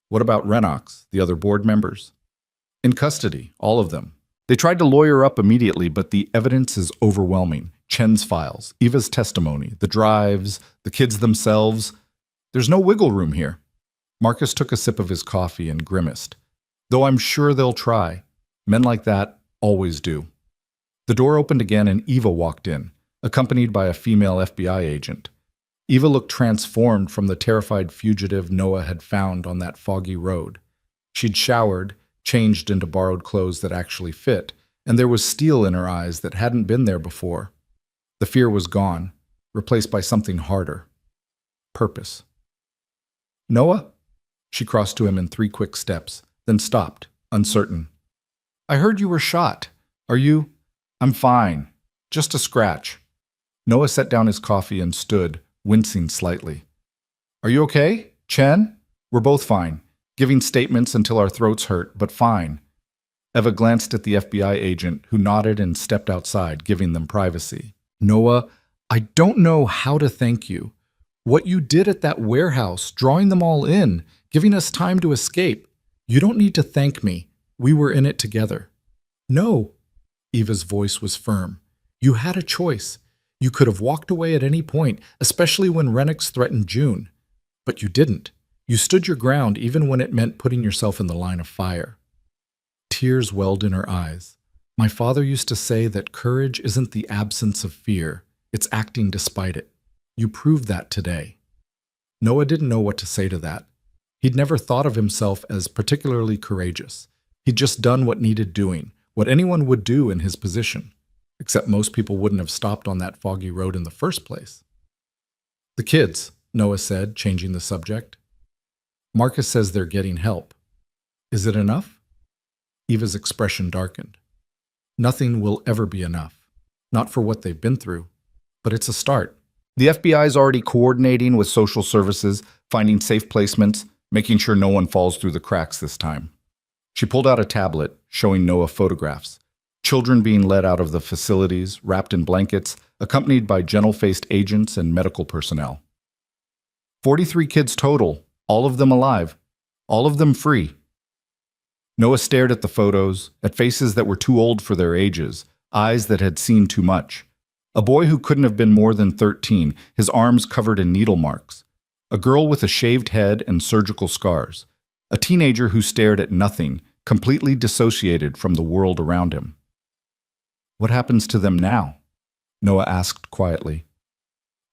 What about Rennox, the other board members? In custody, all of them. They tried to lawyer up immediately, but the evidence is overwhelming. Chen's files, Eva's testimony, the drives, the kids themselves. There's no wiggle room here. Marcus took a sip of his coffee and grimaced. Though I'm sure they'll try. Men like that always do. The door opened again and Eva walked in, accompanied by a female FBI agent. Eva looked transformed from the terrified fugitive Noah had found on that foggy road. She'd showered, changed into borrowed clothes that actually fit, and there was steel in her eyes that hadn't been there before. The fear was gone, replaced by something harder. Purpose. Noah? She crossed to him in 3 quick steps, then stopped, uncertain. I heard you were shot. Are you? I'm fine. Just a scratch. Noah set down his coffee and stood, wincing slightly. Are you okay, Chen? We're both fine, giving statements until our throats hurt, but fine. Eva glanced at the FBI agent, who nodded and stepped outside, giving them privacy. Noah, I don't know how to thank you. What you did at that warehouse, drawing them all in, giving us time to escape. You don't need to thank me. We were in it together. No. Eva's voice was firm. You had a choice. You could have walked away at any point, especially when Rennox threatened June. But you didn't. You stood your ground even when it meant putting yourself in the line of fire. Tears welled in her eyes. My father used to say that courage isn't the absence of fear, it's acting despite it. You proved that today. Noah didn't know what to say to that. He'd never thought of himself as particularly courageous. He'd just done what needed doing, what anyone would do in his position, except most people wouldn't have stopped on that foggy road in the first place. The kids, Noah said, changing the subject. Marcus says they're getting help. Is it enough? Eva's expression darkened. Nothing will ever be enough. Not for what they've been through. But it's a start. The FBI's already coordinating with social services, finding safe placements, making sure no one falls through the cracks this time. She pulled out a tablet, showing Noah photographs. Children being led out of the facilities, wrapped in blankets, accompanied by gentle-faced agents and medical personnel. 43 kids total, all of them alive, all of them free. Noah stared at the photos, at faces that were too old for their ages, eyes that had seen too much. A boy who couldn't have been more than 13, his arms covered in needle marks. A girl with a shaved head and surgical scars. A teenager who stared at nothing, completely dissociated from the world around him. What happens to them now? Noah asked quietly.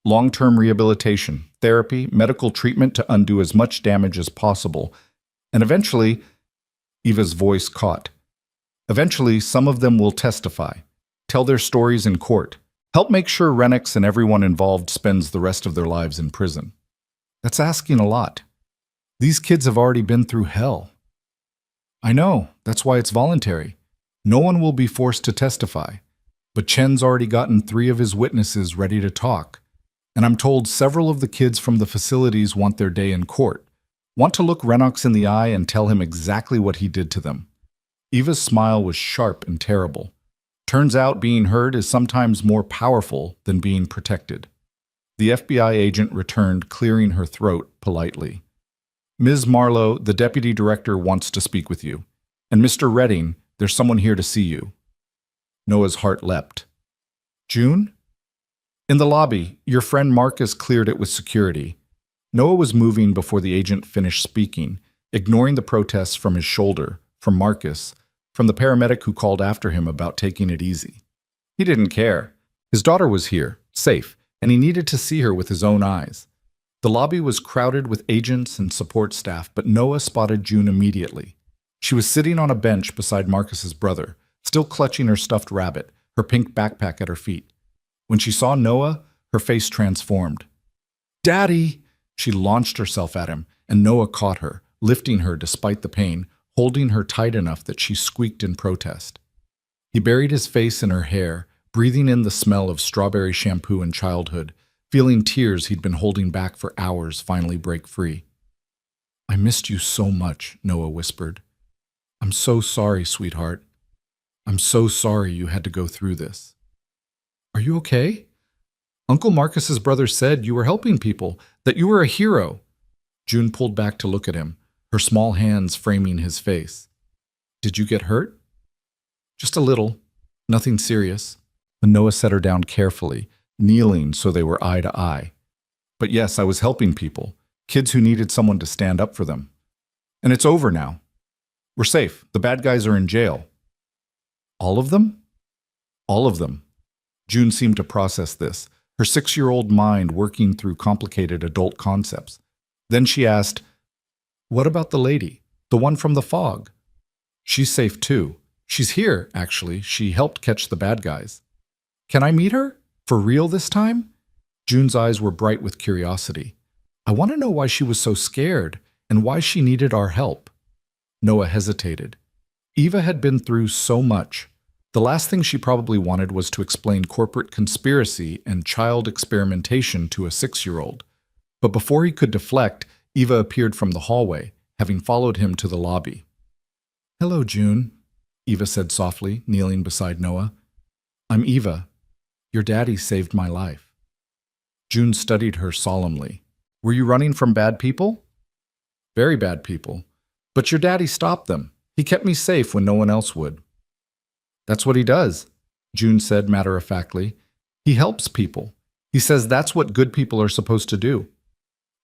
Long-term rehabilitation, therapy, medical treatment to undo as much damage as possible, and eventually, Eva's voice caught. Eventually, some of them will testify, tell their stories in court, help make sure Rennox and everyone involved spends the rest of their lives in prison. That's asking a lot. These kids have already been through hell. I know, that's why it's voluntary. No one will be forced to testify. But Chen's already gotten 3 of his witnesses ready to talk. And I'm told several of the kids from the facilities want their day in court. Want to look Rennox in the eye and tell him exactly what he did to them. Eva's smile was sharp and terrible. Turns out being heard is sometimes more powerful than being protected. The FBI agent returned, clearing her throat politely. Ms. Marlowe, the deputy director wants to speak with you. And Mr. Redding, there's someone here to see you. Noah's heart leapt. June? In the lobby, your friend Marcus cleared it with security. Noah was moving before the agent finished speaking, ignoring the protests from his shoulder, from Marcus, from the paramedic who called after him about taking it easy. He didn't care. His daughter was here, safe, and he needed to see her with his own eyes. The lobby was crowded with agents and support staff, but Noah spotted June immediately. She was sitting on a bench beside Marcus's brother, still clutching her stuffed rabbit, her pink backpack at her feet. When she saw Noah, her face transformed. "Daddy!" She launched herself at him, and Noah caught her, lifting her despite the pain, holding her tight enough that she squeaked in protest. He buried his face in her hair, breathing in the smell of strawberry shampoo and childhood, feeling tears he'd been holding back for hours finally break free. "I missed you so much," Noah whispered. "I'm so sorry, sweetheart. I'm so sorry you had to go through this." "Are you okay? Uncle Marcus's brother said you were helping people, that you were a hero." June pulled back to look at him, her small hands framing his face. "Did you get hurt?" "Just a little. Nothing serious." And Noah set her down carefully, kneeling so they were eye to eye. "But yes, I was helping people, kids who needed someone to stand up for them. And it's over now. We're safe. The bad guys are in jail." "All of them?" "All of them." June seemed to process this, her 6-year-old mind working through complicated adult concepts. Then she asked, "What about the lady, the one from the fog?" "She's safe too. She's here, actually. She helped catch the bad guys." "Can I meet her? For real this time?" June's eyes were bright with curiosity. "I want to know why she was so scared and why she needed our help." Noah hesitated. Eva had been through so much. The last thing she probably wanted was to explain corporate conspiracy and child experimentation to a 6-year-old. But before he could deflect, Eva appeared from the hallway, having followed him to the lobby. "Hello, June," Eva said softly, kneeling beside Noah. "I'm Eva. Your daddy saved my life." June studied her solemnly. "Were you running from bad people?" "Very bad people. But your daddy stopped them. He kept me safe when no one else would." "That's what he does," June said matter-of-factly. "He helps people. He says that's what good people are supposed to do."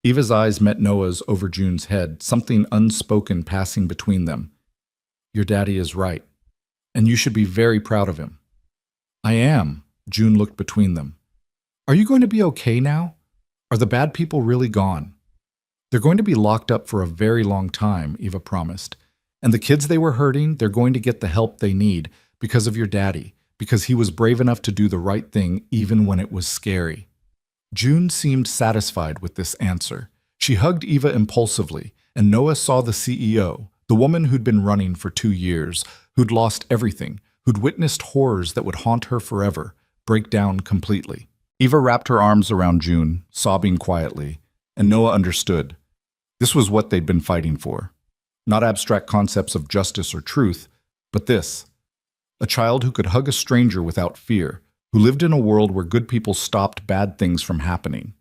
Eva's eyes met Noah's over June's head, something unspoken passing between them. "Your daddy is right, and you should be very proud of him." "I am." June looked between them. "Are you going to be okay now? Are the bad people really gone?" "They're going to be locked up for a very long time," Eva promised. "And the kids they were hurting, they're going to get the help they need because of your daddy, because he was brave enough to do the right thing even when it was scary." June seemed satisfied with this answer. She hugged Eva impulsively, and Noah saw the CEO, the woman who'd been running for 2 years, who'd lost everything, who'd witnessed horrors that would haunt her forever, break down completely. Eva wrapped her arms around June, sobbing quietly, and Noah understood. This was what they'd been fighting for. Not abstract concepts of justice or truth, but this. A child who could hug a stranger without fear, who lived in a world where good people stopped bad things from happening.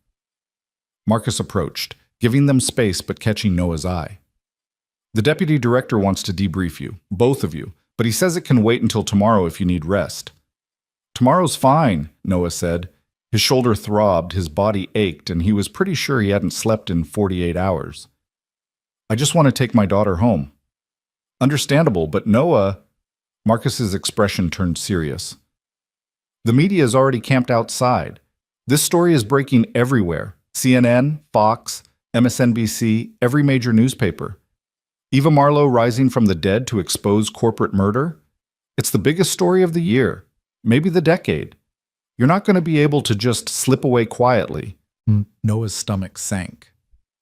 Marcus approached, giving them space but catching Noah's eye. "The deputy director wants to debrief you, both of you, but he says it can wait until tomorrow if you need rest." "Tomorrow's fine," Noah said. His shoulder throbbed, his body ached, and he was pretty sure he hadn't slept in 48 hours. "I just want to take my daughter home." "Understandable, but Noah—" Marcus's expression turned serious. "The media is already camped outside. This story is breaking everywhere. CNN, Fox, MSNBC, every major newspaper. Eva Marlowe rising from the dead to expose corporate murder? It's the biggest story of the year, maybe the decade. You're not going to be able to just slip away quietly." Noah's stomach sank.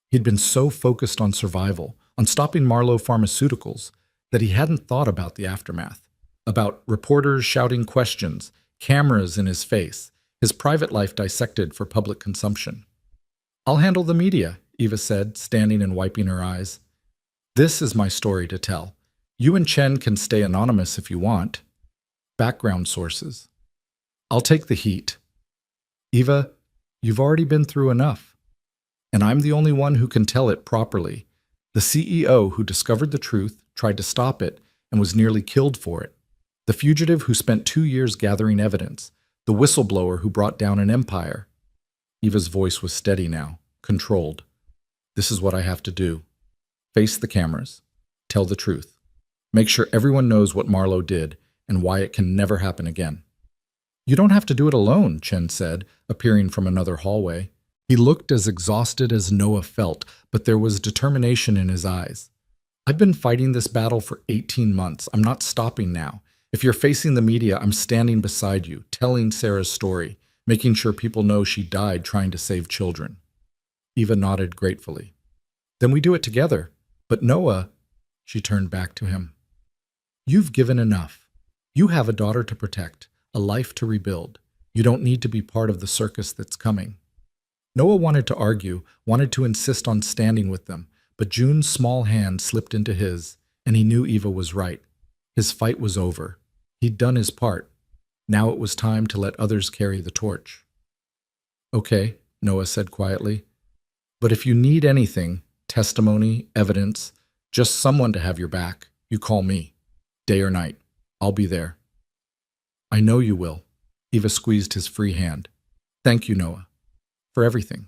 He'd been so focused on survival, on stopping Marlowe Pharmaceuticals, that he hadn't thought about the aftermath, about reporters shouting questions, cameras in his face, his private life dissected for public consumption. "I'll handle the media," Eva said, standing and wiping her eyes. "This is my story to tell. You and Chen can stay anonymous if you want." Background sources. I'll take the heat. Eva, you've already been through enough. And I'm the only one who can tell it properly. The CEO who discovered the truth, tried to stop it, and was nearly killed for it. The fugitive who spent 2 years gathering evidence. The whistleblower who brought down an empire. Eva's voice was steady now, controlled. This is what I have to do. Face the cameras. Tell the truth. Make sure everyone knows what Marlowe did and why it can never happen again. You don't have to do it alone, Chen said, appearing from another hallway. He looked as exhausted as Noah felt, but there was determination in his eyes. I've been fighting this battle for 18 months. I'm not stopping now. If you're facing the media, I'm standing beside you, telling Sarah's story, making sure people know she died trying to save children. Eva nodded gratefully. Then we do it together. But Noah, she turned back to him. You've given enough. You have a daughter to protect, a life to rebuild. You don't need to be part of the circus that's coming. Noah wanted to argue, wanted to insist on standing with them, but June's small hand slipped into his, and he knew Eva was right. His fight was over. He'd done his part. Now it was time to let others carry the torch. Okay, Noah said quietly. But if you need anything, testimony, evidence, just someone to have your back, you call me. Day or night. I'll be there. I know you will. Eva squeezed his free hand. Thank you, Noah. For everything.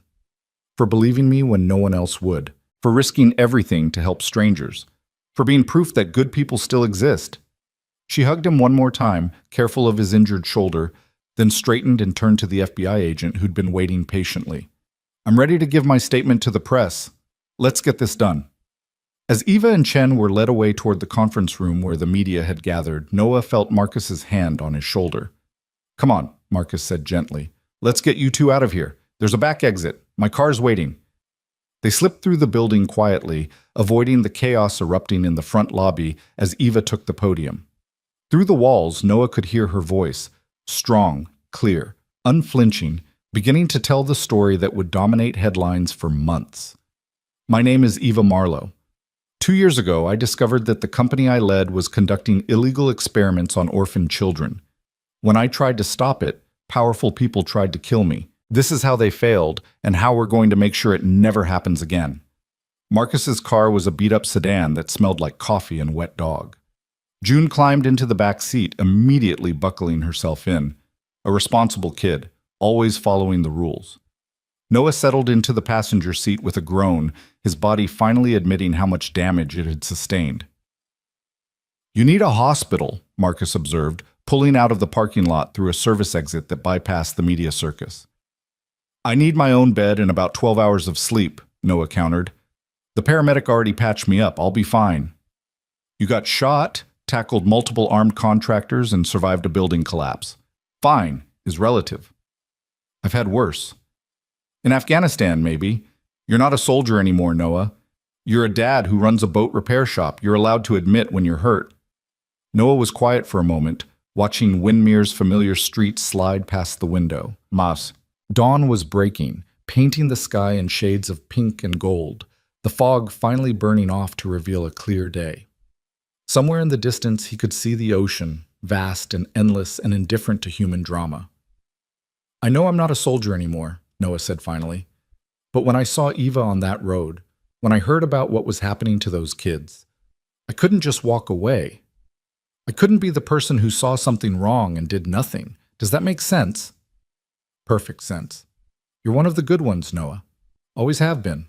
For believing me when no one else would. For risking everything to help strangers. For being proof that good people still exist. She hugged him one more time, careful of his injured shoulder, then straightened and turned to the FBI agent who'd been waiting patiently. I'm ready to give my statement to the press. Let's get this done. As Eva and Chen were led away toward the conference room where the media had gathered, Noah felt Marcus's hand on his shoulder. Come on, Marcus said gently. Let's get you two out of here. There's a back exit. My car's waiting. They slipped through the building quietly, avoiding the chaos erupting in the front lobby as Eva took the podium. Through the walls, Noah could hear her voice, strong, clear, unflinching, beginning to tell the story that would dominate headlines for months. My name is Eva Marlowe. 2 years ago, I discovered that the company I led was conducting illegal experiments on orphan children. When I tried to stop it, powerful people tried to kill me. This is how they failed, and how we're going to make sure it never happens again. Marcus's car was a beat-up sedan that smelled like coffee and wet dog. June climbed into the back seat, immediately buckling herself in. A responsible kid, always following the rules. Noah settled into the passenger seat with a groan, his body finally admitting how much damage it had sustained. You need a hospital, Marcus observed, pulling out of the parking lot through a service exit that bypassed the media circus. I need my own bed and about 12 hours of sleep, Noah countered. The paramedic already patched me up. I'll be fine. You got shot, tackled multiple armed contractors, and survived a building collapse. Fine is relative. I've had worse. In Afghanistan, maybe. You're not a soldier anymore, Noah. You're a dad who runs a boat repair shop. You're allowed to admit when you're hurt. Noah was quiet for a moment, watching Winmer's familiar street slide past the window. Mas. Dawn was breaking, painting the sky in shades of pink and gold, the fog finally burning off to reveal a clear day. Somewhere in the distance he could see the ocean, vast and endless and indifferent to human drama. I know I'm not a soldier anymore, Noah said finally. But when I saw Eva on that road, when I heard about what was happening to those kids, I couldn't just walk away. I couldn't be the person who saw something wrong and did nothing. Does that make sense? Perfect sense. You're one of the good ones, Noah. Always have been.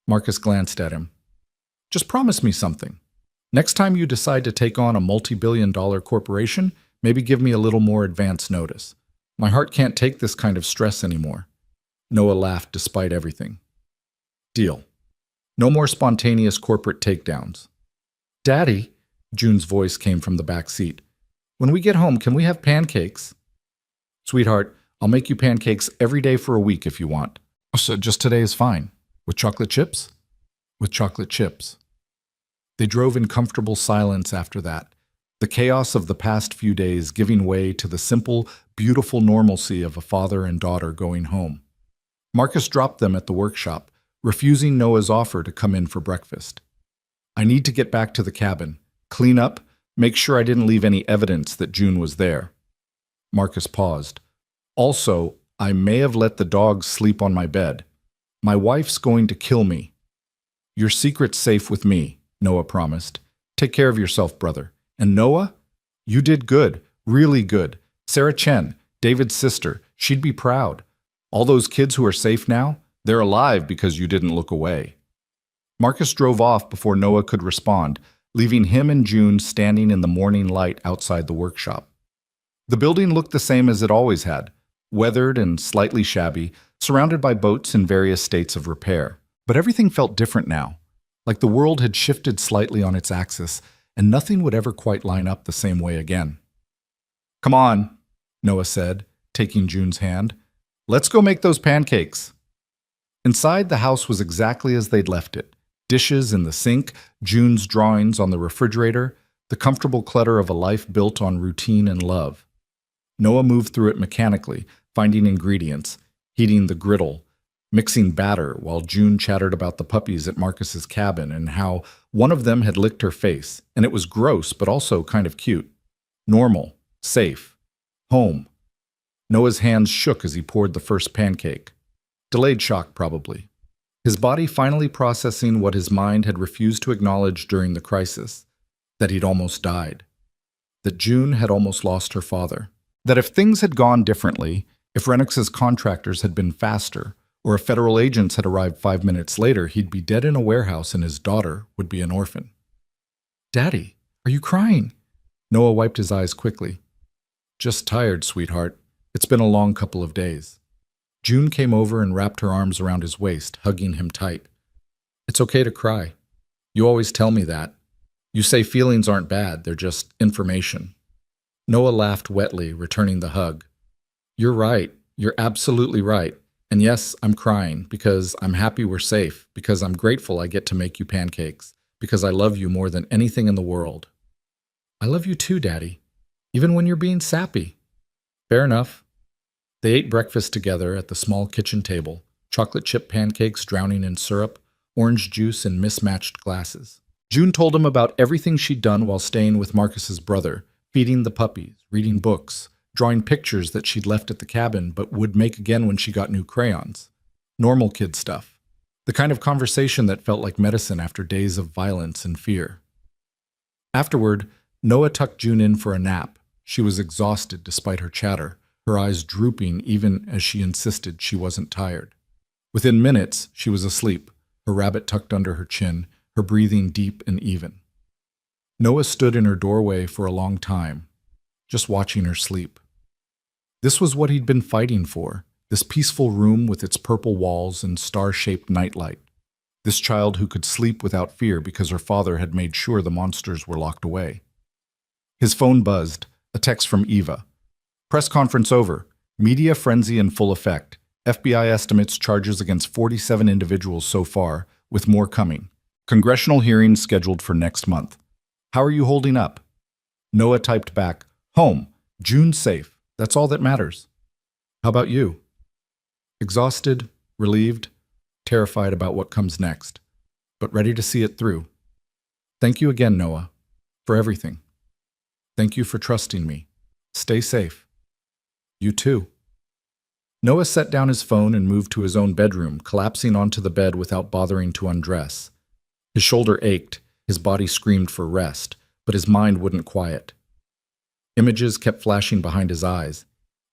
Marcus glanced at him. Just promise me something. Next time you decide to take on a multi-billion-dollar corporation, maybe give me a little more advance notice. My heart can't take this kind of stress anymore. Noah laughed despite everything. Deal. No more spontaneous corporate takedowns. Daddy, June's voice came from the back seat. When we get home, can we have pancakes? Sweetheart, I'll make you pancakes every day for a week if you want. So just today is fine. With chocolate chips? With chocolate chips. They drove in comfortable silence after that, the chaos of the past few days giving way to the simple, beautiful normalcy of a father and daughter going home. Marcus dropped them at the workshop, refusing Noah's offer to come in for breakfast. I need to get back to the cabin, clean up, Make sure I didn't leave any evidence that June was there. Marcus paused. Also, I may have let the dogs sleep on my bed. My wife's going to kill me. Your secret's safe with me, Noah promised. Take care of yourself, brother. And Noah? You did good, really good. Sarah Chen, David's sister, she'd be proud. All those kids who are safe now, they're alive because you didn't look away. Marcus drove off before Noah could respond, leaving him and June standing in the morning light outside the workshop. The building looked the same as it always had, weathered and slightly shabby, surrounded by boats in various states of repair. But everything felt different now, like the world had shifted slightly on its axis, and nothing would ever quite line up the same way again. Come on, Noah said, taking June's hand. Let's go make those pancakes. Inside, the house was exactly as they'd left it. Dishes in the sink, June's drawings on the refrigerator, the comfortable clutter of a life built on routine and love. Noah moved through it mechanically, finding ingredients, heating the griddle, mixing batter while June chattered about the puppies at Marcus's cabin and how one of them had licked her face, and it was gross but also kind of cute. Normal, safe, home. Noah's hands shook as he poured the first pancake. Delayed shock, probably. His body finally processing what his mind had refused to acknowledge during the crisis, that he'd almost died, that June had almost lost her father, that if things had gone differently, if Renix's contractors had been faster, or if federal agents had arrived 5 minutes later, he'd be dead in a warehouse and his daughter would be an orphan. Daddy, are you crying? Noah wiped his eyes quickly. Just tired, sweetheart. It's been a long couple of days. June came over and wrapped her arms around his waist, hugging him tight. It's okay to cry. You always tell me that. You say feelings aren't bad, they're just information. Noah laughed wetly, returning the hug. You're right. You're absolutely right. And yes, I'm crying because I'm happy we're safe, because I'm grateful I get to make you pancakes, because I love you more than anything in the world. I love you too, Daddy, even when you're being sappy. Fair enough. They ate breakfast together at the small kitchen table, chocolate chip pancakes drowning in syrup, orange juice in mismatched glasses. June told him about everything she'd done while staying with Marcus's brother, feeding the puppies, reading books, drawing pictures that she'd left at the cabin but would make again when she got new crayons. Normal kid stuff. The kind of conversation that felt like medicine after days of violence and fear. Afterward, Noah tucked June in for a nap. She was exhausted despite her chatter, her eyes drooping even as she insisted she wasn't tired. Within minutes, she was asleep, her rabbit tucked under her chin, her breathing deep and even. Noah stood in her doorway for a long time, just watching her sleep. This was what he'd been fighting for, this peaceful room with its purple walls and star-shaped nightlight. This child who could sleep without fear because her father had made sure the monsters were locked away. His phone buzzed, a text from Eva. Press conference over. Media frenzy in full effect. FBI estimates charges against 47 individuals so far, with more coming. Congressional hearings scheduled for next month. How are you holding up? Noah typed back, home, June's safe. That's all that matters. How about you? Exhausted, relieved, terrified about what comes next, but ready to see it through. Thank you again, Noah, for everything. Thank you for trusting me. Stay safe. You too. Noah set down his phone and moved to his own bedroom, collapsing onto the bed without bothering to undress. His shoulder ached, his body screamed for rest, but his mind wouldn't quiet. Images kept flashing behind his eyes.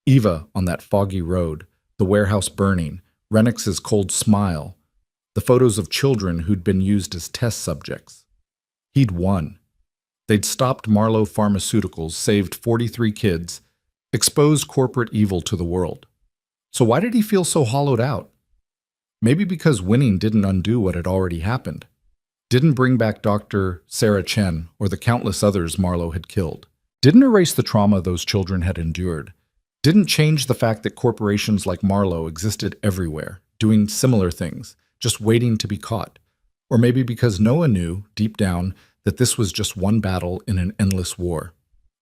Eva on that foggy road, the warehouse burning, Renix's cold smile, the photos of children who'd been used as test subjects. He'd won. They'd stopped Marlowe Pharmaceuticals, saved 43 kids, exposed corporate evil to the world. So why did he feel so hollowed out? Maybe because winning didn't undo what had already happened. Didn't bring back Dr. Sarah Chen or the countless others Marlowe had killed. Didn't erase the trauma those children had endured. Didn't change the fact that corporations like Marlowe existed everywhere, doing similar things, just waiting to be caught. Or maybe because Noah knew, deep down, that this was just one battle in an endless war.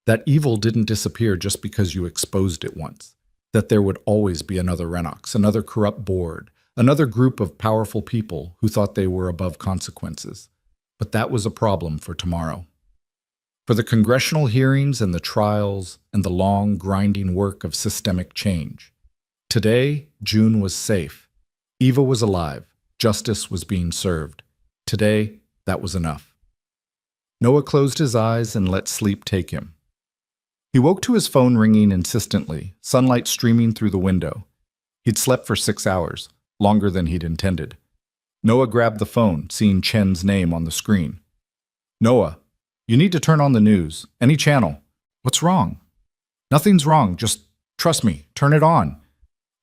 That evil didn't disappear just because you exposed it once. That there would always be another Renox, another corrupt board, another group of powerful people who thought they were above consequences. But that was a problem for tomorrow. for the congressional hearings and the trials and the long, grinding work of systemic change. Today, June was safe. Eva was alive. Justice was being served. Today, that was enough. Noah closed his eyes and let sleep take him. He woke to his phone ringing insistently, sunlight streaming through the window. He'd slept for 6 hours, longer than he'd intended. Noah grabbed the phone, seeing Chen's name on the screen. "Noah, you need to turn on the news. Any channel." "What's wrong?" "Nothing's wrong. Just trust me. Turn it on."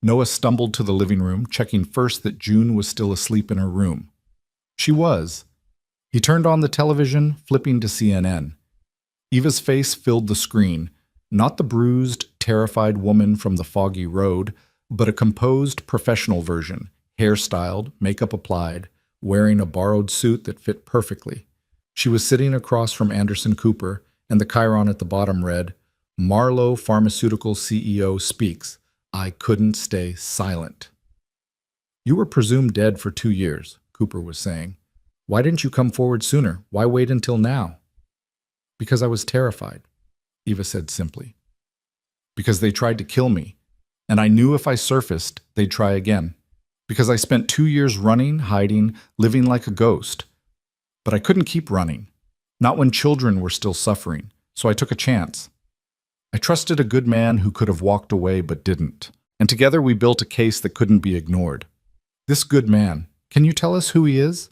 Noah stumbled to the living room, checking first that June was still asleep in her room. She was. He turned on the television, flipping to CNN. Eva's face filled the screen, not the bruised, terrified woman from the foggy road, but a composed, professional version, hairstyled, makeup applied, wearing a borrowed suit that fit perfectly. She was sitting across from Anderson Cooper, and the chyron at the bottom read, "Marlowe Pharmaceutical CEO speaks. I couldn't stay silent." "You were presumed dead for 2 years," Cooper was saying. "Why didn't you come forward sooner? Why wait until now?" "Because I was terrified," Eva said simply. "Because they tried to kill me, and I knew if I surfaced, they'd try again. Because I spent 2 years running, hiding, living like a ghost. But I couldn't keep running, not when children were still suffering, so I took a chance. I trusted a good man who could have walked away but didn't, and together we built a case that couldn't be ignored. This good man, can you tell us who he is?"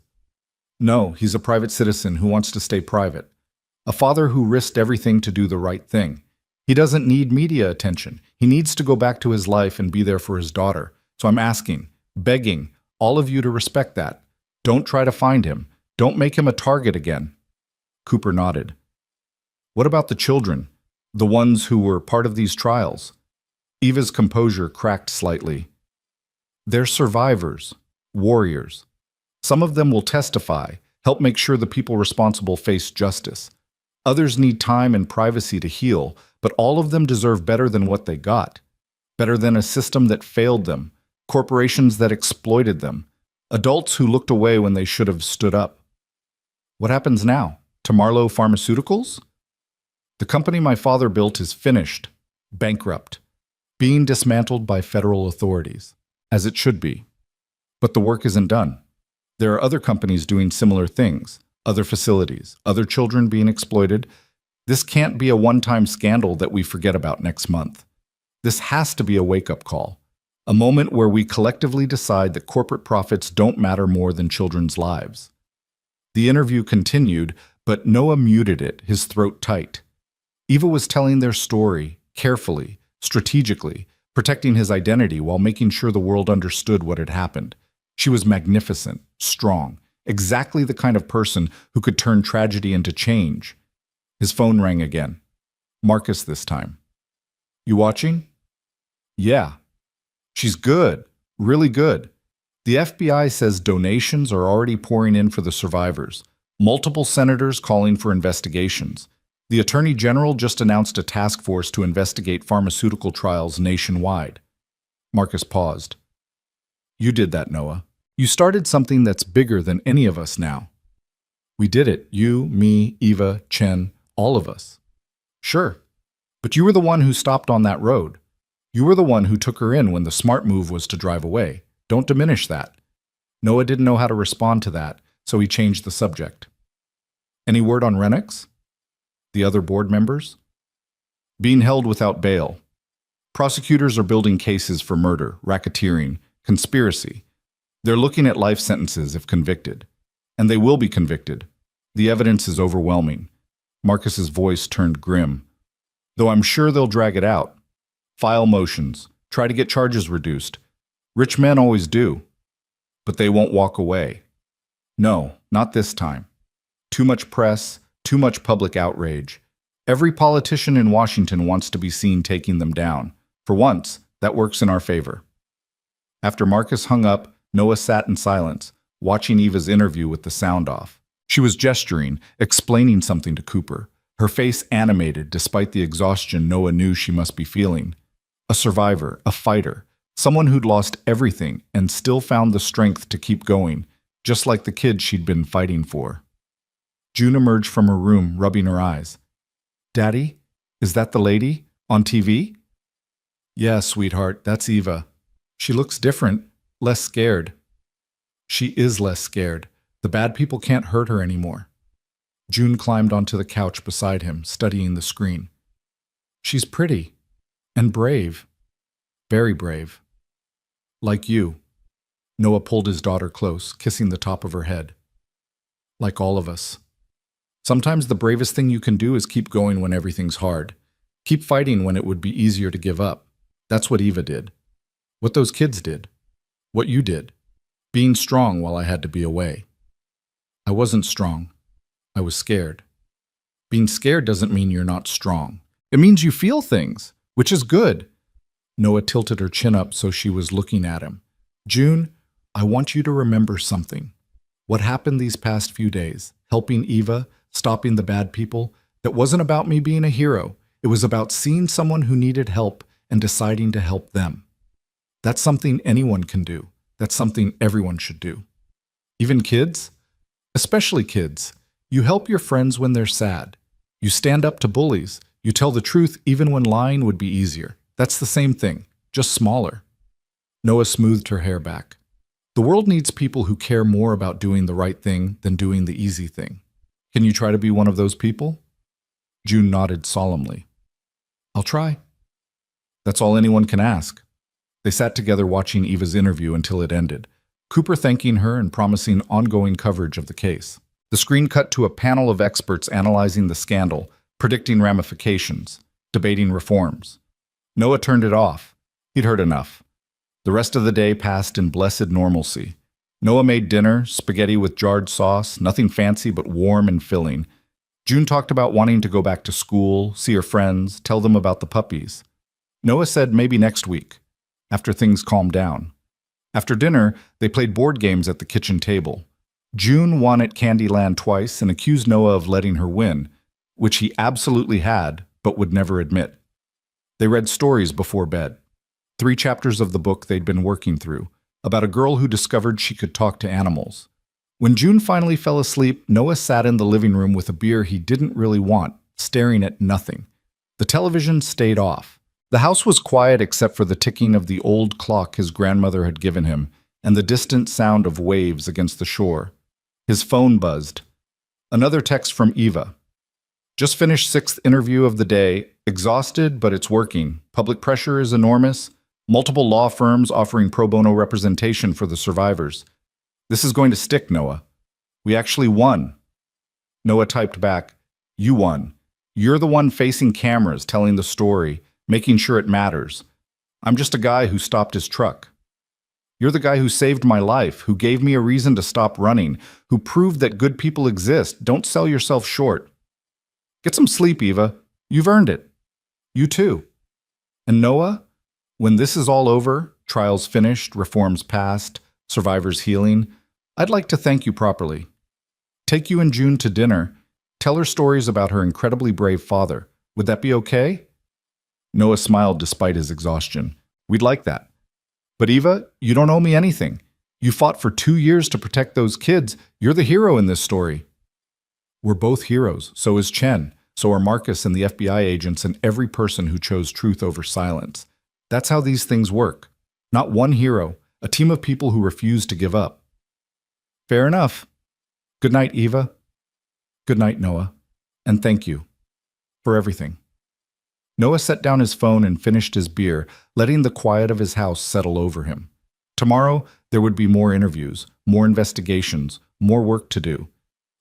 "No, he's a private citizen who wants to stay private. A father who risked everything to do the right thing. He doesn't need media attention. He needs to go back to his life and be there for his daughter. So I'm asking, begging, all of you to respect that. Don't try to find him. Don't make him a target again." Cooper nodded. "What about the children? The ones who were part of these trials?" Eva's composure cracked slightly. "They're survivors, warriors. Some of them will testify, help make sure the people responsible face justice. Others need time and privacy to heal, but all of them deserve better than what they got. Better than a system that failed them, corporations that exploited them, adults who looked away when they should have stood up." "What happens now? To Marlowe Pharmaceuticals?" "The company my father built is finished, bankrupt, being dismantled by federal authorities, as it should be. But the work isn't done. There are other companies doing similar things, other facilities, other children being exploited. This can't be a one-time scandal that we forget about next month. This has to be a wake-up call, a moment where we collectively decide that corporate profits don't matter more than children's lives." The interview continued, but Noah muted it, his throat tight. Eva was telling their story, carefully, strategically, protecting his identity while making sure the world understood what had happened. She was magnificent, strong, exactly the kind of person who could turn tragedy into change. His phone rang again. Marcus this time. "You watching?" "Yeah." "She's good, really good. The FBI says donations are already pouring in for the survivors. Multiple senators calling for investigations. The Attorney General just announced a task force to investigate pharmaceutical trials nationwide." Marcus paused. "You did that, Noah. You started something that's bigger than any of us now." "We did it. You, me, Eva, Chen, all of us." "Sure. But you were the one who stopped on that road. You were the one who took her in when the smart move was to drive away. Don't diminish that." Noah didn't know how to respond to that, so he changed the subject. "Any word on Renix? The other board members?" "Being held without bail. Prosecutors are building cases for murder, racketeering, conspiracy. They're looking at life sentences if convicted. And they will be convicted. The evidence is overwhelming." Marcus's voice turned grim. "Though I'm sure they'll drag it out. File motions, try to get charges reduced. Rich men always do. But they won't walk away. No, not this time. Too much press, too much public outrage. Every politician in Washington wants to be seen taking them down. For once, that works in our favor." After Marcus hung up, Noah sat in silence, watching Eva's interview with the sound off. She was gesturing, explaining something to Cooper, her face animated despite the exhaustion Noah knew she must be feeling. A survivor, a fighter, someone who'd lost everything and still found the strength to keep going, just like the kid she'd been fighting for. June emerged from her room, rubbing her eyes. Daddy, is that the lady on TV? Yeah, sweetheart, that's Eva. She looks different, less scared. She is less scared. The bad people can't hurt her anymore. June climbed onto the couch beside him, studying the screen. She's pretty. And brave. Very brave. Like you. Noah pulled his daughter close, kissing the top of her head. Like all of us. Sometimes the bravest thing you can do is keep going when everything's hard. Keep fighting when it would be easier to give up. That's what Eva did. What those kids did. What you did. Being strong while I had to be away. I wasn't strong. I was scared. Being scared doesn't mean you're not strong. It means you feel things, which is good. Noah tilted her chin up so she was looking at him. June, I want you to remember something. What happened these past few days, helping Eva, stopping the bad people, that wasn't about me being a hero. It was about seeing someone who needed help and deciding to help them. That's something anyone can do. That's something everyone should do. Even kids? Especially kids. You help your friends when they're sad. You stand up to bullies. You tell the truth even when lying would be easier. That's the same thing, just smaller. Noah smoothed her hair back. The world needs people who care more about doing the right thing than doing the easy thing. Can you try to be one of those people? June nodded solemnly. I'll try. That's all anyone can ask. They sat together watching Eva's interview until it ended, Cooper thanking her and promising ongoing coverage of the case. The screen cut to a panel of experts analyzing the scandal, predicting ramifications, debating reforms. Noah turned it off. He'd heard enough. The rest of the day passed in blessed normalcy. Noah made dinner, spaghetti with jarred sauce, nothing fancy but warm and filling. June talked about wanting to go back to school, see her friends, tell them about the puppies. Noah said maybe next week, after things calmed down. After dinner, they played board games at the kitchen table. June won at Candyland twice and accused Noah of letting her win, which he absolutely had, but would never admit. They read stories before bed. 3 chapters of the book they'd been working through, about a girl who discovered she could talk to animals. When June finally fell asleep, Noah sat in the living room with a beer he didn't really want, staring at nothing. The television stayed off. The house was quiet except for the ticking of the old clock his grandmother had given him and the distant sound of waves against the shore. His phone buzzed. Another text from Eva. Just finished 6th interview of the day. Exhausted, but it's working. Public pressure is enormous. Multiple law firms offering pro bono representation for the survivors. This is going to stick, Noah. We actually won. Noah typed back, You won. You're the one facing cameras, telling the story, making sure it matters. I'm just a guy who stopped his truck. You're the guy who saved my life, who gave me a reason to stop running, who proved that good people exist. Don't sell yourself short. Get some sleep, Eva. You've earned it. You too. And Noah, when this is all over, trials finished, reforms passed, survivors healing, I'd like to thank you properly. Take you and June to dinner. Tell her stories about her incredibly brave father. Would that be okay? Noah smiled despite his exhaustion. We'd like that. But Eva, you don't owe me anything. You fought for 2 years to protect those kids. You're the hero in this story. We're both heroes. So is Chen. So are Marcus and the FBI agents and every person who chose truth over silence. That's how these things work. Not one hero, a team of people who refuse to give up. Fair enough. Good night, Eva. Good night, Noah. And thank you for everything. Noah set down his phone and finished his beer, letting the quiet of his house settle over him. Tomorrow, there would be more interviews, more investigations, more work to do.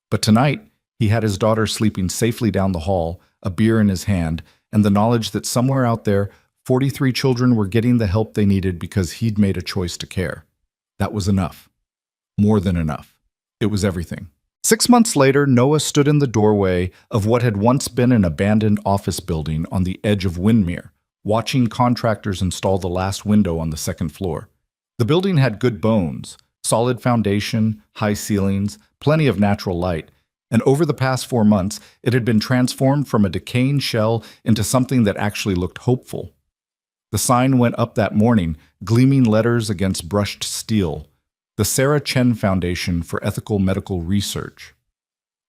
But tonight, he had his daughter sleeping safely down the hall, a beer in his hand, and the knowledge that somewhere out there, 43 children were getting the help they needed because he'd made a choice to care. That was enough. More than enough. It was everything. 6 months later, Noah stood in the doorway of what had once been an abandoned office building on the edge of Windermere, watching contractors install the last window on the 2nd floor. The building had good bones, solid foundation, high ceilings, plenty of natural light, and over the past 4 months, it had been transformed from a decaying shell into something that actually looked hopeful. The sign went up that morning, gleaming letters against brushed steel. The Sarah Chen Foundation for Ethical Medical Research.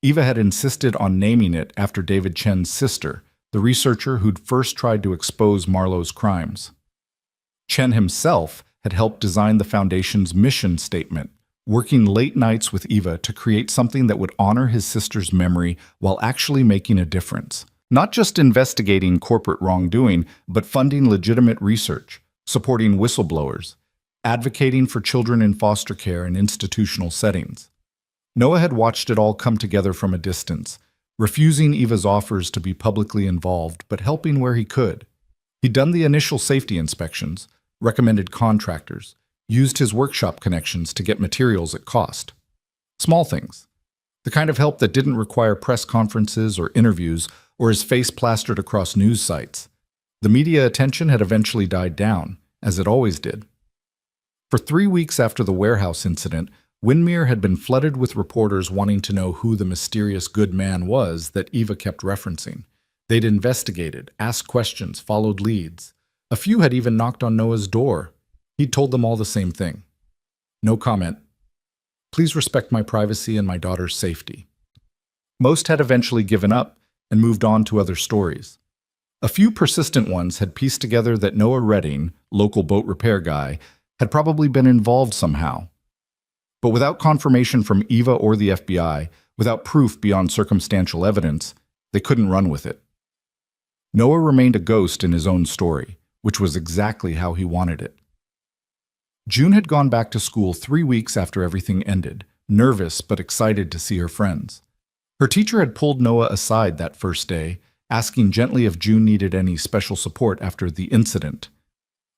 Eva had insisted on naming it after David Chen's sister, the researcher who'd first tried to expose Marlowe's crimes. Chen himself had helped design the Foundation's mission statement, working late nights with Eva to create something that would honor his sister's memory while actually making a difference. Not just investigating corporate wrongdoing, but funding legitimate research, supporting whistleblowers, advocating for children in foster care and institutional settings. Noah had watched it all come together from a distance, refusing Eva's offers to be publicly involved, but helping where he could. He'd done the initial safety inspections, recommended contractors, used his workshop connections to get materials at cost. Small things. The kind of help that didn't require press conferences or interviews or his face plastered across news sites. The media attention had eventually died down, as it always did. For 3 weeks after the warehouse incident, Windermere had been flooded with reporters wanting to know who the mysterious good man was that Eva kept referencing. They'd investigated, asked questions, followed leads. A few had even knocked on Noah's door. He'd told them all the same thing. No comment. Please respect my privacy and my daughter's safety. Most had eventually given up and moved on to other stories. A few persistent ones had pieced together that Noah Redding, local boat repair guy, had probably been involved somehow. But without confirmation from Eva or the FBI, without proof beyond circumstantial evidence, they couldn't run with it. Noah remained a ghost in his own story, which was exactly how he wanted it. June had gone back to school 3 weeks after everything ended, nervous but excited to see her friends. Her teacher had pulled Noah aside that first day, asking gently if June needed any special support after the incident.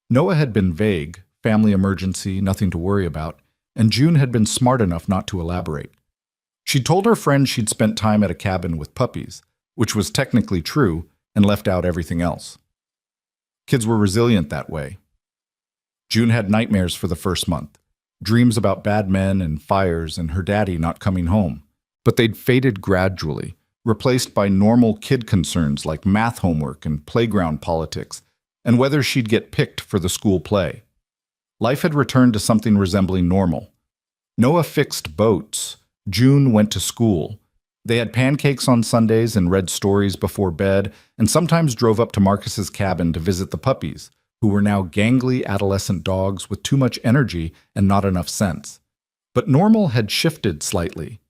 Noah had been vague, family emergency, nothing to worry about, and June had been smart enough not to elaborate. She told her friend she'd spent time at a cabin with puppies, which was technically true, and left out everything else. Kids were resilient that way. June had nightmares for the first month, dreams about bad men and fires and her daddy not coming home. But they'd faded gradually, replaced by normal kid concerns like math homework and playground politics, and whether she'd get picked for the school play. Life had returned to something resembling normal. Noah fixed boats. June went to school. They had pancakes on Sundays and read stories before bed, and sometimes drove up to Marcus's cabin to visit the puppies, who were now gangly adolescent dogs with too much energy and not enough sense. But normal had shifted slightly.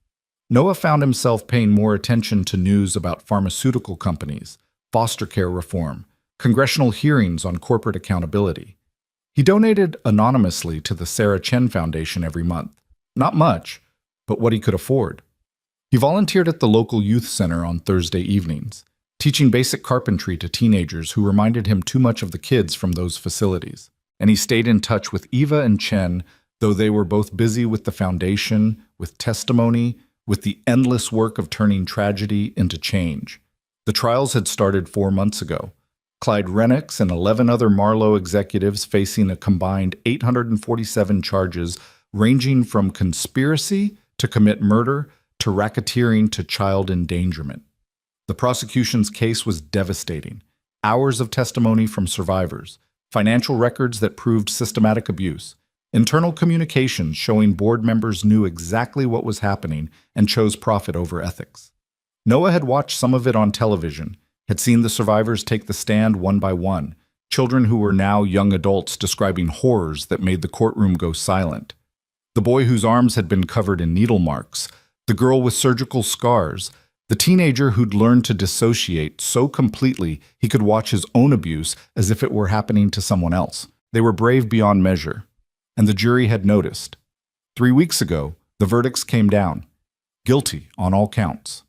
Noah found himself paying more attention to news about pharmaceutical companies, foster care reform, congressional hearings on corporate accountability. He donated anonymously to the Sarah Chen Foundation every month. Not much, but what he could afford. He volunteered at the local youth center on Thursday evenings, teaching basic carpentry to teenagers who reminded him too much of the kids from those facilities. And he stayed in touch with Eva and Chen, though they were both busy with the foundation, with testimony, with the endless work of turning tragedy into change. The trials had started 4 months ago. Clyde Rennicks and 11 other Marlowe executives facing a combined 847 charges ranging from conspiracy to commit murder to racketeering to child endangerment. The prosecution's case was devastating. Hours of testimony from survivors, financial records that proved systematic abuse, internal communications showing board members knew exactly what was happening and chose profit over ethics. Noah had watched some of it on television, had seen the survivors take the stand one by one, children who were now young adults describing horrors that made the courtroom go silent. The boy whose arms had been covered in needle marks, the girl with surgical scars, the teenager who'd learned to dissociate so completely he could watch his own abuse as if it were happening to someone else. They were brave beyond measure, and the jury had noticed. 3 weeks ago, the verdicts came down. Guilty on all counts.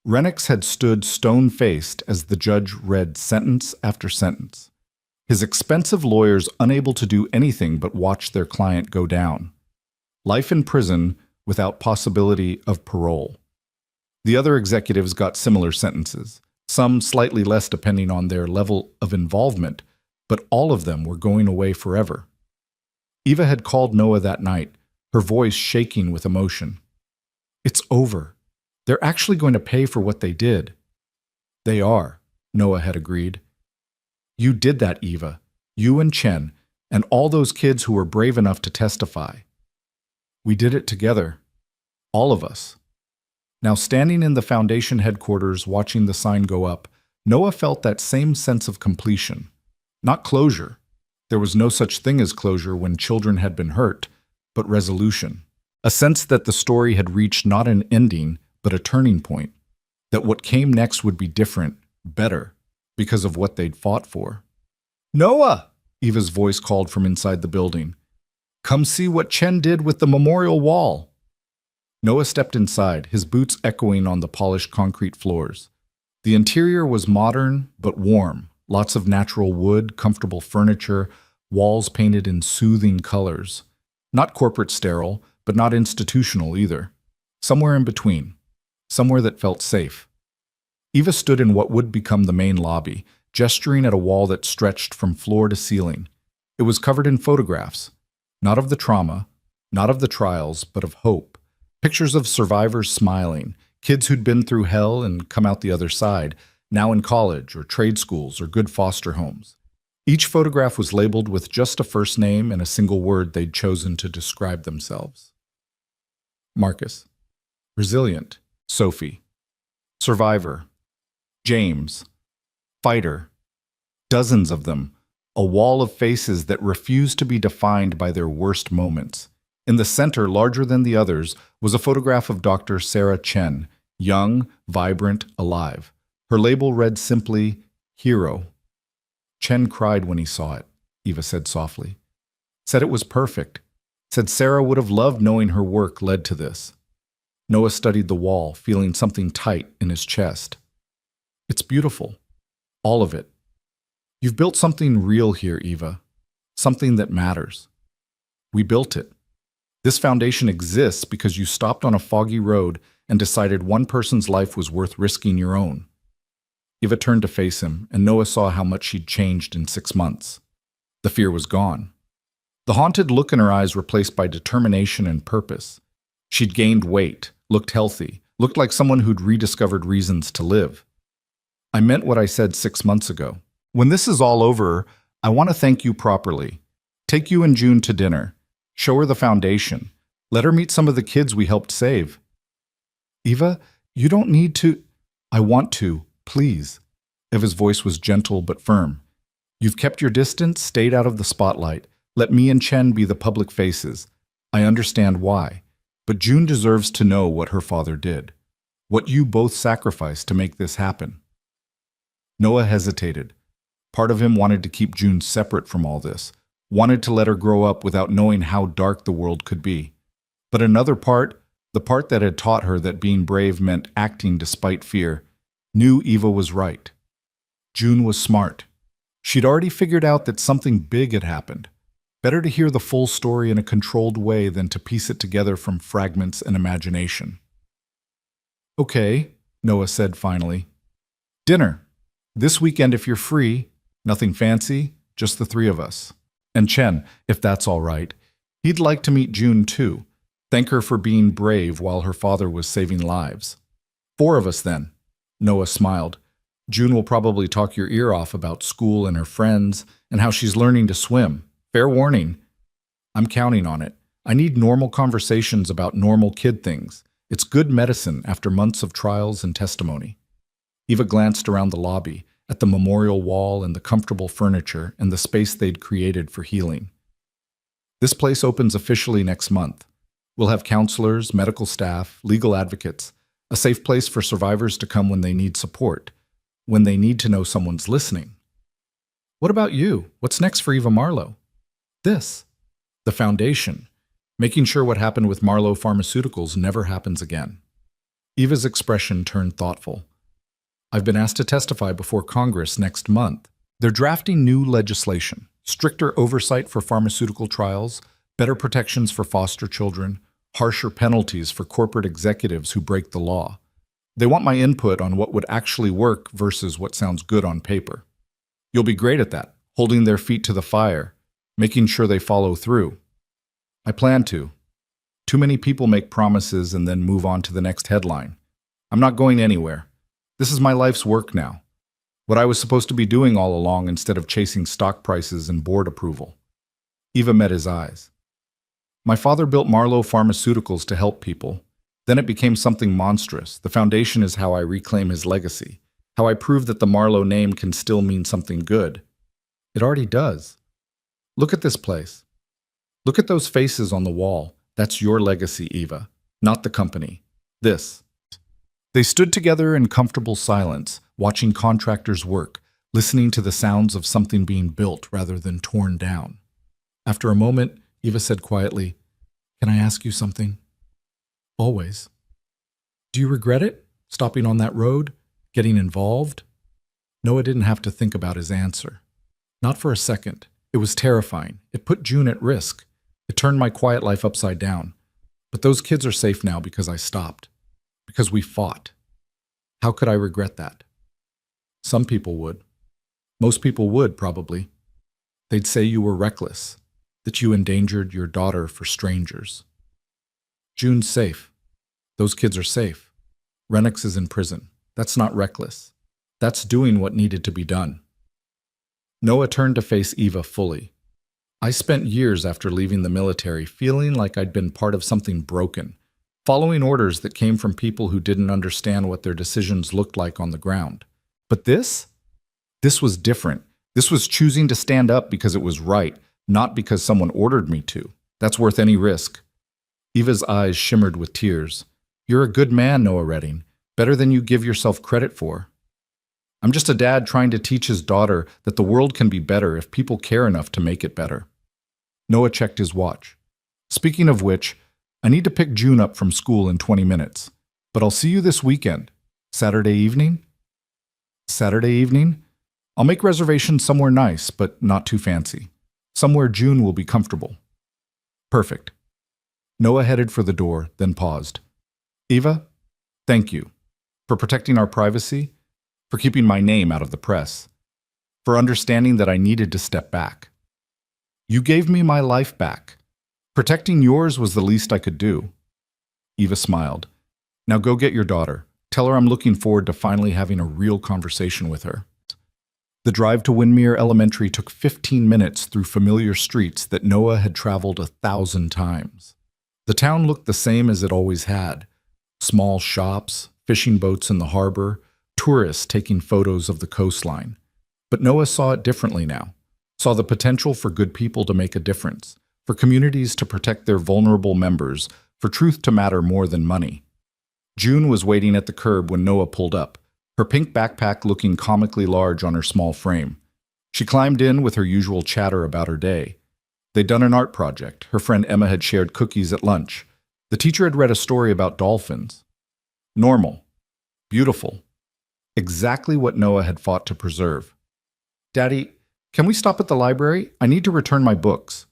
Rennicks had stood stone-faced as the judge read sentence after sentence, his expensive lawyers unable to do anything but watch their client go down. Life in prison without possibility of parole. The other executives got similar sentences, some slightly less depending on their level of involvement, but all of them were going away forever. Eva had called Noah that night, her voice shaking with emotion. "It's over. They're actually going to pay for what they did." "They are," Noah had agreed. "You did that, Eva. You and Chen, and all those kids who were brave enough to testify. We did it together. All of us." Now standing in the foundation headquarters watching the sign go up, Noah felt that same sense of completion. Not closure. There was no such thing as closure when children had been hurt, but resolution. A sense that the story had reached not an ending, but a turning point. That what came next would be different, better, because of what they'd fought for. "Noah!" Eva's voice called from inside the building. "Come see what Chen did with the memorial wall." Noah stepped inside, his boots echoing on the polished concrete floors. The interior was modern, but warm. Lots of natural wood, comfortable furniture, walls painted in soothing colors. Not corporate sterile, but not institutional either. Somewhere in between. Somewhere that felt safe. Eva stood in what would become the main lobby, gesturing at a wall that stretched from floor to ceiling. It was covered in photographs. Not of the trauma, not of the trials, but of hope. Pictures of survivors smiling, kids who'd been through hell and come out the other side, now in college or trade schools or good foster homes. Each photograph was labeled with just a first name and a single word they'd chosen to describe themselves. Marcus. Resilient. Sophie. Survivor. James. Fighter. Dozens of them. A wall of faces that refused to be defined by their worst moments. In the center, larger than the others, was a photograph of Dr. Sarah Chen, young, vibrant, alive. Her label read simply, "Hero." Chen cried when he saw it, Eva said softly. Said it was perfect. Said Sarah would have loved knowing her work led to this. Noah studied the wall, feeling something tight in his chest. It's beautiful. All of it. You've built something real here, Eva. Something that matters. We built it. This foundation exists because you stopped on a foggy road and decided one person's life was worth risking your own. Eva turned to face him, and Noah saw how much she'd changed in 6 months. The fear was gone. The haunted look in her eyes replaced by determination and purpose. She'd gained weight, looked healthy, looked like someone who'd rediscovered reasons to live. I meant what I said 6 months ago. When this is all over, I want to thank you properly. Take you and June to dinner. Show her the foundation. Let her meet some of the kids we helped save. Eva, you don't need to. I want to, please. Eva's voice was gentle but firm. You've kept your distance, stayed out of the spotlight. Let me and Chen be the public faces. I understand why. But June deserves to know what her father did. What you both sacrificed to make this happen. Noah hesitated. Part of him wanted to keep June separate from all this, wanted to let her grow up without knowing how dark the world could be. But another part, the part that had taught her that being brave meant acting despite fear, knew Eva was right. June was smart. She'd already figured out that something big had happened. Better to hear the full story in a controlled way than to piece it together from fragments and imagination. Okay, Noah said finally. Dinner. This weekend if you're free. Nothing fancy, just the 3 of us. And Chen, if that's all right. He'd like to meet June too. Thank her for being brave while her father was saving lives. 4 of us then. Noah smiled. June will probably talk your ear off about school and her friends and how she's learning to swim. Fair warning. I'm counting on it. I need normal conversations about normal kid things. It's good medicine after months of trials and testimony. Eva glanced around the lobby, at the memorial wall and the comfortable furniture and the space they'd created for healing. This place opens officially next month. We'll have counselors, medical staff, legal advocates, a safe place for survivors to come when they need support, when they need to know someone's listening. What about you? What's next for Eva Marlowe? This. The foundation. Making sure what happened with Marlowe Pharmaceuticals never happens again. Eva's expression turned thoughtful. I've been asked to testify before Congress next month. They're drafting new legislation, stricter oversight for pharmaceutical trials, better protections for foster children, harsher penalties for corporate executives who break the law. They want my input on what would actually work versus what sounds good on paper. You'll be great at that, holding their feet to the fire, making sure they follow through. I plan to. Too many people make promises and then move on to the next headline. I'm not going anywhere. This is my life's work now. What I was supposed to be doing all along instead of chasing stock prices and board approval. Eva met his eyes. My father built Marlowe Pharmaceuticals to help people. Then it became something monstrous. The foundation is how I reclaim his legacy. How I prove that the Marlowe name can still mean something good. It already does. Look at this place. Look at those faces on the wall. That's your legacy, Eva, not the company. This. They stood together in comfortable silence, watching contractors work, listening to the sounds of something being built rather than torn down. After a moment, Eva said quietly, "Can I ask you something?" "Always." "Do you regret it? Stopping on that road? Getting involved?" Noah didn't have to think about his answer. Not for a second. It was terrifying. It put June at risk. It turned my quiet life upside down. But those kids are safe now because I stopped. Because we fought. How could I regret that? Some people would. Most people would, probably. They'd say you were reckless, that you endangered your daughter for strangers. June's safe. Those kids are safe. Renix is in prison. That's not reckless. That's doing what needed to be done. Noah turned to face Eva fully. I spent years after leaving the military feeling like I'd been part of something broken, following orders that came from people who didn't understand what their decisions looked like on the ground. But this was different. This was choosing to stand up because it was right, not because someone ordered me to. That's worth any risk. Eva's eyes shimmered with tears. "You're a good man, Noah Redding. Better than you give yourself credit for." "I'm just a dad trying to teach his daughter that the world can be better if people care enough to make it better." Noah checked his watch. "Speaking of which, I need to pick June up from school in 20 minutes. But I'll see you this weekend. Saturday evening?" "Saturday evening? I'll make reservations somewhere nice, but not too fancy. Somewhere June will be comfortable." "Perfect." Noah headed for the door, then paused. "Eva, thank you. For protecting our privacy, for keeping my name out of the press, for understanding that I needed to step back. You gave me my life back. Protecting yours was the least I could do." Eva smiled. "Now go get your daughter. Tell her I'm looking forward to finally having a real conversation with her." The drive to Windmere Elementary took 15 minutes through familiar streets that Noah had traveled 1,000 times. The town looked the same as it always had. Small shops, fishing boats in the harbor, tourists taking photos of the coastline. But Noah saw it differently now. Saw the potential for good people to make a difference, for communities to protect their vulnerable members, for truth to matter more than money. June was waiting at the curb when Noah pulled up, her pink backpack looking comically large on her small frame. She climbed in with her usual chatter about her day. They'd done an art project. Her friend Emma had shared cookies at lunch. The teacher had read a story about dolphins. Normal. Beautiful. Exactly what Noah had fought to preserve. "Daddy, can we stop at the library? I need to return my books."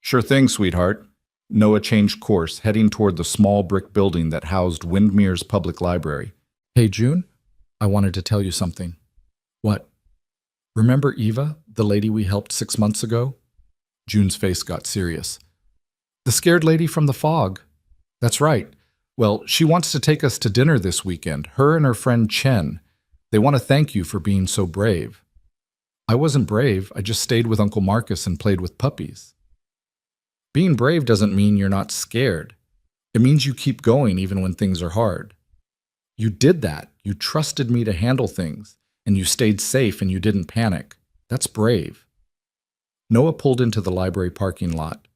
"Sure thing, sweetheart." Noah changed course, heading toward the small brick building that housed Windmere's public library. "Hey, June, I wanted to tell you something." "What?" "Remember Eva, the lady we helped 6 months ago?" June's face got serious. "The scared lady from the fog." "That's right. Well, she wants to take us to dinner this weekend, her and her friend Chen. They want to thank you for being so brave." "I wasn't brave. I just stayed with Uncle Marcus and played with puppies." "Being brave doesn't mean you're not scared. It means you keep going even when things are hard. You did that. You trusted me to handle things, and you stayed safe and you didn't panic. That's brave." Noah pulled into the library parking lot.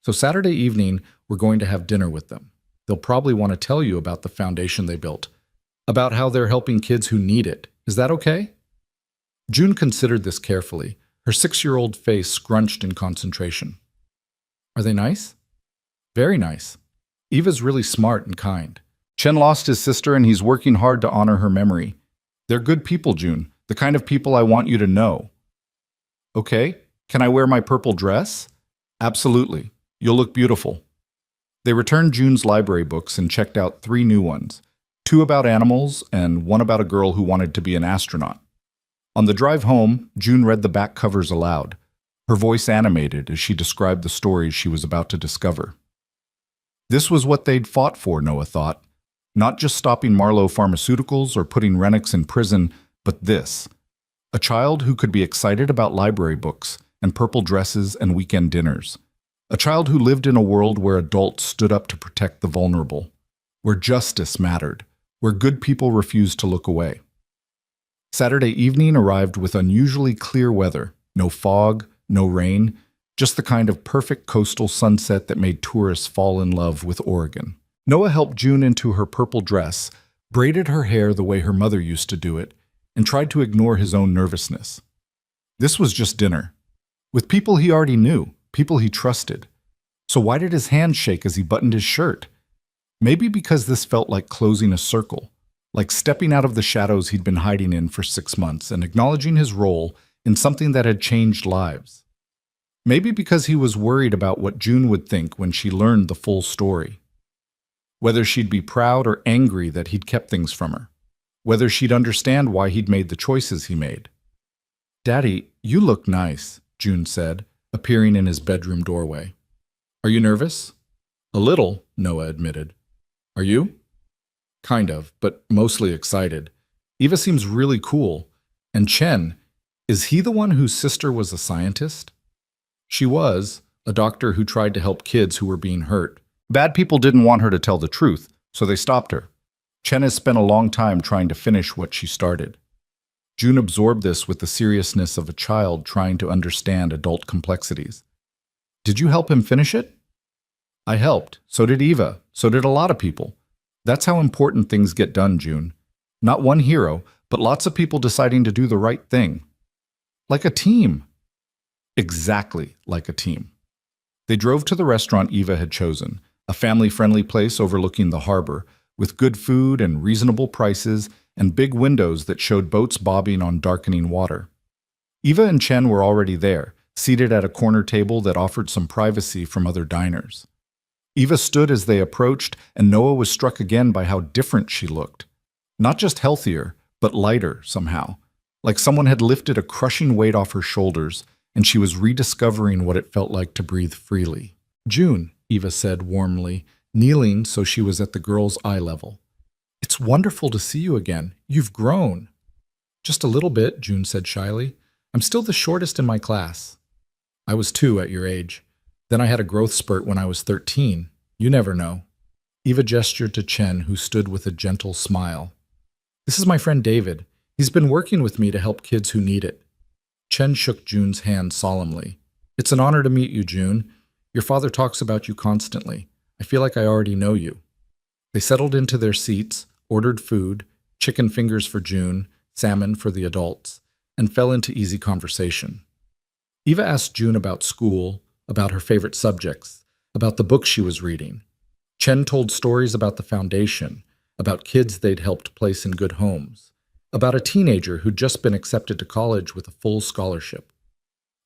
"So Saturday evening, we're going to have dinner with them. They'll probably want to tell you about the foundation they built, about how they're helping kids who need it. Is that okay?" June considered this carefully, her 6-year-old face scrunched in concentration. "Are they nice?" "Very nice. Eva's really smart and kind. Chen lost his sister and he's working hard to honor her memory. They're good people, June, the kind of people I want you to know." "Okay, can I wear my purple dress?" "Absolutely. You'll look beautiful." They returned June's library books and checked out 3 new ones, 2 about animals and 1 about a girl who wanted to be an astronaut. On the drive home, June read the back covers aloud, her voice animated as she described the stories she was about to discover. This was what they'd fought for, Noah thought. Not just stopping Marlowe Pharmaceuticals or putting Renix in prison, but this. A child who could be excited about library books and purple dresses and weekend dinners. A child who lived in a world where adults stood up to protect the vulnerable, where justice mattered, where good people refused to look away. Saturday evening arrived with unusually clear weather. No fog, no rain, just the kind of perfect coastal sunset that made tourists fall in love with Oregon. Noah helped June into her purple dress, braided her hair the way her mother used to do it, and tried to ignore his own nervousness. This was just dinner, with people he already knew, people he trusted. So why did his hand shake as he buttoned his shirt? Maybe because this felt like closing a circle, like stepping out of the shadows he'd been hiding in for 6 months and acknowledging his role in something that had changed lives. Maybe because he was worried about what June would think when she learned the full story. Whether she'd be proud or angry that he'd kept things from her. Whether she'd understand why he'd made the choices he made. "Daddy, you look nice," June said, appearing in his bedroom doorway. "Are you nervous?" "A little," Noah admitted. "Are you?" "Kind of, but mostly excited. Eva seems really cool. And Chen, is he the one whose sister was a scientist?" "She was, a doctor who tried to help kids who were being hurt. Bad people didn't want her to tell the truth, so they stopped her. Chen has spent a long time trying to finish what she started." June absorbed this with the seriousness of a child trying to understand adult complexities. "Did you help him finish it?" "I helped. So did Eva. So did a lot of people. That's how important things get done, June. Not one hero, but lots of people deciding to do the right thing. Like a team." Exactly like a team. They drove to the restaurant Eva had chosen, a family-friendly place overlooking the harbor, with good food and reasonable prices and big windows that showed boats bobbing on darkening water. Eva and Chen were already there, seated at a corner table that offered some privacy from other diners. Eva stood as they approached, and Noah was struck again by how different she looked. Not just healthier, but lighter somehow, like someone had lifted a crushing weight off her shoulders, and she was rediscovering what it felt like to breathe freely. "June," Eva said warmly, kneeling so she was at the girl's eye level. "It's wonderful to see you again. You've grown." "Just a little bit," June said shyly. "I'm still the shortest in my class." "I was 2 at your age. Then I had a growth spurt when I was 13. You never know." Eva gestured to Chen, who stood with a gentle smile. "This is my friend David. He's been working with me to help kids who need it." Chen shook June's hand solemnly. "It's an honor to meet you, June. Your father talks about you constantly. I feel like I already know you." They settled into their seats, ordered food, chicken fingers for June, salmon for the adults, and fell into easy conversation. Eva asked June about school, about her favorite subjects, about the books she was reading. Chen told stories about the foundation, about kids they'd helped place in good homes, about a teenager who'd just been accepted to college with a full scholarship.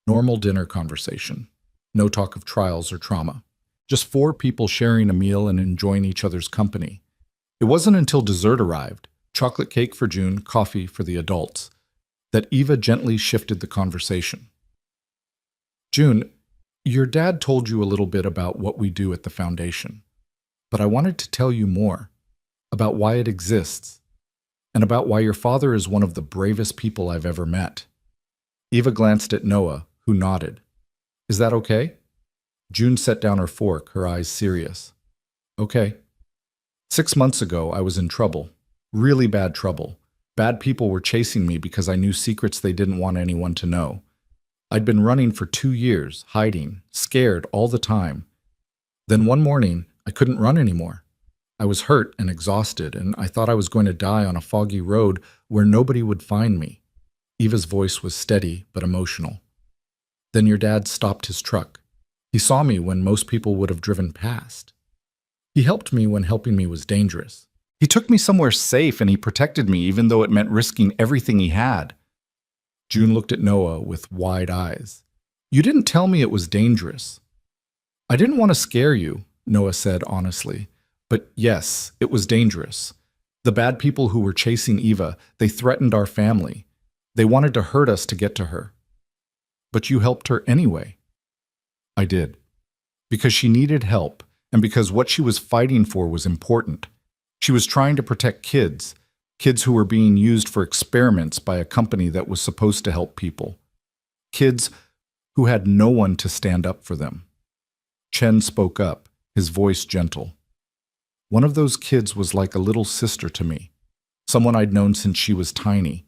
Normal dinner conversation. No talk of trials or trauma. Just 4 people sharing a meal and enjoying each other's company. It wasn't until dessert arrived, chocolate cake for June, coffee for the adults, that Eva gently shifted the conversation. "June, your dad told you a little bit about what we do at the foundation, but I wanted to tell you more, about why it exists, and about why your father is one of the bravest people I've ever met." Eva glanced at Noah, who nodded. "Is that okay?" June set down her fork, her eyes serious. "Okay. 6 months ago, I was in trouble. Really bad trouble. Bad people were chasing me because I knew secrets they didn't want anyone to know. I'd been running for 2 years, hiding, scared all the time. Then one morning, I couldn't run anymore. I was hurt and exhausted, and I thought I was going to die on a foggy road where nobody would find me." Eva's voice was steady but emotional. "Then your dad stopped his truck. He saw me when most people would have driven past. He helped me when helping me was dangerous. He took me somewhere safe and he protected me even though it meant risking everything he had." June looked at Noah with wide eyes. "You didn't tell me it was dangerous." "I didn't want to scare you," Noah said honestly. "But yes, it was dangerous. The bad people who were chasing Eva, they threatened our family. They wanted to hurt us to get to her. But you helped her anyway." "I did. Because she needed help, and because what she was fighting for was important. She was trying to protect kids who were being used for experiments by a company that was supposed to help people. Kids who had no one to stand up for them." Chen spoke up, his voice gentle. "One of those kids was like a little sister to me, someone I'd known since she was tiny.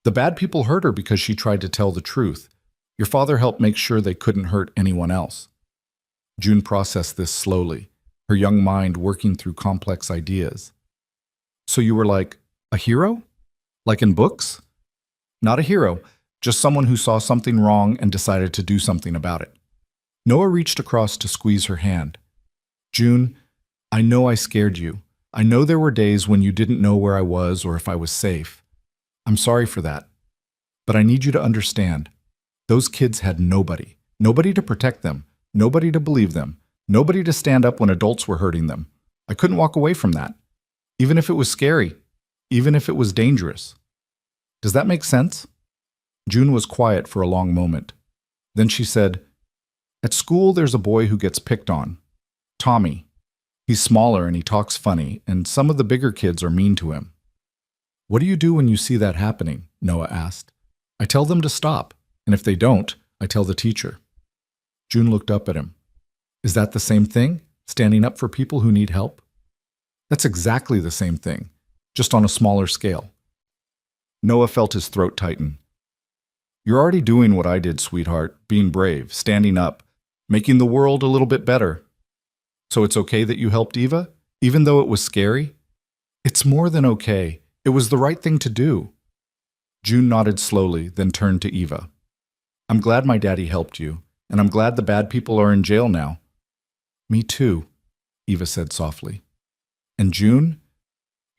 The bad people hurt her because she tried to tell the truth. Your father helped make sure they couldn't hurt anyone else. June processed this slowly, her young mind working through complex ideas. So you were like a hero? Like in books? Not a hero, just someone who saw something wrong and decided to do something about it. Noah reached across to squeeze her hand. June, I know I scared you. I know there were days when you didn't know where I was or if I was safe. I'm sorry for that. But I need you to understand. Those kids had nobody. Nobody to protect them. Nobody to believe them. Nobody to stand up when adults were hurting them. I couldn't walk away from that. Even if it was scary. Even if it was dangerous. Does that make sense? June was quiet for a long moment. Then she said, At school there's a boy who gets picked on. Tommy. He's smaller and he talks funny, and some of the bigger kids are mean to him. What do you do when you see that happening? Noah asked. I tell them to stop, and if they don't, I tell the teacher. June looked up at him. Is that the same thing? Standing up for people who need help? That's exactly the same thing, just on a smaller scale. Noah felt his throat tighten. You're already doing what I did, sweetheart, being brave, standing up, making the world a little bit better. So it's okay that you helped Eva, even though it was scary? It's more than okay. It was the right thing to do. June nodded slowly, then turned to Eva. I'm glad my daddy helped you, and I'm glad the bad people are in jail now. Me too, Eva said softly. And June,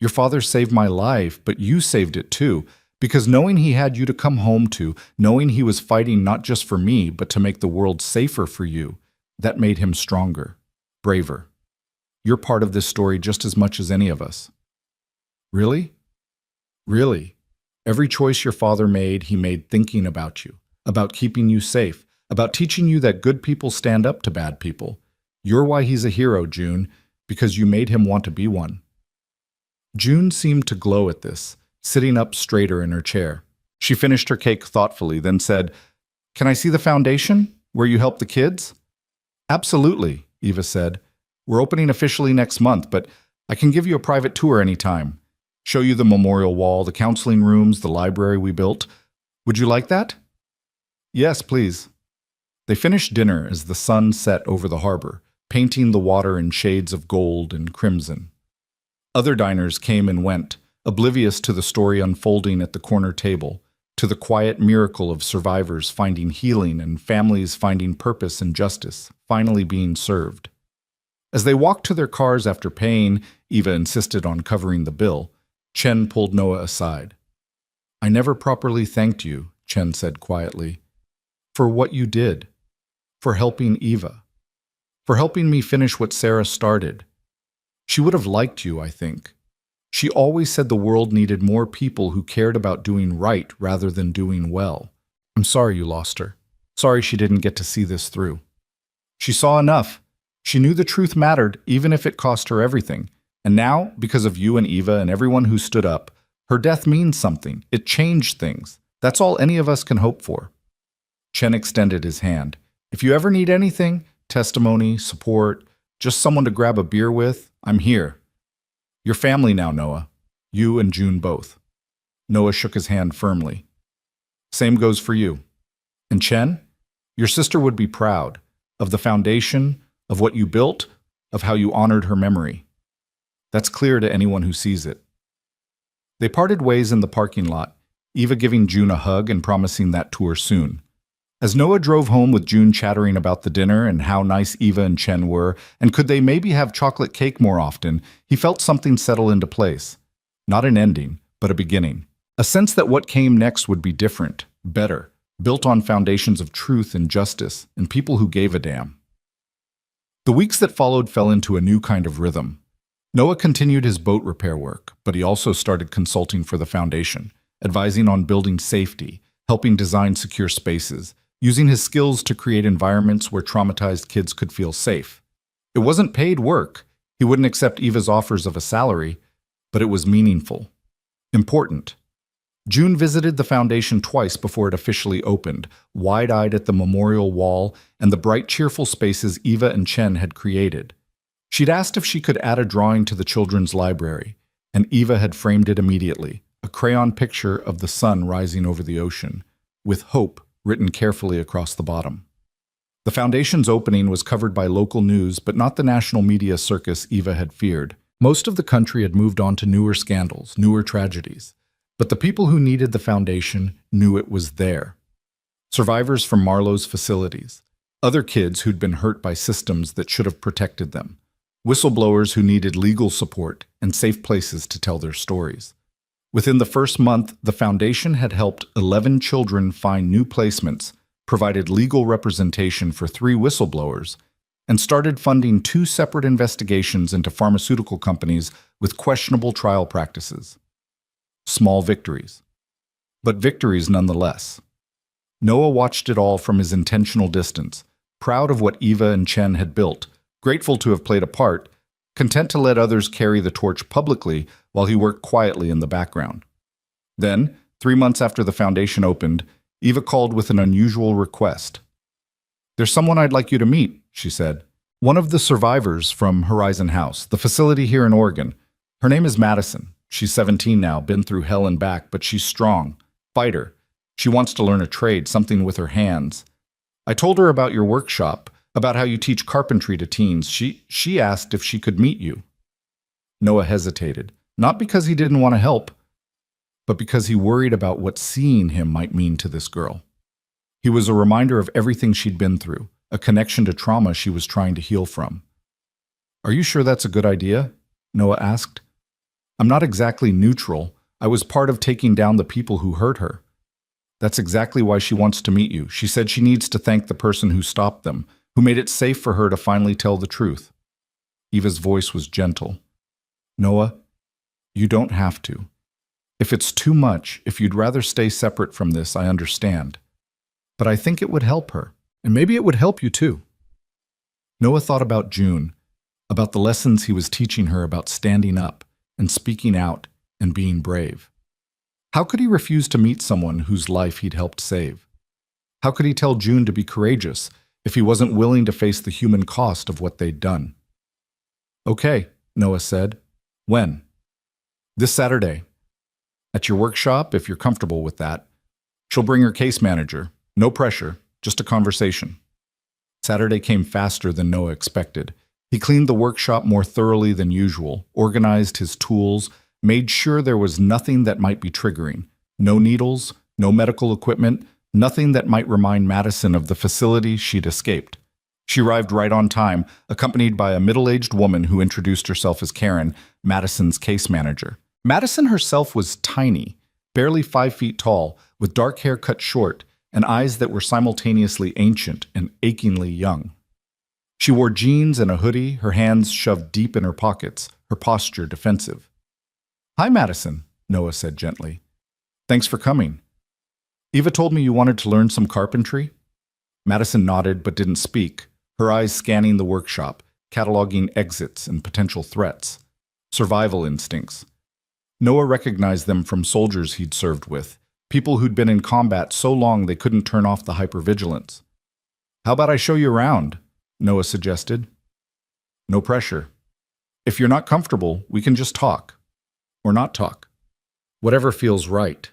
your father saved my life, but you saved it too, because knowing he had you to come home to, knowing he was fighting not just for me, but to make the world safer for you, that made him stronger, braver. You're part of this story just as much as any of us. Really? Really? Every choice your father made, he made thinking about you, about keeping you safe, about teaching you that good people stand up to bad people. You're why he's a hero, June, because you made him want to be one. June seemed to glow at this, sitting up straighter in her chair. She finished her cake thoughtfully, then said, Can I see the foundation, where you help the kids? Absolutely, Eva said. We're opening officially next month, but I can give you a private tour anytime. Show you the memorial wall, the counseling rooms, the library we built. Would you like that? Yes, please. They finished dinner as the sun set over the harbor, painting the water in shades of gold and crimson. Other diners came and went, oblivious to the story unfolding at the corner table, to the quiet miracle of survivors finding healing and families finding purpose and justice, finally being served. As they walked to their cars after paying, Eva insisted on covering the bill. Chen pulled Noah aside. I never properly thanked you, Chen said quietly, for what you did, for helping Eva, for helping me finish what Sarah started. She would have liked you, I think. She always said the world needed more people who cared about doing right rather than doing well. I'm sorry you lost her. Sorry she didn't get to see this through. She saw enough. She knew the truth mattered, even if it cost her everything. And now, because of you and Eva and everyone who stood up, her death means something. It changed things. That's all any of us can hope for. Chen extended his hand. If you ever need anything, testimony, support, just someone to grab a beer with, I'm here. You're family now, Noah. You and June both. Noah shook his hand firmly. Same goes for you. And Chen, your sister would be proud of the foundation, of what you built, of how you honored her memory. That's clear to anyone who sees it. They parted ways in the parking lot, Eva giving June a hug and promising that tour soon. As Noah drove home with June chattering about the dinner and how nice Eva and Chen were, and could they maybe have chocolate cake more often, he felt something settle into place. Not an ending, but a beginning. A sense that what came next would be different, better, built on foundations of truth and justice, and people who gave a damn. The weeks that followed fell into a new kind of rhythm. Noah continued his boat repair work, but he also started consulting for the foundation, advising on building safety, helping design secure spaces, using his skills to create environments where traumatized kids could feel safe. It wasn't paid work. He wouldn't accept Eva's offers of a salary, but it was meaningful. Important. June visited the foundation twice before it officially opened, wide-eyed at the memorial wall and the bright, cheerful spaces Eva and Chen had created. She'd asked if she could add a drawing to the children's library, and Eva had framed it immediately, a crayon picture of the sun rising over the ocean, with hope written carefully across the bottom. The foundation's opening was covered by local news, but not the national media circus Eva had feared. Most of the country had moved on to newer scandals, newer tragedies. But the people who needed the foundation knew it was there. Survivors from Marlowe's facilities, other kids who'd been hurt by systems that should have protected them, whistleblowers who needed legal support and safe places to tell their stories. Within the first month, the foundation had helped 11 children find new placements, provided legal representation for 3 whistleblowers, and started funding 2 separate investigations into pharmaceutical companies with questionable trial practices. Small victories. But victories nonetheless. Noah watched it all from his intentional distance, proud of what Eva and Chen had built, grateful to have played a part, content to let others carry the torch publicly while he worked quietly in the background. Then, 3 months after the foundation opened, Eva called with an unusual request. "There's someone I'd like you to meet," she said. "One of the survivors from Horizon House, the facility here in Oregon. Her name is Madison. She's 17 now, been through hell and back, but she's strong. Fighter. She wants to learn a trade, something with her hands. I told her about your workshop, about how you teach carpentry to teens. She asked if she could meet you." Noah hesitated, not because he didn't want to help, but because he worried about what seeing him might mean to this girl. He was a reminder of everything she'd been through, a connection to trauma she was trying to heal from. "Are you sure that's a good idea?" Noah asked. "I'm not exactly neutral. I was part of taking down the people who hurt her. That's exactly why she wants to meet you. She said she needs to thank the person who stopped them, who made it safe for her to finally tell the truth." Eva's voice was gentle. "Noah, you don't have to. If it's too much, if you'd rather stay separate from this, I understand. But I think it would help her, and maybe it would help you too." Noah thought about June, about the lessons he was teaching her about standing up and speaking out and being brave. How could he refuse to meet someone whose life he'd helped save? How could he tell June to be courageous if he wasn't willing to face the human cost of what they'd done? "Okay," Noah said. "When?" "This Saturday. At your workshop, if you're comfortable with that. She'll bring her case manager. No pressure, just a conversation." Saturday came faster than Noah expected. He cleaned the workshop more thoroughly than usual, organized his tools, made sure there was nothing that might be triggering. No needles, no medical equipment, nothing that might remind Madison of the facility she'd escaped. She arrived right on time, accompanied by a middle-aged woman who introduced herself as Karen, Madison's case manager. Madison herself was tiny, barely 5 feet tall, with dark hair cut short and eyes that were simultaneously ancient and achingly young. She wore jeans and a hoodie, her hands shoved deep in her pockets, her posture defensive. "Hi, Madison," Noah said gently. "Thanks for coming. Eva told me you wanted to learn some carpentry?" Madison nodded but didn't speak, her eyes scanning the workshop, cataloging exits and potential threats. Survival instincts. Noah recognized them from soldiers he'd served with, people who'd been in combat so long they couldn't turn off the hypervigilance. "How about I show you around?" Noah suggested. "No pressure. If you're not comfortable, we can just talk. Or not talk. Whatever feels right."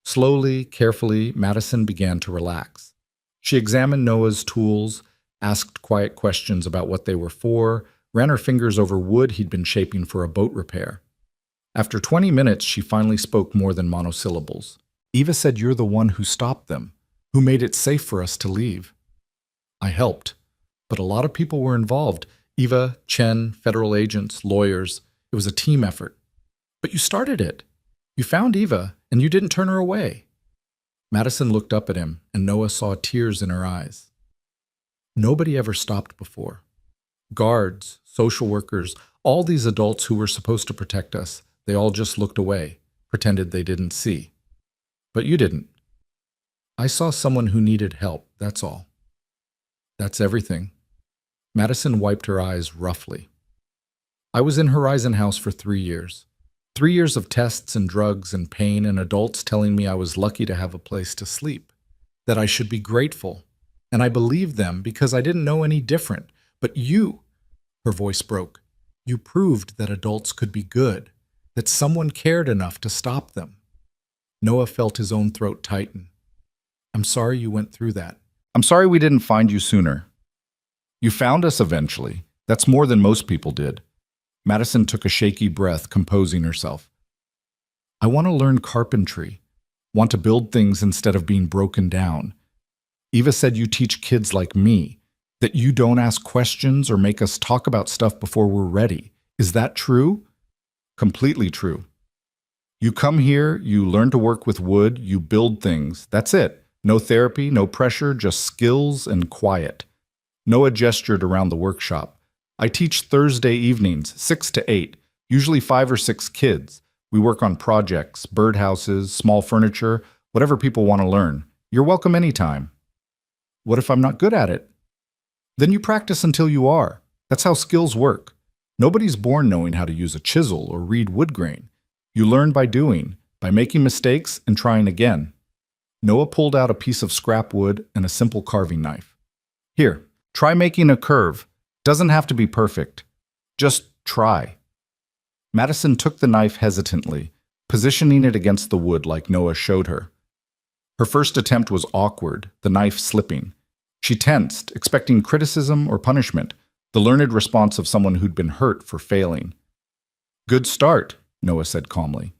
Slowly, carefully, Madison began to relax. She examined Noah's tools, asked quiet questions about what they were for, ran her fingers over wood he'd been shaping for a boat repair. After 20 minutes, she finally spoke more than monosyllables. "Eva said you're the one who stopped them, who made it safe for us to leave." "I helped, but a lot of people were involved. Eva, Chen, federal agents, lawyers. It was a team effort. But you started it. You found Eva, and you didn't turn her away." Madison looked up at him, and Noah saw tears in her eyes. Nobody ever stopped before. Guards, social workers, all these adults who were supposed to protect us, they all just looked away, pretended they didn't see. But you didn't. I saw someone who needed help, that's all. That's everything. Madison wiped her eyes roughly. I was in Horizon House for 3 years. 3 years of tests and drugs and pain and adults telling me I was lucky to have a place to sleep, that I should be grateful. And I believed them because I didn't know any different. But you, her voice broke, you proved that adults could be good, that someone cared enough to stop them. Noah felt his own throat tighten. I'm sorry you went through that. I'm sorry we didn't find you sooner. You found us eventually. That's more than most people did. Madison took a shaky breath, composing herself. I want to learn carpentry. Want to build things instead of being broken down. Eva said you teach kids like me, that you don't ask questions or make us talk about stuff before we're ready. Is that true? Completely true. You come here, you learn to work with wood, you build things. That's it. No therapy, no pressure, just skills and quiet. Noah gestured around the workshop. I teach Thursday evenings, 6 to 8, usually 5 or 6 kids. We work on projects, birdhouses, small furniture, whatever people want to learn. You're welcome anytime. What if I'm not good at it? Then you practice until you are. That's how skills work. Nobody's born knowing how to use a chisel or read wood grain. You learn by doing, by making mistakes and trying again. Noah pulled out a piece of scrap wood and a simple carving knife. Here, try making a curve. Doesn't have to be perfect. Just try. Madison took the knife hesitantly, positioning it against the wood like Noah showed her. Her first attempt was awkward, the knife slipping. She tensed, expecting criticism or punishment, the learned response of someone who'd been hurt for failing. Good start, Noah said calmly.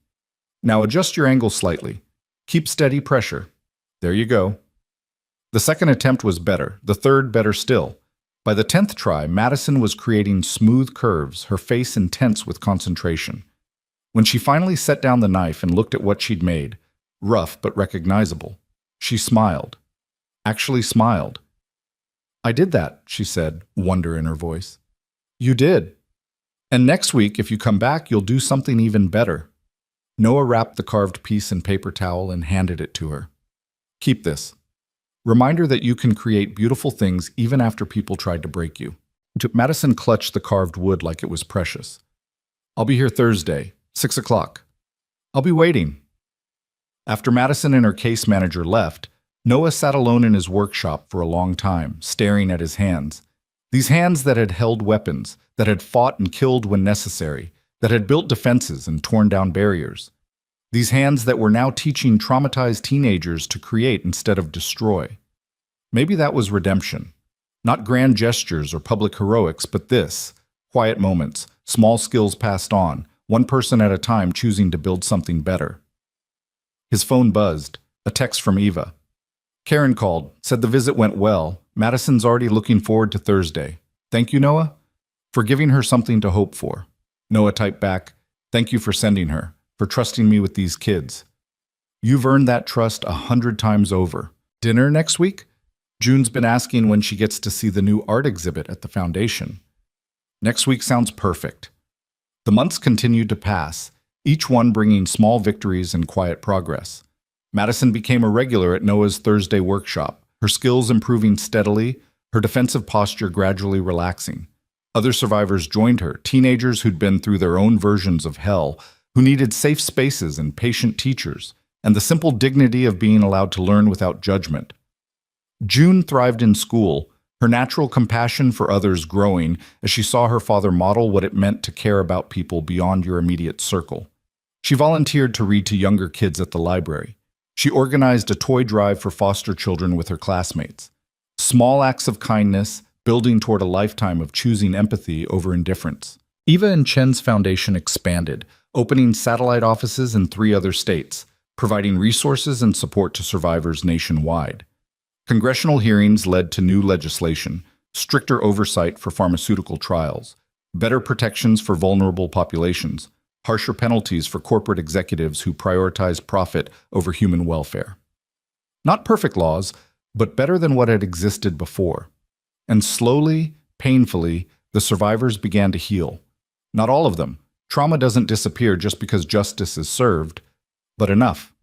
Now adjust your angle slightly. Keep steady pressure. There you go. The second attempt was better, the third better still. By the 10th try, Madison was creating smooth curves, her face intense with concentration. When she finally set down the knife and looked at what she'd made, rough but recognizable, she smiled. Actually smiled. I did that, she said, wonder in her voice. You did. And next week, if you come back, you'll do something even better. Noah wrapped the carved piece in paper towel and handed it to her. Keep this. Reminder that you can create beautiful things even after people tried to break you. Madison clutched the carved wood like it was precious. I'll be here Thursday, 6 o'clock. I'll be waiting. After Madison and her case manager left, Noah sat alone in his workshop for a long time, staring at his hands. These hands that had held weapons, that had fought and killed when necessary, that had built defenses and torn down barriers. These hands that were now teaching traumatized teenagers to create instead of destroy. Maybe that was redemption. Not grand gestures or public heroics, but this, quiet moments, small skills passed on, one person at a time choosing to build something better. His phone buzzed, a text from Eva. Karen called, said the visit went well. Madison's already looking forward to Thursday. Thank you, Noah, for giving her something to hope for. Noah typed back, thank you for sending her, for trusting me with these kids. You've earned that trust 100 times over. Dinner next week? June's been asking when she gets to see the new art exhibit at the foundation. Next week sounds perfect. The months continued to pass, each one bringing small victories and quiet progress. Madison became a regular at Noah's Thursday workshop, her skills improving steadily, her defensive posture gradually relaxing. Other survivors joined her, teenagers who'd been through their own versions of hell, who needed safe spaces and patient teachers, and the simple dignity of being allowed to learn without judgment. June thrived in school, her natural compassion for others growing as she saw her father model what it meant to care about people beyond your immediate circle. She volunteered to read to younger kids at the library. She organized a toy drive for foster children with her classmates. Small acts of kindness, building toward a lifetime of choosing empathy over indifference. Eva and Chen's foundation expanded, opening satellite offices in 3 other states, providing resources and support to survivors nationwide. Congressional hearings led to new legislation, stricter oversight for pharmaceutical trials, better protections for vulnerable populations, harsher penalties for corporate executives who prioritize profit over human welfare. Not perfect laws, but better than what had existed before. And slowly, painfully, the survivors began to heal. Not all of them. Trauma doesn't disappear just because justice is served, but enough.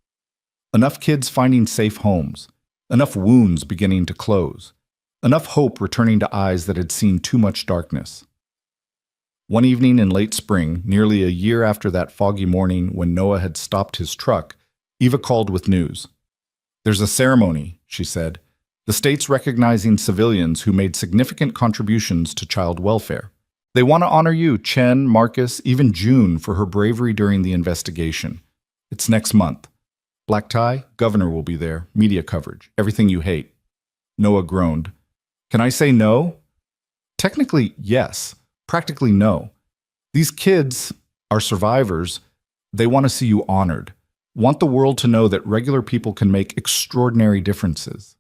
Enough kids finding safe homes. Enough wounds beginning to close. Enough hope returning to eyes that had seen too much darkness. One evening in late spring, nearly a year after that foggy morning when Noah had stopped his truck, Eva called with news. There's a ceremony, she said. The state's recognizing civilians who made significant contributions to child welfare. They want to honor you, Chen, Marcus, even June, for her bravery during the investigation. It's next month. Black tie, governor will be there, media coverage, everything you hate. Noah groaned. Can I say no? Technically, yes. Practically, no. These kids are survivors. They want to see you honored. Want the world to know that regular people can make extraordinary differences.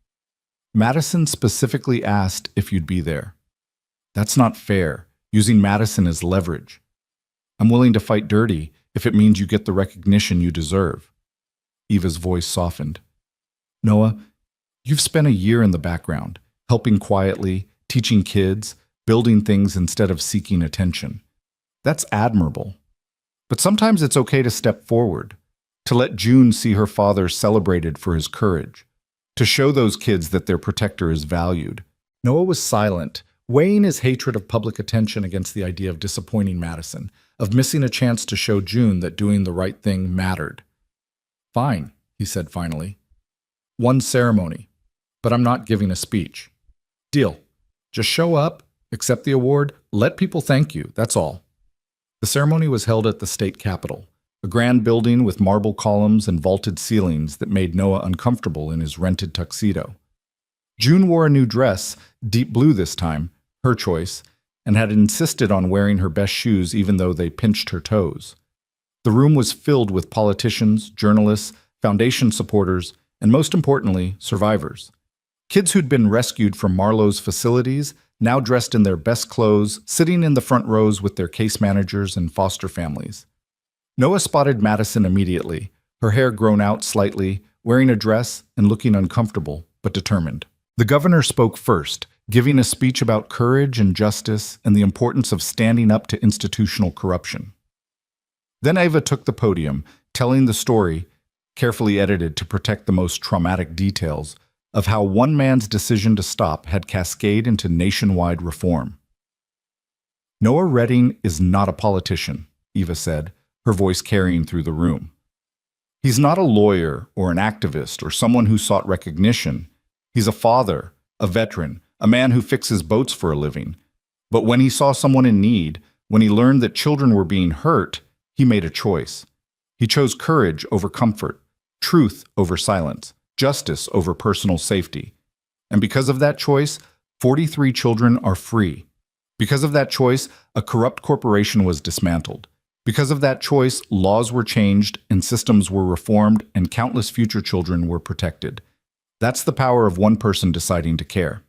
Madison specifically asked if you'd be there. That's not fair, using Madison as leverage. I'm willing to fight dirty if it means you get the recognition you deserve. Eva's voice softened. Noah, you've spent a year in the background, helping quietly, teaching kids, building things instead of seeking attention. That's admirable. But sometimes it's okay to step forward, to let June see her father celebrated for his courage, to show those kids that their protector is valued. Noah was silent, weighing his hatred of public attention against the idea of disappointing Madison, of missing a chance to show June that doing the right thing mattered. Fine, he said finally. One ceremony, but I'm not giving a speech. Deal. Just show up, accept the award, let people thank you, that's all. The ceremony was held at the state capitol, a grand building with marble columns and vaulted ceilings that made Noah uncomfortable in his rented tuxedo. June wore a new dress, deep blue this time, her choice, and had insisted on wearing her best shoes even though they pinched her toes. The room was filled with politicians, journalists, foundation supporters, and most importantly, survivors. Kids who'd been rescued from Marlowe's facilities, now dressed in their best clothes, sitting in the front rows with their case managers and foster families. Noah spotted Madison immediately, her hair grown out slightly, wearing a dress and looking uncomfortable, but determined. The governor spoke first, giving a speech about courage and justice and the importance of standing up to institutional corruption. Then Eva took the podium, telling the story, carefully edited to protect the most traumatic details, of how one man's decision to stop had cascaded into nationwide reform. Noah Redding is not a politician, Eva said, her voice carrying through the room. He's not a lawyer or an activist or someone who sought recognition. He's a father, a veteran, a man who fixes boats for a living. But when he saw someone in need, when he learned that children were being hurt, he made a choice. He chose courage over comfort, truth over silence, justice over personal safety. And because of that choice, 43 children are free. Because of that choice, a corrupt corporation was dismantled. Because of that choice, laws were changed and systems were reformed and countless future children were protected. That's the power of one person deciding to care.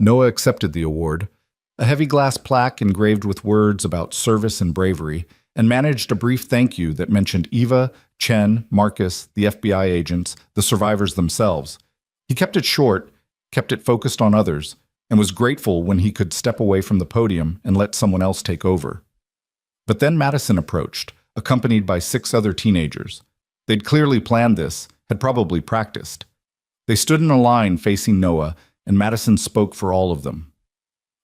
Noah accepted the award, a heavy glass plaque engraved with words about service and bravery, and managed a brief thank you that mentioned Eva, Chen, Marcus, the FBI agents, the survivors themselves. He kept it short, kept it focused on others, and was grateful when he could step away from the podium and let someone else take over. But then Madison approached, accompanied by 6 other teenagers. They'd clearly planned this, had probably practiced. They stood in a line facing Noah, and Madison spoke for all of them.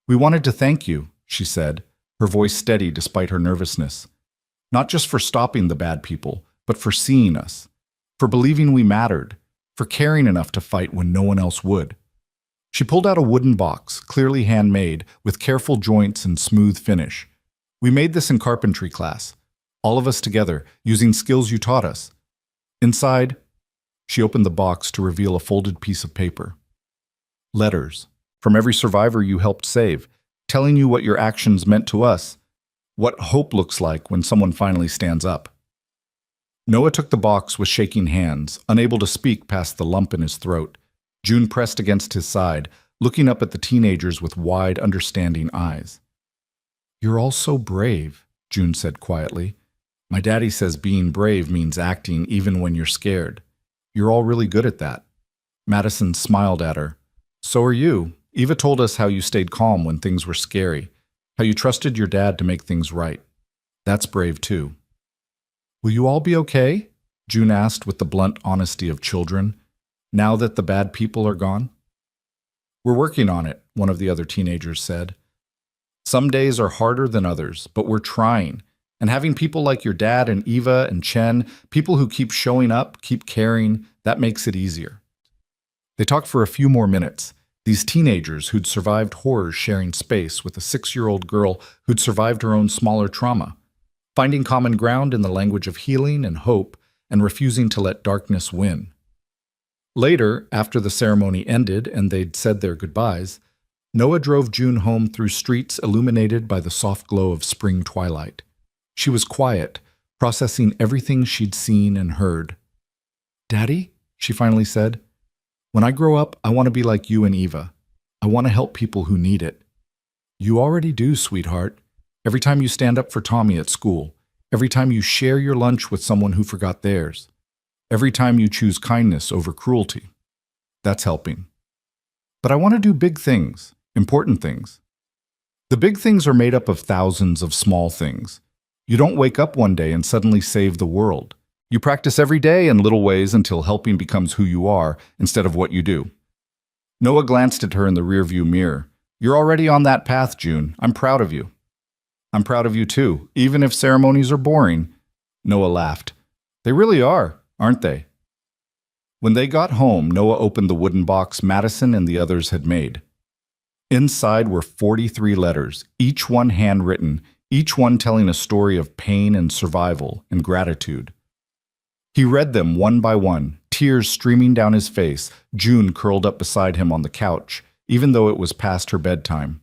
"We wanted to thank you," she said, her voice steady despite her nervousness. "Not just for stopping the bad people, but for seeing us, for believing we mattered, for caring enough to fight when no one else would." She pulled out a wooden box, clearly handmade, with careful joints and smooth finish. "We made this in carpentry class, all of us together, using skills you taught us." Inside, she opened the box to reveal a folded piece of paper. Letters, from every survivor you helped save, telling you what your actions meant to us, what hope looks like when someone finally stands up. Noah took the box with shaking hands, unable to speak past the lump in his throat. June pressed against his side, looking up at the teenagers with wide, understanding eyes. "You're all so brave," June said quietly. "My daddy says being brave means acting even when you're scared. You're all really good at that." Madison smiled at her. "So are you. Eva told us how you stayed calm when things were scary, how you trusted your dad to make things right. That's brave too." "Will you all be okay?" June asked with the blunt honesty of children, "now that the bad people are gone?" "We're working on it," one of the other teenagers said. "Some days are harder than others, but we're trying. And having people like your dad and Eva and Chen, people who keep showing up, keep caring, that makes it easier." They talked for a few more minutes, These teenagers who'd survived horrors sharing space with a 6-year-old girl who'd survived her own smaller trauma, finding common ground in the language of healing and hope and refusing to let darkness win. Later, after the ceremony ended and they'd said their goodbyes, Noah drove June home through streets illuminated by the soft glow of spring twilight. She was quiet, processing everything she'd seen and heard. "Daddy," she finally said, "when I grow up, I want to be like you and Eva. I want to help people who need it." "You already do, sweetheart. Every time you stand up for Tommy at school, every time you share your lunch with someone who forgot theirs, every time you choose kindness over cruelty. That's helping. But I want to do big things, important things. The big things are made up of thousands of small things. You don't wake up one day and suddenly save the world. You practice every day in little ways until helping becomes who you are instead of what you do." Noah glanced at her in the rearview mirror. "You're already on that path, June. I'm proud of you." "I'm proud of you too, even if ceremonies are boring." Noah laughed. "They really are, aren't they?" When they got home, Noah opened the wooden box Madison and the others had made. Inside were 43 letters, each one handwritten, each one telling a story of pain and survival and gratitude. He read them one by one, tears streaming down his face, June curled up beside him on the couch, even though it was past her bedtime.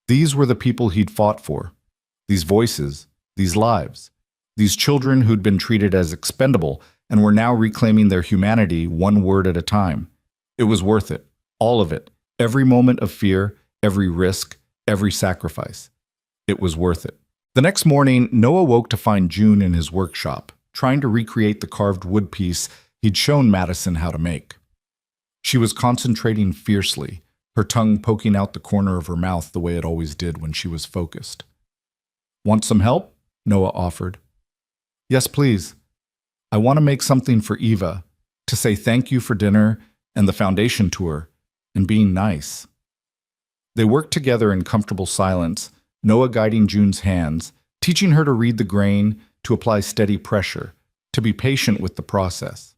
These were the people he'd fought for. These voices, these lives, these children who'd been treated as expendable and were now reclaiming their humanity one word at a time. It was worth it, all of it, every moment of fear, every risk, every sacrifice. It was worth it. The next morning, Noah woke to find June in his workshop, trying to recreate the carved wood piece he'd shown Madison how to make. She was concentrating fiercely, her tongue poking out the corner of her mouth the way it always did when she was focused. "Want some help?" Noah offered. "Yes, please. I want to make something for Eva, to say thank you for dinner and the foundation tour, and being nice." They worked together in comfortable silence, Noah guiding June's hands, teaching her to read the grain, to apply steady pressure, to be patient with the process.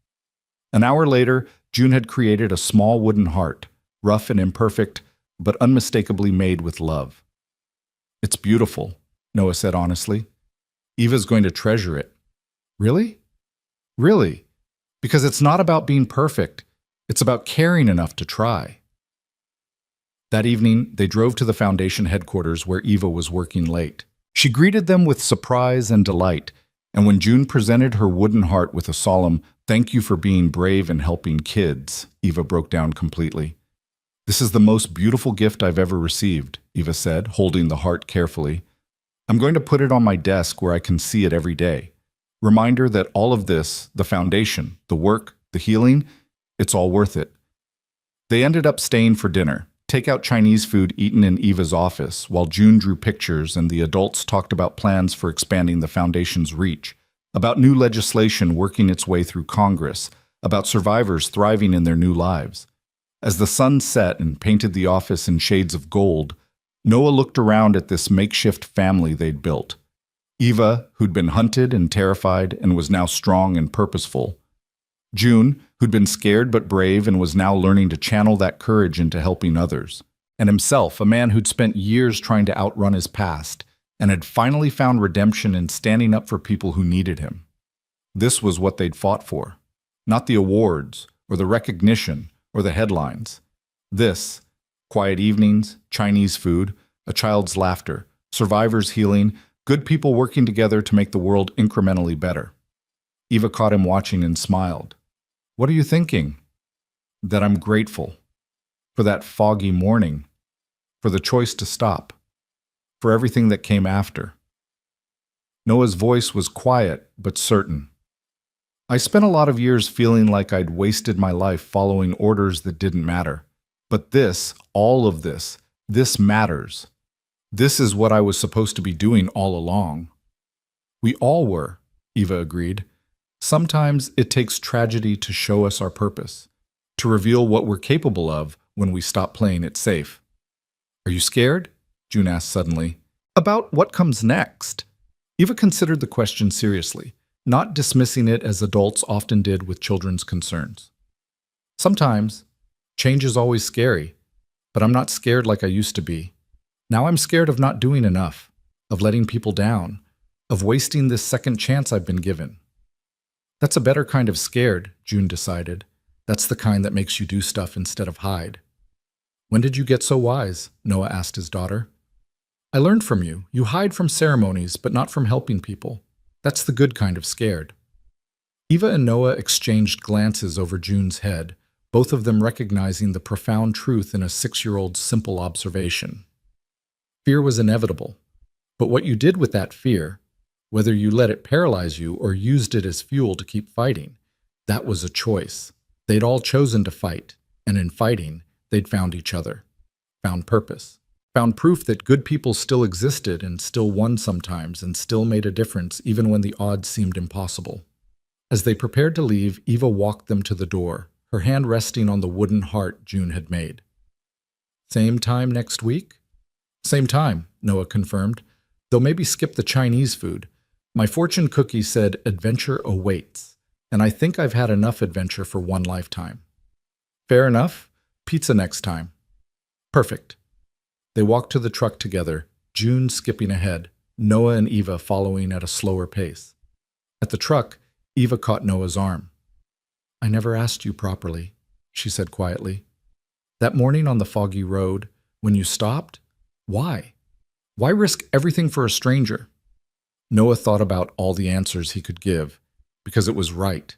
An hour later, June had created a small wooden heart, rough and imperfect, but unmistakably made with love. "It's beautiful," Noah said honestly. "Eva's going to treasure it." "Really?" "Really. Because it's not about being perfect. It's about caring enough to try." That evening, they drove to the foundation headquarters where Eva was working late. She greeted them with surprise and delight, and when June presented her wooden heart with a solemn, "Thank you for being brave and helping kids," Eva broke down completely. "This is the most beautiful gift I've ever received," Eva said, holding the heart carefully. "I'm going to put it on my desk where I can see it every day. Reminder that all of this, the foundation, the work, the healing, it's all worth it." They ended up staying for dinner, takeout Chinese food eaten in Eva's office, while June drew pictures and the adults talked about plans for expanding the foundation's reach, about new legislation working its way through Congress, about survivors thriving in their new lives. As the sun set and painted the office in shades of gold, Noah looked around at this makeshift family they'd built. Eva, who'd been hunted and terrified and was now strong and purposeful. June, who'd been scared but brave and was now learning to channel that courage into helping others. And himself, a man who'd spent years trying to outrun his past and had finally found redemption in standing up for people who needed him. This was what they'd fought for. Not the awards, or the recognition, or the headlines. This, quiet evenings, Chinese food, a child's laughter, survivors healing, good people working together to make the world incrementally better. Eva caught him watching and smiled. "What are you thinking?" "That I'm grateful. For that foggy morning. For the choice to stop. For everything that came after." Noah's voice was quiet but certain. "I spent a lot of years feeling like I'd wasted my life following orders that didn't matter. But this, all of this matters. This is what I was supposed to be doing all along." "We all were," Eva agreed. "Sometimes it takes tragedy to show us our purpose, to reveal what we're capable of when we stop playing it safe." "Are you scared?" June asked suddenly. "About what comes next?" Eva considered the question seriously, not dismissing it as adults often did with children's concerns. "Sometimes, change is always scary, But I'm not scared like I used to be. Now I'm scared of not doing enough, of letting people down, of wasting this second chance I've been given. That's a better kind of scared, June decided. That's the kind that makes you do stuff instead of hide. When did you get so wise? Noah asked his daughter. I learned from you. You hide from ceremonies, but not from helping people. That's the good kind of scared. Eva and Noah exchanged glances over June's head, both of them recognizing the profound truth in a 6-year-old's simple observation. Fear was inevitable, but what you did with that fear, whether you let it paralyze you or used it as fuel to keep fighting, that was a choice. They'd all chosen to fight, and in fighting, they'd found each other, found purpose, found proof that good people still existed and still won sometimes and still made a difference even when the odds seemed impossible. As they prepared to leave, Eva walked them to the door, her hand resting on the wooden heart June had made. Same time next week? Same time, Noah confirmed, though maybe skip the Chinese food. My fortune cookie said adventure awaits, and I think I've had enough adventure for one lifetime. Fair enough. Pizza next time. Perfect. They walked to the truck together, June skipping ahead, Noah and Eva following at a slower pace. At the truck, Eva caught Noah's arm. I never asked you properly, she said quietly. That morning on the foggy road, when you stopped, why? Why risk everything for a stranger? Noah thought about all the answers he could give, because it was right,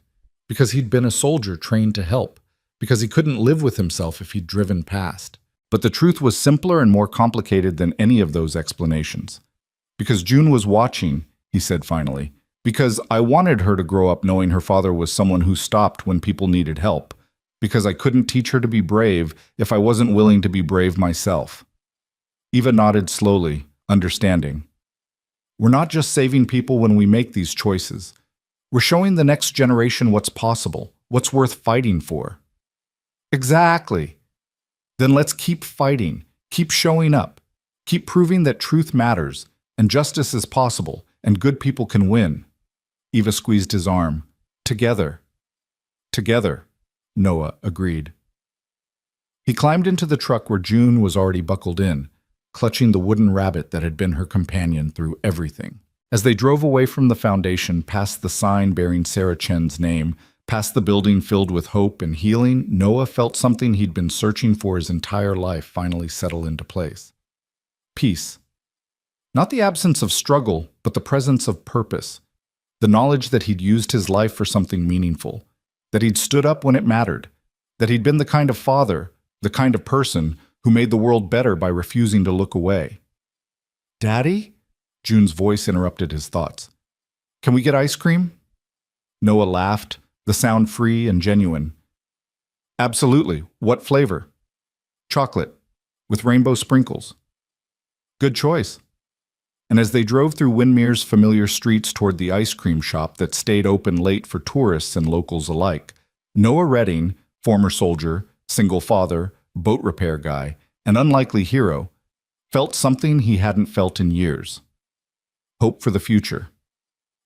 because he'd been a soldier trained to help, because he couldn't live with himself if he'd driven past. But the truth was simpler and more complicated than any of those explanations. Because June was watching, he said finally, because I wanted her to grow up knowing her father was someone who stopped when people needed help, because I couldn't teach her to be brave if I wasn't willing to be brave myself. Eva nodded slowly, understanding. We're not just saving people when we make these choices. We're showing the next generation what's possible, what's worth fighting for. Exactly. Then let's keep fighting, keep showing up, keep proving that truth matters, and justice is possible, and good people can win. Eva squeezed his arm. Together. Together, Noah agreed. He climbed into the truck where June was already buckled in, clutching the wooden rabbit that had been her companion through everything. As they drove away from the foundation, past the sign bearing Sarah Chen's name, past the building filled with hope and healing, Noah felt something he'd been searching for his entire life finally settle into place. Peace. Not the absence of struggle, but the presence of purpose. The knowledge that he'd used his life for something meaningful, that he'd stood up when it mattered, that he'd been the kind of father, the kind of person who made the world better by refusing to look away. Daddy? June's voice interrupted his thoughts. Can we get ice cream? Noah laughed, the sound free and genuine. Absolutely. What flavor? Chocolate, with rainbow sprinkles. Good choice. And as they drove through Windermere's familiar streets toward the ice cream shop that stayed open late for tourists and locals alike, Noah Redding, former soldier, single father, boat repair guy, an unlikely hero, felt something he hadn't felt in years. Hope for the future,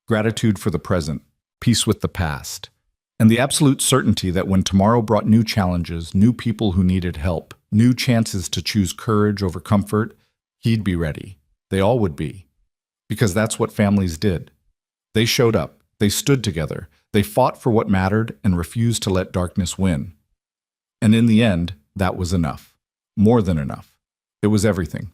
gratitude for the present, peace with the past, and the absolute certainty that when tomorrow brought new challenges, new people who needed help, new chances to choose courage over comfort, he'd be ready. They all would be. Because that's what families did. They showed up, they stood together, they fought for what mattered and refused to let darkness win. And in the end, that was enough. More than enough. It was everything.